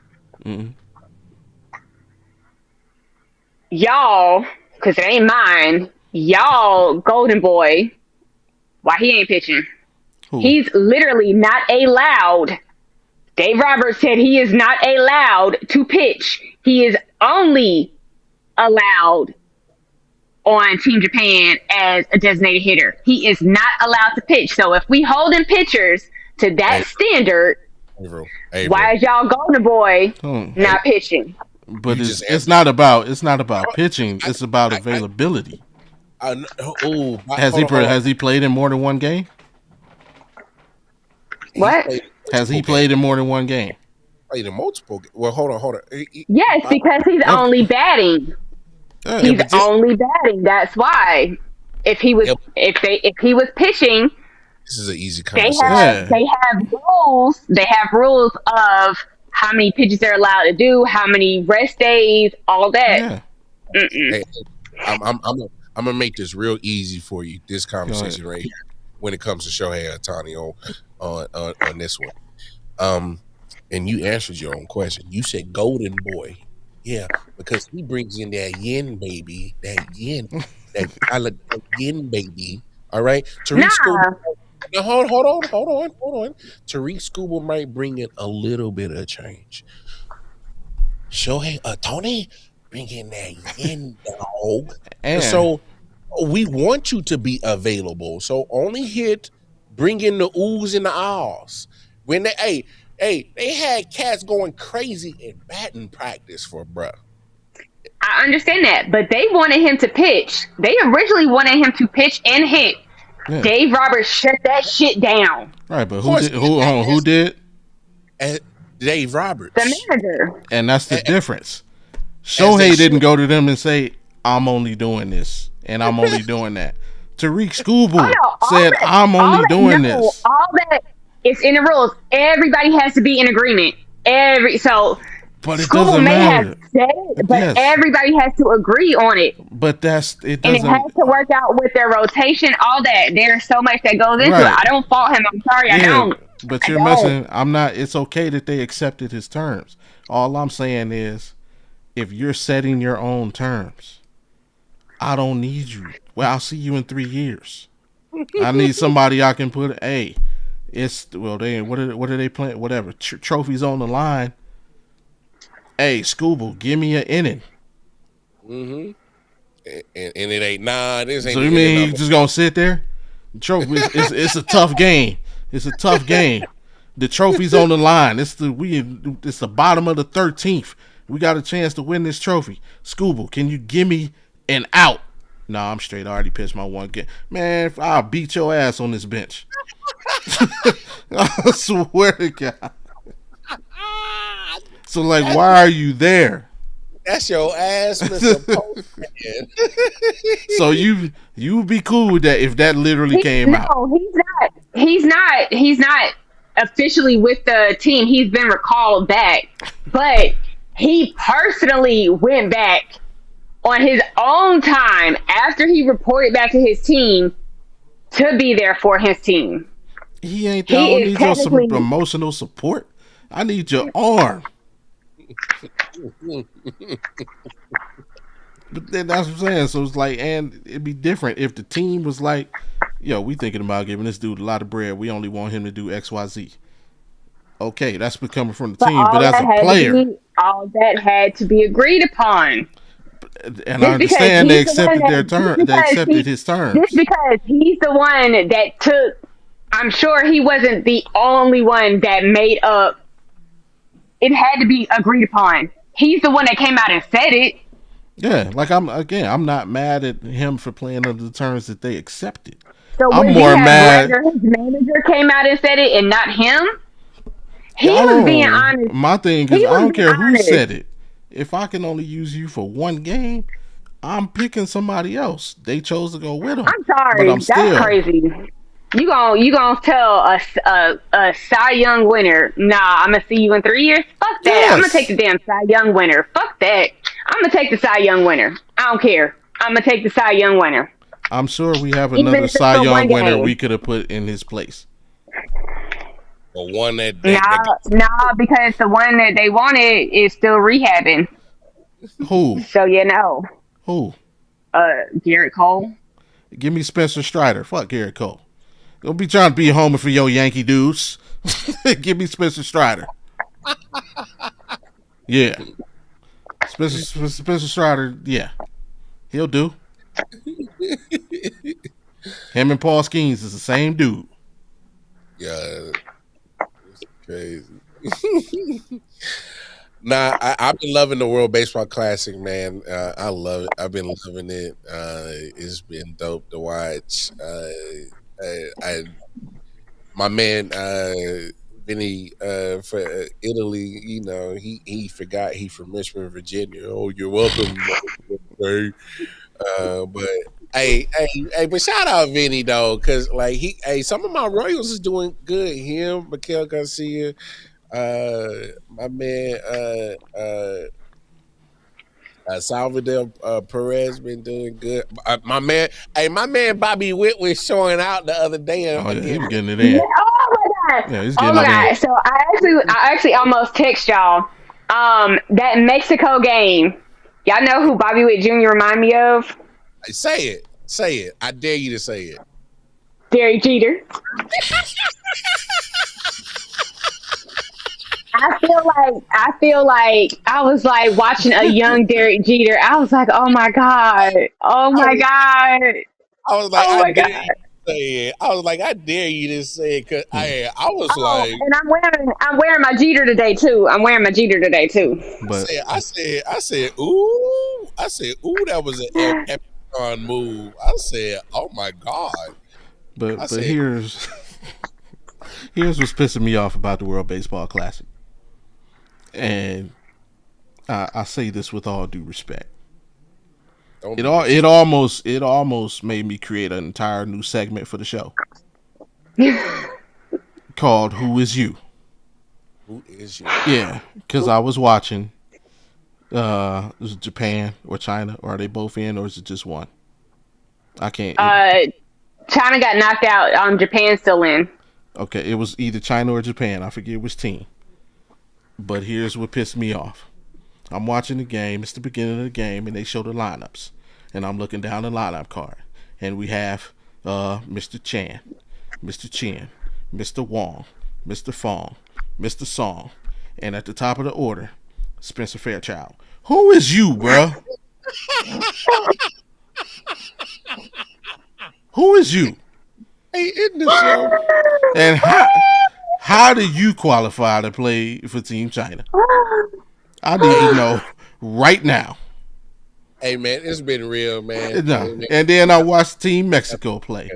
Speaker 2: y'all, because it ain't mine, y'all, Golden Boy, why he ain't pitching?
Speaker 1: Who?
Speaker 2: He's literally not allowed. Dave Roberts said he is not allowed to pitch. He is only allowed on Team Japan as a designated hitter. He is not allowed to pitch. So if we holding pitchers to that standard, why is y'all Golden Boy not pitching?
Speaker 1: But
Speaker 4: You just
Speaker 1: it's not about pitching. It's about availability. Has he played in more than one game?
Speaker 2: What?
Speaker 1: Has he played in more than one game?
Speaker 4: Played in multiple. Well, hold on.
Speaker 2: Yes, because he's only batting. He's only batting. That's why. If he was pitching,
Speaker 4: this is an easy conversation.
Speaker 2: They have rules. They have rules of how many pitches they're allowed to do, how many rest days, all that.
Speaker 1: Yeah.
Speaker 4: Hey, I'm gonna make this real easy for you. This conversation right here, when it comes to Shohei Ohtani on this one. And you answered your own question. You said Golden Boy. Yeah, because he brings in that yin, baby. That yin. That yin, baby. All right? Tariq Skubal. Now, hold on. Tariq Skubal might bring in a little bit of change. Shohei Ohtani bring in that yin, dog. And so we want you to be available. So only bring in the oohs and the ahs. When they had cats going crazy in batting practice for bruh.
Speaker 2: I understand that, but they wanted him to pitch. They originally wanted him to pitch and hit. Yeah. Dave Roberts shut that shit down.
Speaker 1: Right, but who did?
Speaker 4: Dave Roberts,
Speaker 2: the manager.
Speaker 1: And that's the difference. Shohei didn't go to them and say, "I'm only doing this and I'm only doing that." Tariq Skubal said, "I'm only doing this."
Speaker 2: All that. It's in the rules. Everybody has to be in agreement.
Speaker 1: But it doesn't matter.
Speaker 2: Have said it, but everybody has to agree on it.
Speaker 1: But it doesn't.
Speaker 2: And it has to work out with their rotation, all that. There's so much that goes into it. I don't fault him. I'm sorry, I don't.
Speaker 1: But you're messing. I'm not. It's okay that they accepted his terms. All I'm saying is, if you're setting your own terms, I don't need you. Well, I'll see you in 3 years. I need somebody I can put. Hey. What are they playing? Whatever trophies on the line. Hey, Skubal, give me an inning.
Speaker 4: Mm-hmm. And it ain't this ain't.
Speaker 1: So you mean you just gonna sit there? Trophy. It's a tough game. It's a tough game. The trophy's on the line. It's the bottom of the 13th. We got a chance to win this trophy. Skubal, can you give me an out? No, I'm straight. I already pitched my one game. Man, I'll beat your ass on this bench. I swear to God. So, why are you there?
Speaker 4: That's your ass, Mr. Postgame.
Speaker 1: So you be cool with that if that literally came out.
Speaker 2: No, he's not officially with the team. He's been recalled back, but he personally went back on his own time after he reported back to his team to be there for his team.
Speaker 1: He ain't there. I need your some emotional support. I need your arm. But then that's what I'm saying. So it's and it'd be different if the team was like, yo, we thinking about giving this dude a lot of bread. We only want him to do XYZ. Okay, that's coming from the team. But as a player,
Speaker 2: all that had to be agreed upon.
Speaker 1: And I understand they accepted their term. They accepted his terms.
Speaker 2: Just because he's the one that took. I'm sure he wasn't the only one that made up. It had to be agreed upon. He's the one that came out and said it.
Speaker 1: Yeah, I'm not mad at him for playing under the terms that they accepted.
Speaker 2: So
Speaker 1: I'm more mad.
Speaker 2: His manager came out and said it, and not him. He was being honest.
Speaker 1: My thing is, I don't care who said it. If I can only use you for one game, I'm picking somebody else. They chose to go with him.
Speaker 2: I'm sorry, that's crazy. You gonna tell a Cy Young winner? Nah, I'm gonna see you in 3 years. Fuck that. Yes. I'm gonna take the damn Cy Young winner. Fuck that. I'm gonna take the Cy Young winner. I don't care. I'm gonna take the Cy Young winner.
Speaker 1: I'm sure we have another Cy Young winner we could have put in his place.
Speaker 4: The one that
Speaker 2: nah, because the one that they wanted is still rehabbing.
Speaker 1: Who?
Speaker 2: So
Speaker 1: Who?
Speaker 2: Garrett Cole.
Speaker 1: Give me Spencer Strider. Fuck Garrett Cole. Don't be trying to be a homer for your Yankee dudes. Give me Spencer Strider. Yeah. Spencer Strider, yeah. He'll do. Him and Paul Skeens is the same dude.
Speaker 4: Yeah. It's crazy. Nah, I've been loving the World Baseball Classic, man. I love it. I've been loving it. It's been dope to watch. My man Vinny for Italy, you know, he forgot he from Richmond, Virginia. Oh, you're welcome. But but shout out Vinny though, because like some of my Royals is doing good. Him, Miguel Garcia, my man, Salvador Perez been doing good. My man Bobby Witt was showing out the other day.
Speaker 1: Oh, yeah, he was getting it in.
Speaker 2: Oh my god!
Speaker 1: Yeah, he's
Speaker 2: Oh
Speaker 1: getting
Speaker 2: my
Speaker 1: it
Speaker 2: god!
Speaker 1: in.
Speaker 2: So I actually almost text y'all. That Mexico game. Y'all know who Bobby Witt Jr. remind me of?
Speaker 4: Say it. I dare you to say it.
Speaker 2: Derek Jeter. I feel like I was like watching a young Derek Jeter. I was like, oh my god, oh my god.
Speaker 4: I was like,
Speaker 2: Oh my
Speaker 4: I dare
Speaker 2: God.
Speaker 4: you to say it. I was like, I dare you to say it, because I was like,
Speaker 2: And I'm wearing my Jeter today too.
Speaker 1: But
Speaker 4: I said, ooh, that was an epic move. I said, oh my god.
Speaker 1: But here's what's pissing me off about the World Baseball Classic, and I say this with all due respect. It almost made me create an entire new segment for the show called "Who Is You."
Speaker 4: Who is you?
Speaker 1: Yeah, because I was watching. Is it Japan or China, or are they both in, or is it just one? I can't.
Speaker 2: China got knocked out. Japan's still in.
Speaker 1: Okay, it was either China or Japan. I forget which team. But here's what pissed me off. I'm watching the game. It's the beginning of the game, and they show the lineups. And I'm looking down the lineup card. And we have Mr. Chan, Mr. Chen, Mr. Wong, Mr. Fong, Mr. Song. And at the top of the order, Spencer Fairchild. Who is you, bruh? Who is you?
Speaker 4: Hey, isn't this so?
Speaker 1: And how do you qualify to play for Team China? I need to know right now.
Speaker 4: Hey man, it's been real, man.
Speaker 1: No. And then I watched Team Mexico play.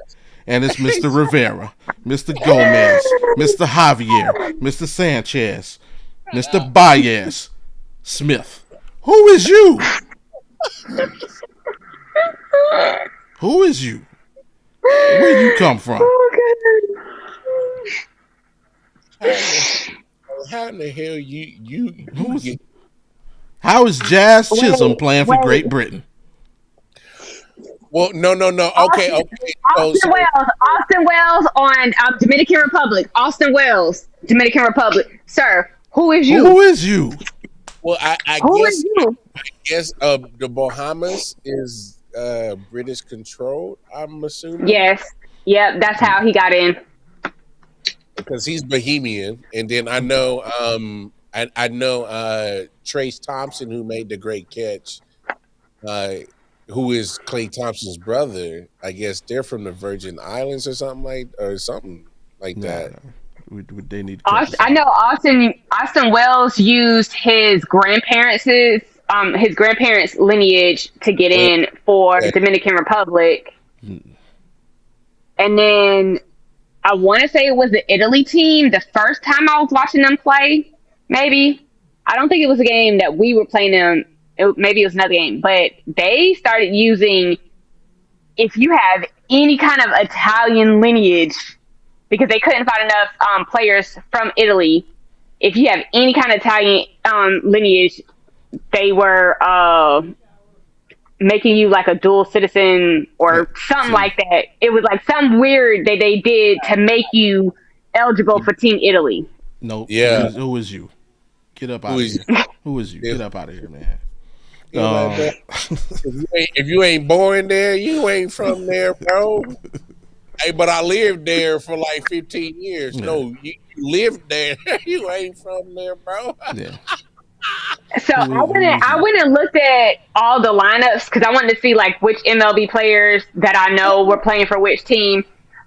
Speaker 1: And it's Mr. Rivera, Mr. Gomez, Mr. Javier, Mr. Sanchez, Mr. Baez, Smith. Who is you? Who is you? Where you come from?
Speaker 4: How in the hell you
Speaker 1: How is Jazz Chisholm playing for Great Britain?
Speaker 4: Well, no. Okay.
Speaker 2: Austin Wells on Dominican Republic. Austin Wells, Dominican Republic. Sir, who is you?
Speaker 1: Who is you?
Speaker 4: Well, I
Speaker 2: Who
Speaker 4: guess
Speaker 2: is you?
Speaker 4: the Bahamas is British controlled, I'm assuming.
Speaker 2: Yes. Yep, that's how he got in.
Speaker 4: Because he's Bohemian, and then I know I know Trace Thompson, who made the great catch, who is Klay Thompson's brother. I guess they're from the Virgin Islands or something like that.
Speaker 1: They need.
Speaker 2: I know Austin Wells used his grandparents' lineage to get in for Dominican Republic, and then I want to say it was the Italy team. The first time I was watching them play, maybe I don't think it was a game that we were playing them. Maybe it was another game, but they started using, if you have any kind of Italian lineage, because they couldn't find enough players from Italy. If you have any kind of Italian lineage, they were making you like a dual citizen or something like that. It was like something weird that they did to make you eligible for Team Italy.
Speaker 1: No.
Speaker 4: Yeah.
Speaker 1: Who is you? Get up out of here. Who is you? Get up out of here, man.
Speaker 4: If you ain't born there, you ain't from there, bro. Hey, but I lived there for like 15 years. Yeah. No, you lived there. You ain't from there, bro.
Speaker 1: Yeah.
Speaker 2: So I went and looked at all the lineups because I wanted to see like which MLB players that I know were playing for which team.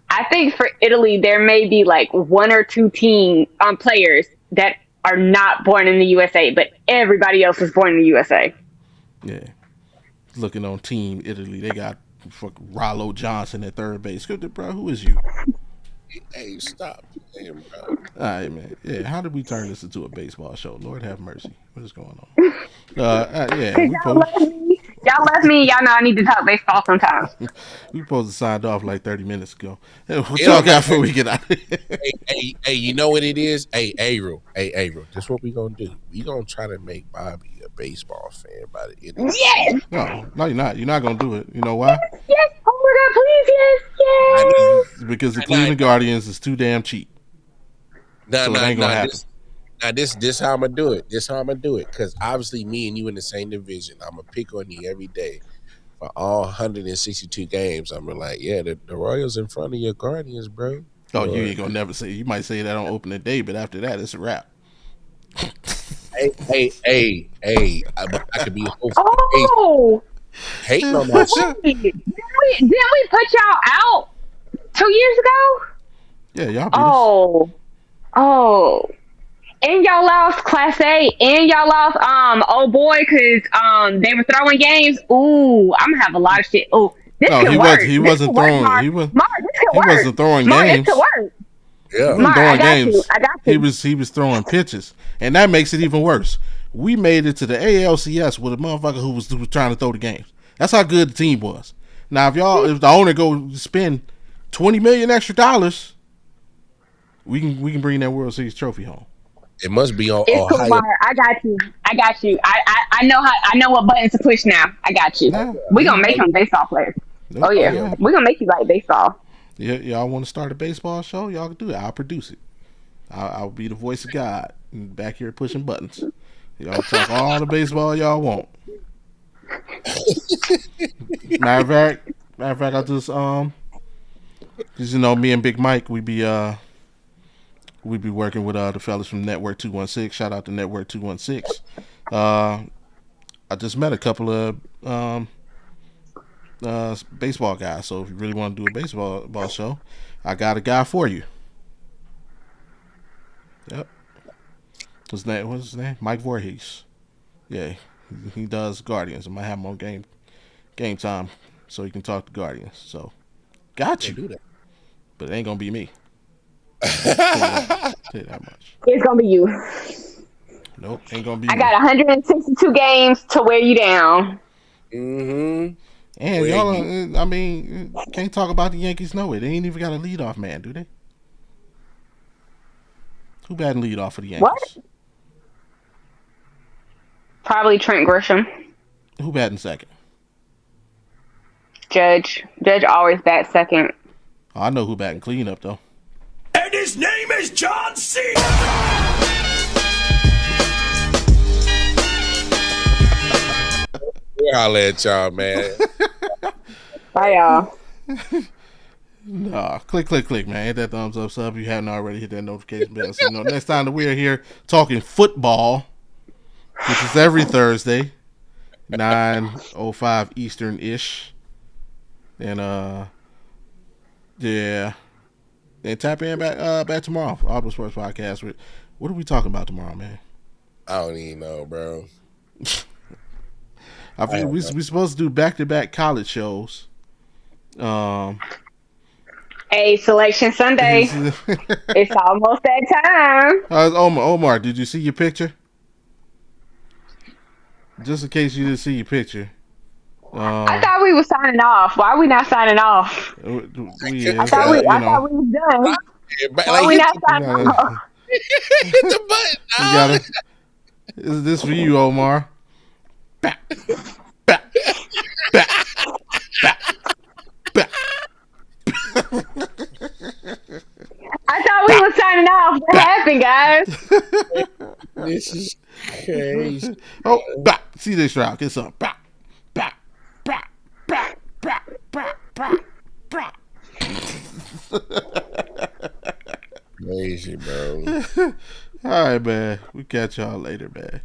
Speaker 2: I think for Italy there may be like one or two team players that are not born in the USA, but everybody else is born in the USA.
Speaker 1: Yeah. Looking on Team Italy, they got Rollo Johnson at third base. Bro, who is you?
Speaker 4: Hey, stop. Damn, bro.
Speaker 1: All right, man. Yeah, how did we turn this into a baseball show? Lord have mercy. What is going on? Yeah,
Speaker 2: Y'all left me. Y'all know I need to talk baseball sometimes.
Speaker 1: We supposed to signed off like 30 minutes ago. What y'all got before we get out of here?
Speaker 4: Hey, you know what it is? Hey, April. This is what we gonna do. We gonna try to make Bobby a baseball fan by the end of the
Speaker 2: Yes.
Speaker 1: No, you're not. You're not gonna do it. You know why?
Speaker 2: Yes. Oh my God, please, yes.
Speaker 1: Because the Cleveland Guardians is too damn cheap.
Speaker 4: It ain't gonna
Speaker 1: happen.
Speaker 4: This how I'm gonna do it. Because obviously, me and you in the same division. I'm gonna pick on you every day for all 162 games. I'm like, yeah, the Royals in front of your Guardians, bro.
Speaker 1: Oh, you ain't gonna never say. You might say that on opening day, but after that, it's a wrap.
Speaker 4: Hey, I could be hopeful.
Speaker 2: Oh,
Speaker 4: hating on that shit.
Speaker 2: didn't we put y'all out 2 years ago?
Speaker 1: Yeah, y'all beat us.
Speaker 2: Oh. And y'all lost Class A, and y'all lost old boy because they were throwing games. Ooh, I'm gonna have a lot of shit. Ooh, this could work.
Speaker 1: He wasn't throwing. He wasn't throwing games.
Speaker 2: This could work.
Speaker 4: Yeah,
Speaker 2: Mark, I got you.
Speaker 1: He was throwing pitches, and that makes it even worse. We made it to the ALCS with a motherfucker who was trying to throw the games. That's how good the team was. Now, if the owner go spend $20 million extra, we can bring that World Series trophy home.
Speaker 4: It must be on
Speaker 2: it's
Speaker 4: Ohio.
Speaker 2: Cool, I got you. I know what buttons to push now. I got you. We gonna make them baseball players. Oh yeah. We gonna make you like baseball.
Speaker 1: Yeah, y'all want to start a baseball show? Y'all can do it. I'll produce it. I'll be the voice of God back here pushing buttons. Y'all talk all the baseball y'all want. Matter of fact, I just me and Big Mike, we be working with the fellas from Network 216. Shout out to Network 216. I just met a couple of baseball guys. So if you really want to do a baseball show, I got a guy for you. Yep. What's his name? Mike Voorhees. Yeah, he does Guardians. I might have him on game time so he can talk to Guardians. So got you.
Speaker 4: Do that.
Speaker 1: But it ain't gonna be me. Tell you that much.
Speaker 2: It's gonna be you.
Speaker 1: Nope, ain't gonna be.
Speaker 2: I got 162 games to wear you down.
Speaker 4: Mm-hmm.
Speaker 1: And y'all, I mean, can't talk about the Yankees nowhere. They ain't even got a leadoff man, do they? Who batting leadoff for the Yankees?
Speaker 2: What? Probably Trent Grisham.
Speaker 1: Who batting second?
Speaker 2: Judge. Judge always bats second.
Speaker 1: Oh, I know who batting cleanup though.
Speaker 3: And his name is John Cena!
Speaker 4: I'll let y'all, man.
Speaker 2: Bye, y'all.
Speaker 1: Nah, click, man. Hit that thumbs up, sub. If you haven't already, hit that notification bell. So next time that we're here talking football, which is every Thursday, 9:05 Eastern-ish. And, yeah. Then tap in back tomorrow for Audible Sports Podcast. What are we talking about tomorrow, man?
Speaker 4: I don't even know, bro.
Speaker 1: I think we're supposed to do back-to-back college shows.
Speaker 2: Hey, Selection Sunday. It's almost that time.
Speaker 1: Omar, did you see your picture? Just in case you didn't see your picture.
Speaker 2: I thought we were signing off. Why are we not signing off? I thought we was done. Why are we not signing off?
Speaker 4: Hit the button.
Speaker 1: Is this for you, Omar? I
Speaker 2: thought we were signing off. What happened, guys?
Speaker 4: This is crazy.
Speaker 1: Oh, see this route. Get some.
Speaker 4: Crazy, bro.
Speaker 1: All right, man. We catch y'all later, man.